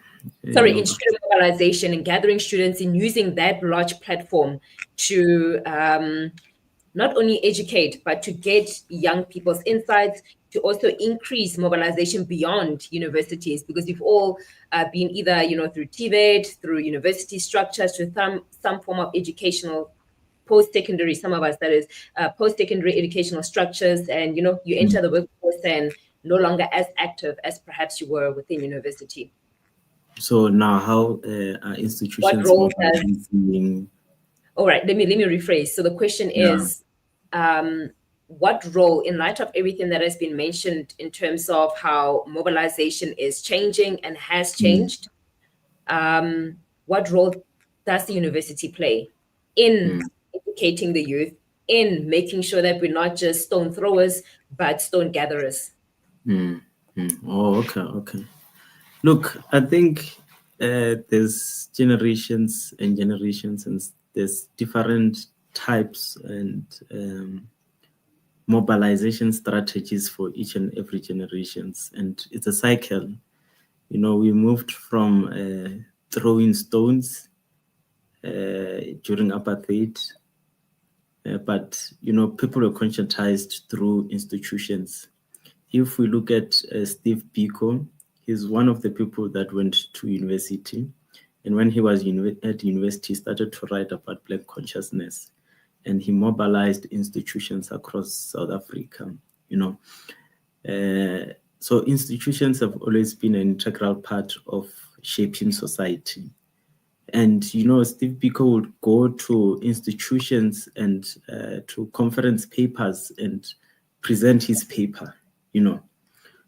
Sorry, in student mobilization and gathering students and using that large platform to not only educate, but to get young people's insights, to also increase mobilization beyond universities, because we've all been either, through TVET, through university structures, through some form of educational post-secondary, some of us that is post-secondary educational structures, and you enter the workforce and no longer as active as perhaps you were within university. So now how are institutions what role mobilizing? All right, let me rephrase. So the question is, what role, in light of everything that has been mentioned in terms of how mobilization is changing and has changed, what role does the university play in educating the youth, in making sure that we're not just stone throwers, but stone gatherers? Oh, okay. Look, I think there's generations and there's different types and mobilization strategies for each and every generations, and it's a cycle. We moved from throwing stones during apartheid, but people were conscientized through institutions. If we look at Steve Biko, he's one of the people that went to university, and when he was at university, he started to write about Black consciousness, and he mobilized institutions across South Africa. So institutions have always been an integral part of shaping society. And, Steve Biko would go to institutions and to conference papers and present his paper,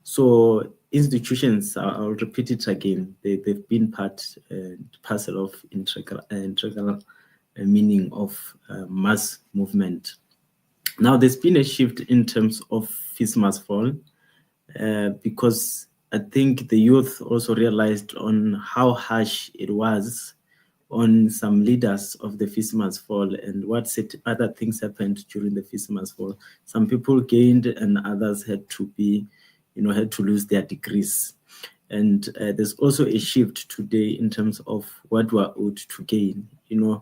So institutions, I'll repeat it again, they've been part and parcel of integral meaning of mass movement. Now, there's been a shift in terms of Fees Must Fall because I think the youth also realized on how harsh it was on some leaders of the Fees Must Fall and what other things happened during the Fees Must Fall. Some people gained and others had to lose their degrees. And there's also a shift today in terms of what we're owed to gain. You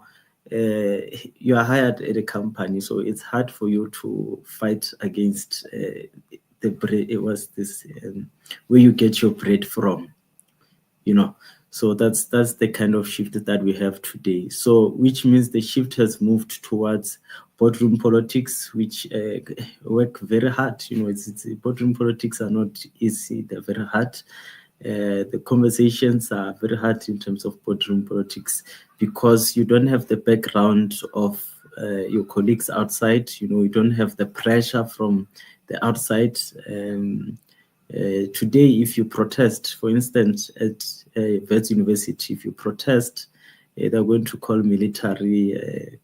are hired at a company, so it's hard for you to fight against the bread. It was this where you get your bread from, So that's the kind of shift that we have today. So which means the shift has moved towards boardroom politics, which work very hard. It's boardroom politics are not easy; they're very hard. The conversations are very hard in terms of boardroom politics because you don't have the background of your colleagues outside. You don't have the pressure from the outside. Today, if you protest, for instance, at Wits University, if you protest, they're going to call military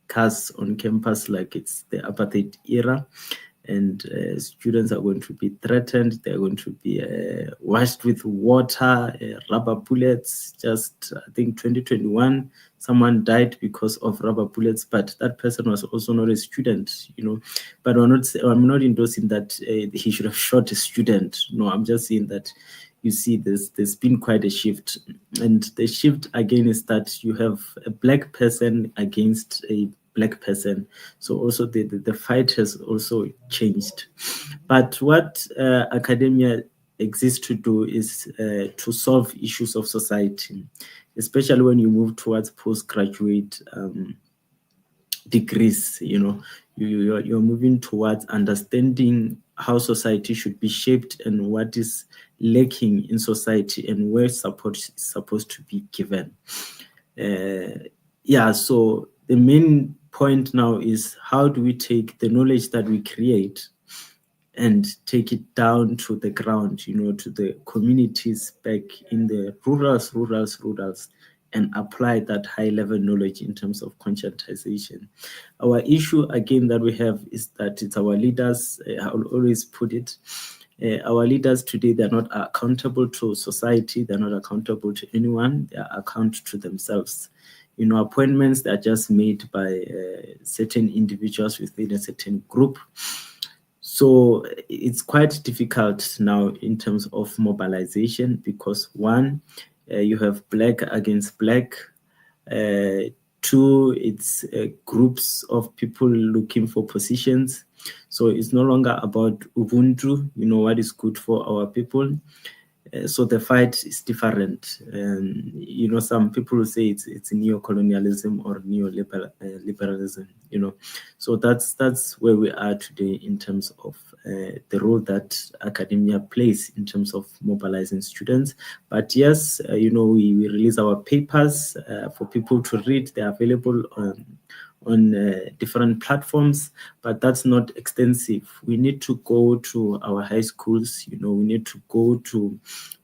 cars on campus like it's the apartheid era. And students are going to be threatened. They're going to be washed with water, rubber bullets. Just, I think, 2021, someone died because of rubber bullets, but that person was also not a student, But I'm not endorsing that he should have shot a student. No, I'm just saying that you see there's been quite a shift. And the shift again is that you have a black person against a black person. So also the fight has also changed. But what academia exists to do is to solve issues of society, especially when you move towards postgraduate degrees. You're moving towards understanding how society should be shaped and what is lacking in society and where support is supposed to be given. So the main point now is how do we take the knowledge that we create and take it down to the ground, to the communities back in the rurals, and apply that high-level knowledge in terms of conscientization. Our issue, again, that we have is that it's our leaders, I'll always put it, our leaders today, they're not accountable to society, they're not accountable to anyone, they are accountable to themselves. Appointments that are just made by certain individuals within a certain group. So it's quite difficult now in terms of mobilization because one, you have black against black. Two, it's groups of people looking for positions. So it's no longer about Ubuntu, what is good for our people. So the fight is different. Some people will say it's neo-colonialism or neoliberalism, So that's where we are today in terms of the role that academia plays in terms of mobilizing students. But yes, we release our papers for people to read. They're available on different platforms, but that's not extensive. We need to go to our high schools, we need to go to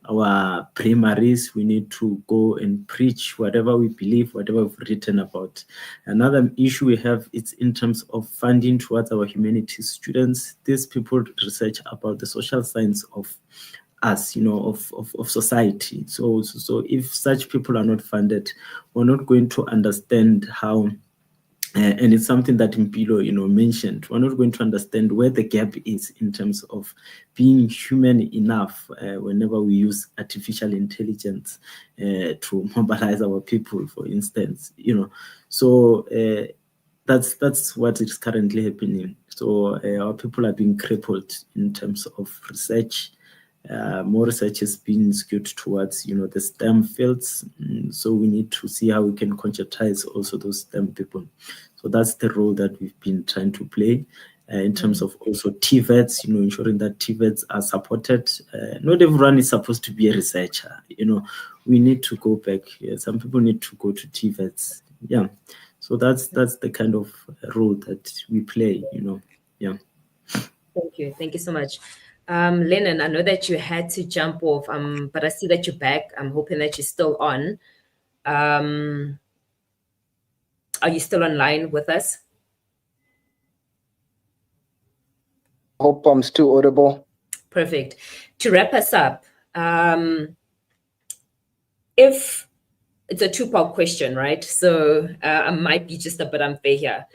our primaries, we need to go and preach whatever we believe, whatever we've written about. Another issue we have is in terms of funding towards our humanities students. These people research about the social science of us, of society. So if such people are not funded, we're not going to understand how. And it's something that Mpilo, mentioned. We're not going to understand where the gap is in terms of being human enough whenever we use artificial intelligence to mobilize our people, for instance. So that's what is currently happening. So our people are being crippled in terms of research. More research is being skewed towards, the STEM fields. So we need to see how we can conscientize also those STEM people. So that's the role that we've been trying to play in terms of also TVETs, ensuring that TVETs are supported. Not everyone is supposed to be a researcher. We need to go back. Some people need to go to TVETs. Yeah. So that's the kind of role that we play, Yeah. Thank you so much. Lennon, I know that you had to jump off, but I see that you're back. I'm hoping that you're still on. Are you still online with us? Hope I'm still audible. Perfect. To wrap us up, if it's a two-part question, right? So I might be just a bit unfair here.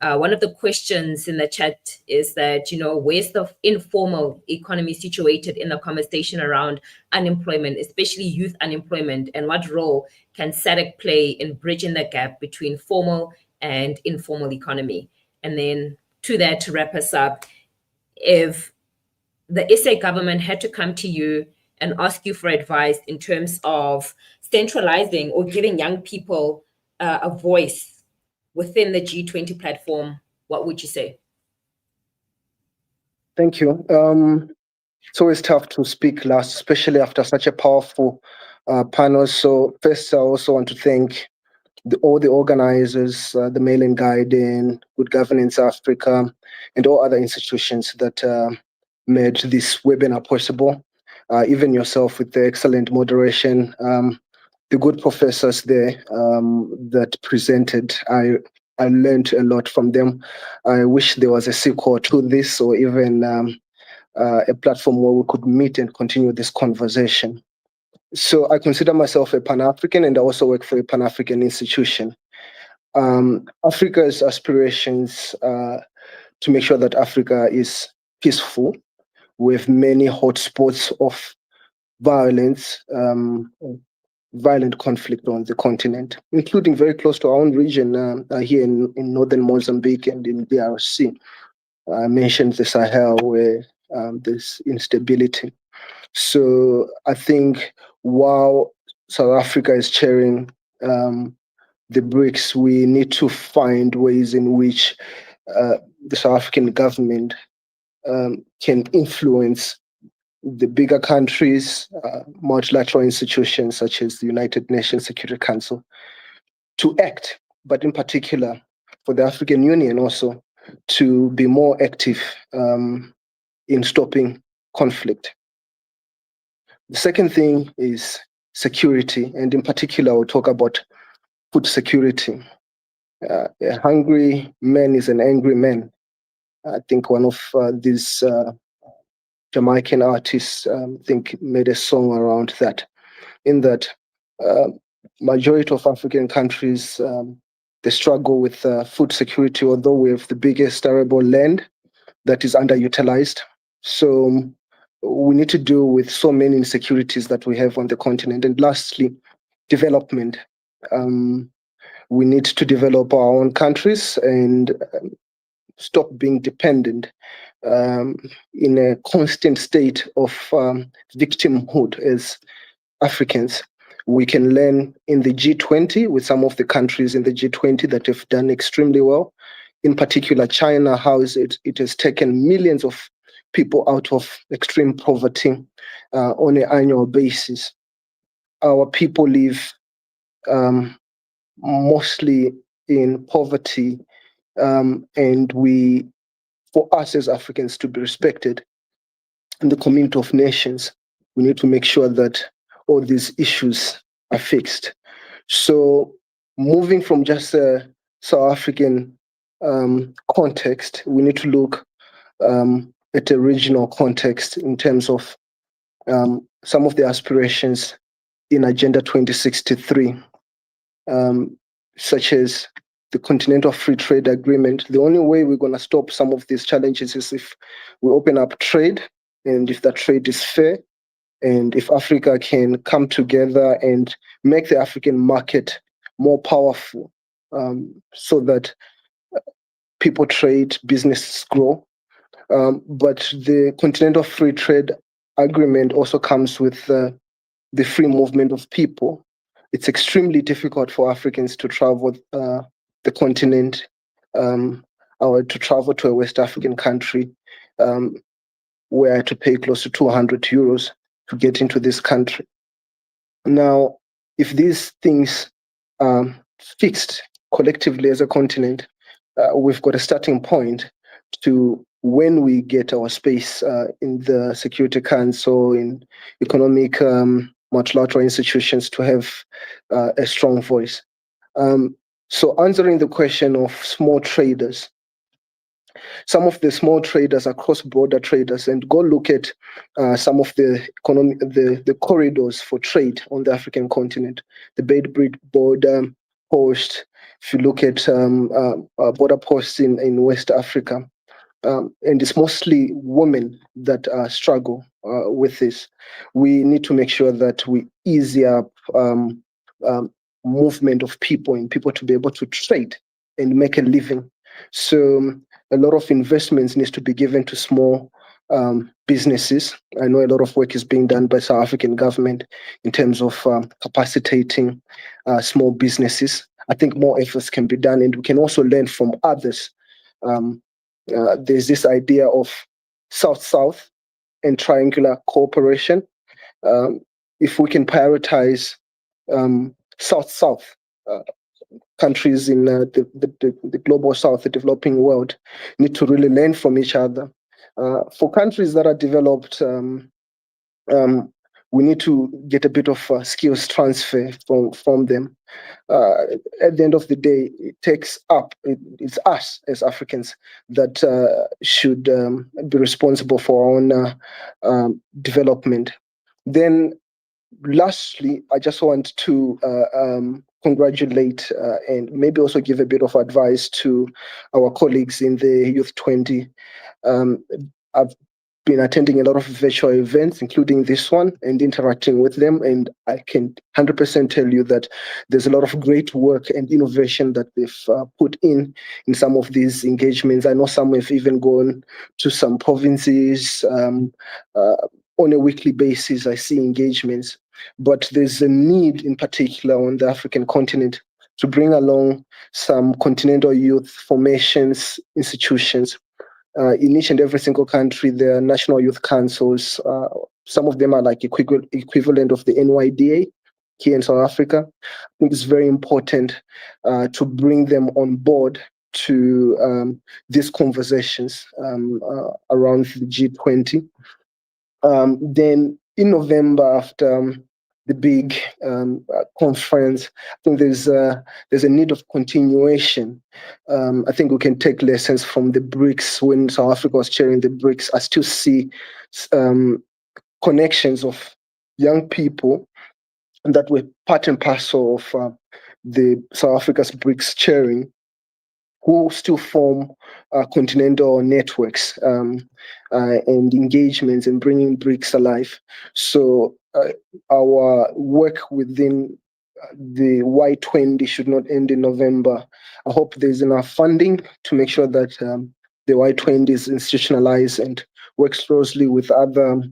One of the questions in the chat is that, where's the informal economy situated in the conversation around unemployment, especially youth unemployment, and what role can SADC play in bridging the gap between formal and informal economy? And then to that, to wrap us up, if the SA government had to come to you and ask you for advice in terms of centralizing or giving young people a voice within the G20 platform, what would you say? Thank you. It's always tough to speak last, especially after such a powerful panel. So first, I also want to thank all the organizers, the Mail-in Guiding, Good Governance Africa, and all other institutions that made this webinar possible. Even yourself with the excellent moderation, the good professors there that presented. I learned a lot from them. I wish there was a sequel to this, or even a platform where we could meet and continue this conversation. So I consider myself a Pan-African, and I also work for a Pan-African institution. Africa's aspirations to make sure that Africa is peaceful, with many hotspots of violence, violent conflict on the continent, including very close to our own region here in northern Mozambique and in DRC. I mentioned the Sahel, where there's instability. So I think while South Africa is chairing the BRICS, we need to find ways in which the South African government can influence the bigger countries, multilateral institutions such as the United Nations Security Council, to act, but in particular for the African Union also to be more active in stopping conflict. The second thing is security, and in particular, we'll talk about food security. A hungry man is an angry man. I think one of these Jamaican artists made a song around that, in that majority of African countries, they struggle with food security, although we have the biggest arable land that is underutilized. So we need to deal with so many insecurities that we have on the continent. And lastly, development. We need to develop our own countries and stop being dependent in a constant state of victimhood as Africans. We can learn in the G20 with some of the countries in the G20 that have done extremely well. In particular, China, how it has taken millions of people out of extreme poverty on an annual basis. Our people live mostly in poverty, and for us as Africans to be respected in the community of nations, we need to make sure that all these issues are fixed. So moving from just a South African context, we need to look at a regional context in terms of some of the aspirations in Agenda 2063, such as the Continental Free Trade Agreement. The only way we're going to stop some of these challenges is if we open up trade, and if that trade is fair, and if Africa can come together and make the African market more powerful, so that people trade, businesses grow. But the Continental Free Trade Agreement also comes with the free movement of people. It's extremely difficult for Africans to travel the continent, or to travel to a West African country, where I had to pay close to 200 euros to get into this country. Now, if these things are fixed collectively as a continent, we've got a starting point to when we get our space in the Security Council, in economic multilateral institutions, to have a strong voice. So answering the question of small traders, some of the small traders are cross-border traders, and go look at some of the corridors for trade on the African continent. The Beitbridge border post, if you look at border posts in West Africa, and it's mostly women that struggle with this. We need to make sure that we ease up movement of people and people to be able to trade and make a living. So a lot of investments needs to be given to small businesses. I know a lot of work is being done by South African government in terms of capacitating small businesses. I think more efforts can be done, and we can also learn from others. There's this idea of South-South and triangular cooperation. If we can prioritize South-South countries in the global South, the developing world, need to really learn from each other. For countries that are developed, we need to get a bit of skills transfer from them. At the end of the day, it's us as Africans that should be responsible for our own development. Then lastly, I just want to congratulate and maybe also give a bit of advice to our colleagues in the Youth 20. I've been attending a lot of virtual events, including this one, and interacting with them. And I can 100% tell you that there's a lot of great work and innovation that they've put in some of these engagements. I know some have even gone to some provinces on a weekly basis. I see engagements, but there's a need in particular on the African continent to bring along some continental youth formations, institutions. In each and every single country, there are national youth councils. Some of them are like equivalent of the NYDA here in South Africa. I think it's very important to bring them on board to these conversations around the G20. Then in November, after the big conference, I think there's a need of continuation. I think we can take lessons from the BRICS. When South Africa was chairing the BRICS, I still see connections of young people that were part and parcel of the South Africa's BRICS chairing, who still form continental networks and engagements and bringing BRICS alive. So our work within the Y20 should not end in November. I hope there's enough funding to make sure that the Y20 is institutionalized and works closely with other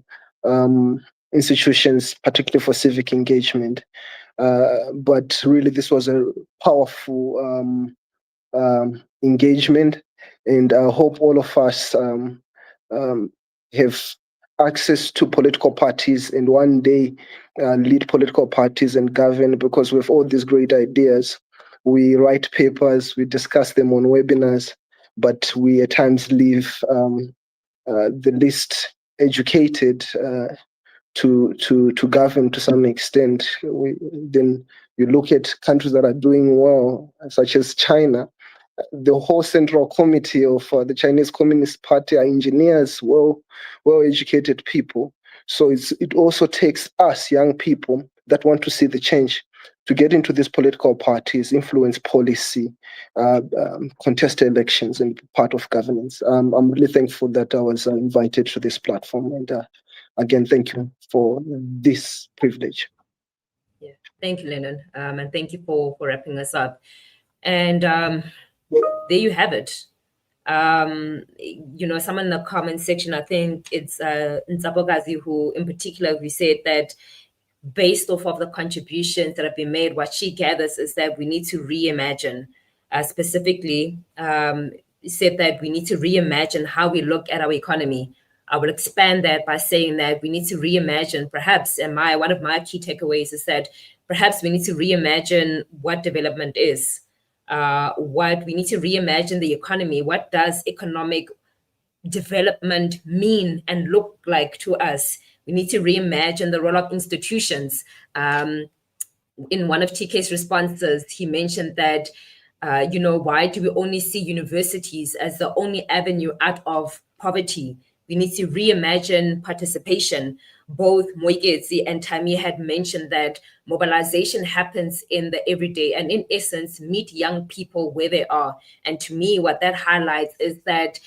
institutions, particularly for civic engagement. But really, this was a powerful engagement, and I hope all of us have access to political parties and one day lead political parties and govern, because with all these great ideas, we write papers, we discuss them on webinars, but we at times leave the least educated to govern to some extent. Then you look at countries that are doing well, such as China. The whole central committee of the Chinese Communist Party are engineers, well-educated people. So it also takes us, young people that want to see the change, to get into these political parties, influence policy, contest elections, and be part of governance. I'm really thankful that I was invited to this platform. And again, thank you for this privilege. Yeah, thank you, Lennon. And thank you for wrapping us up. And there you have it. Someone in the comment section, I think it's Nzabogazi who in particular, we said that based off of the contributions that have been made, what she gathers is that we need to reimagine. Specifically, said that we need to reimagine how we look at our economy. I will expand that by saying that we need to reimagine, perhaps, and one of my key takeaways is that perhaps we need to reimagine what development is. What we need to reimagine the economy. What does economic development mean and look like to us? We need to reimagine the role of institutions. In one of TK's responses, he mentioned that, why do we only see universities as the only avenue out of poverty? We need to reimagine participation. Both Moiketsi and Tami had mentioned that mobilization happens in the everyday, and in essence, meet young people where they are. And to me, what that highlights is that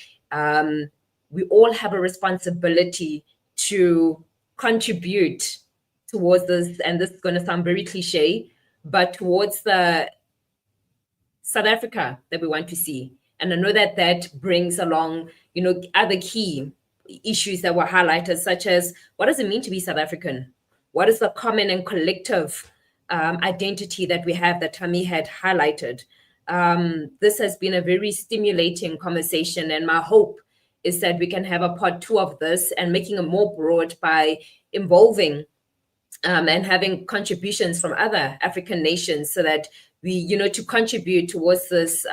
we all have a responsibility to contribute towards this, and this is going to sound very cliche, but towards the South Africa that we want to see. And I know that that brings along, other key issues that were highlighted, such as what does it mean to be South African? What is the common and collective identity that we have that Tami had highlighted? This has been a very stimulating conversation, and my hope is that we can have a part 2 of this and making it more broad by involving and having contributions from other African nations, so that we, to contribute towards this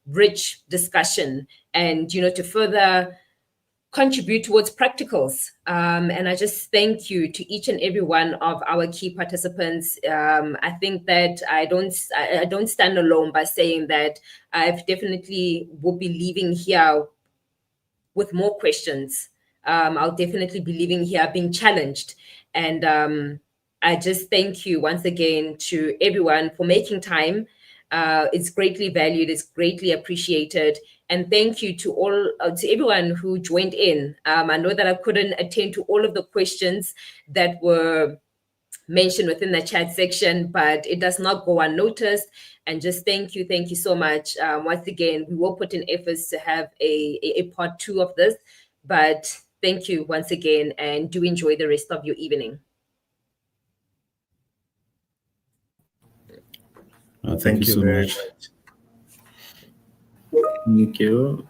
rich discussion and, to further contribute towards practicals. And I just thank you to each and every one of our key participants. I think that I don't stand alone by saying that I've definitely will be leaving here with more questions. I'll definitely be leaving here being challenged. And I just thank you once again to everyone for making time. It's greatly valued, it's greatly appreciated. And thank you to all, to everyone who joined in. I know that I couldn't attend to all of the questions that were mentioned within the chat section, but it does not go unnoticed. And just thank you so much. Once again, we will put in efforts to have a part 2 of this, but thank you once again, and do enjoy the rest of your evening. Thank you so very much. much. Thank you.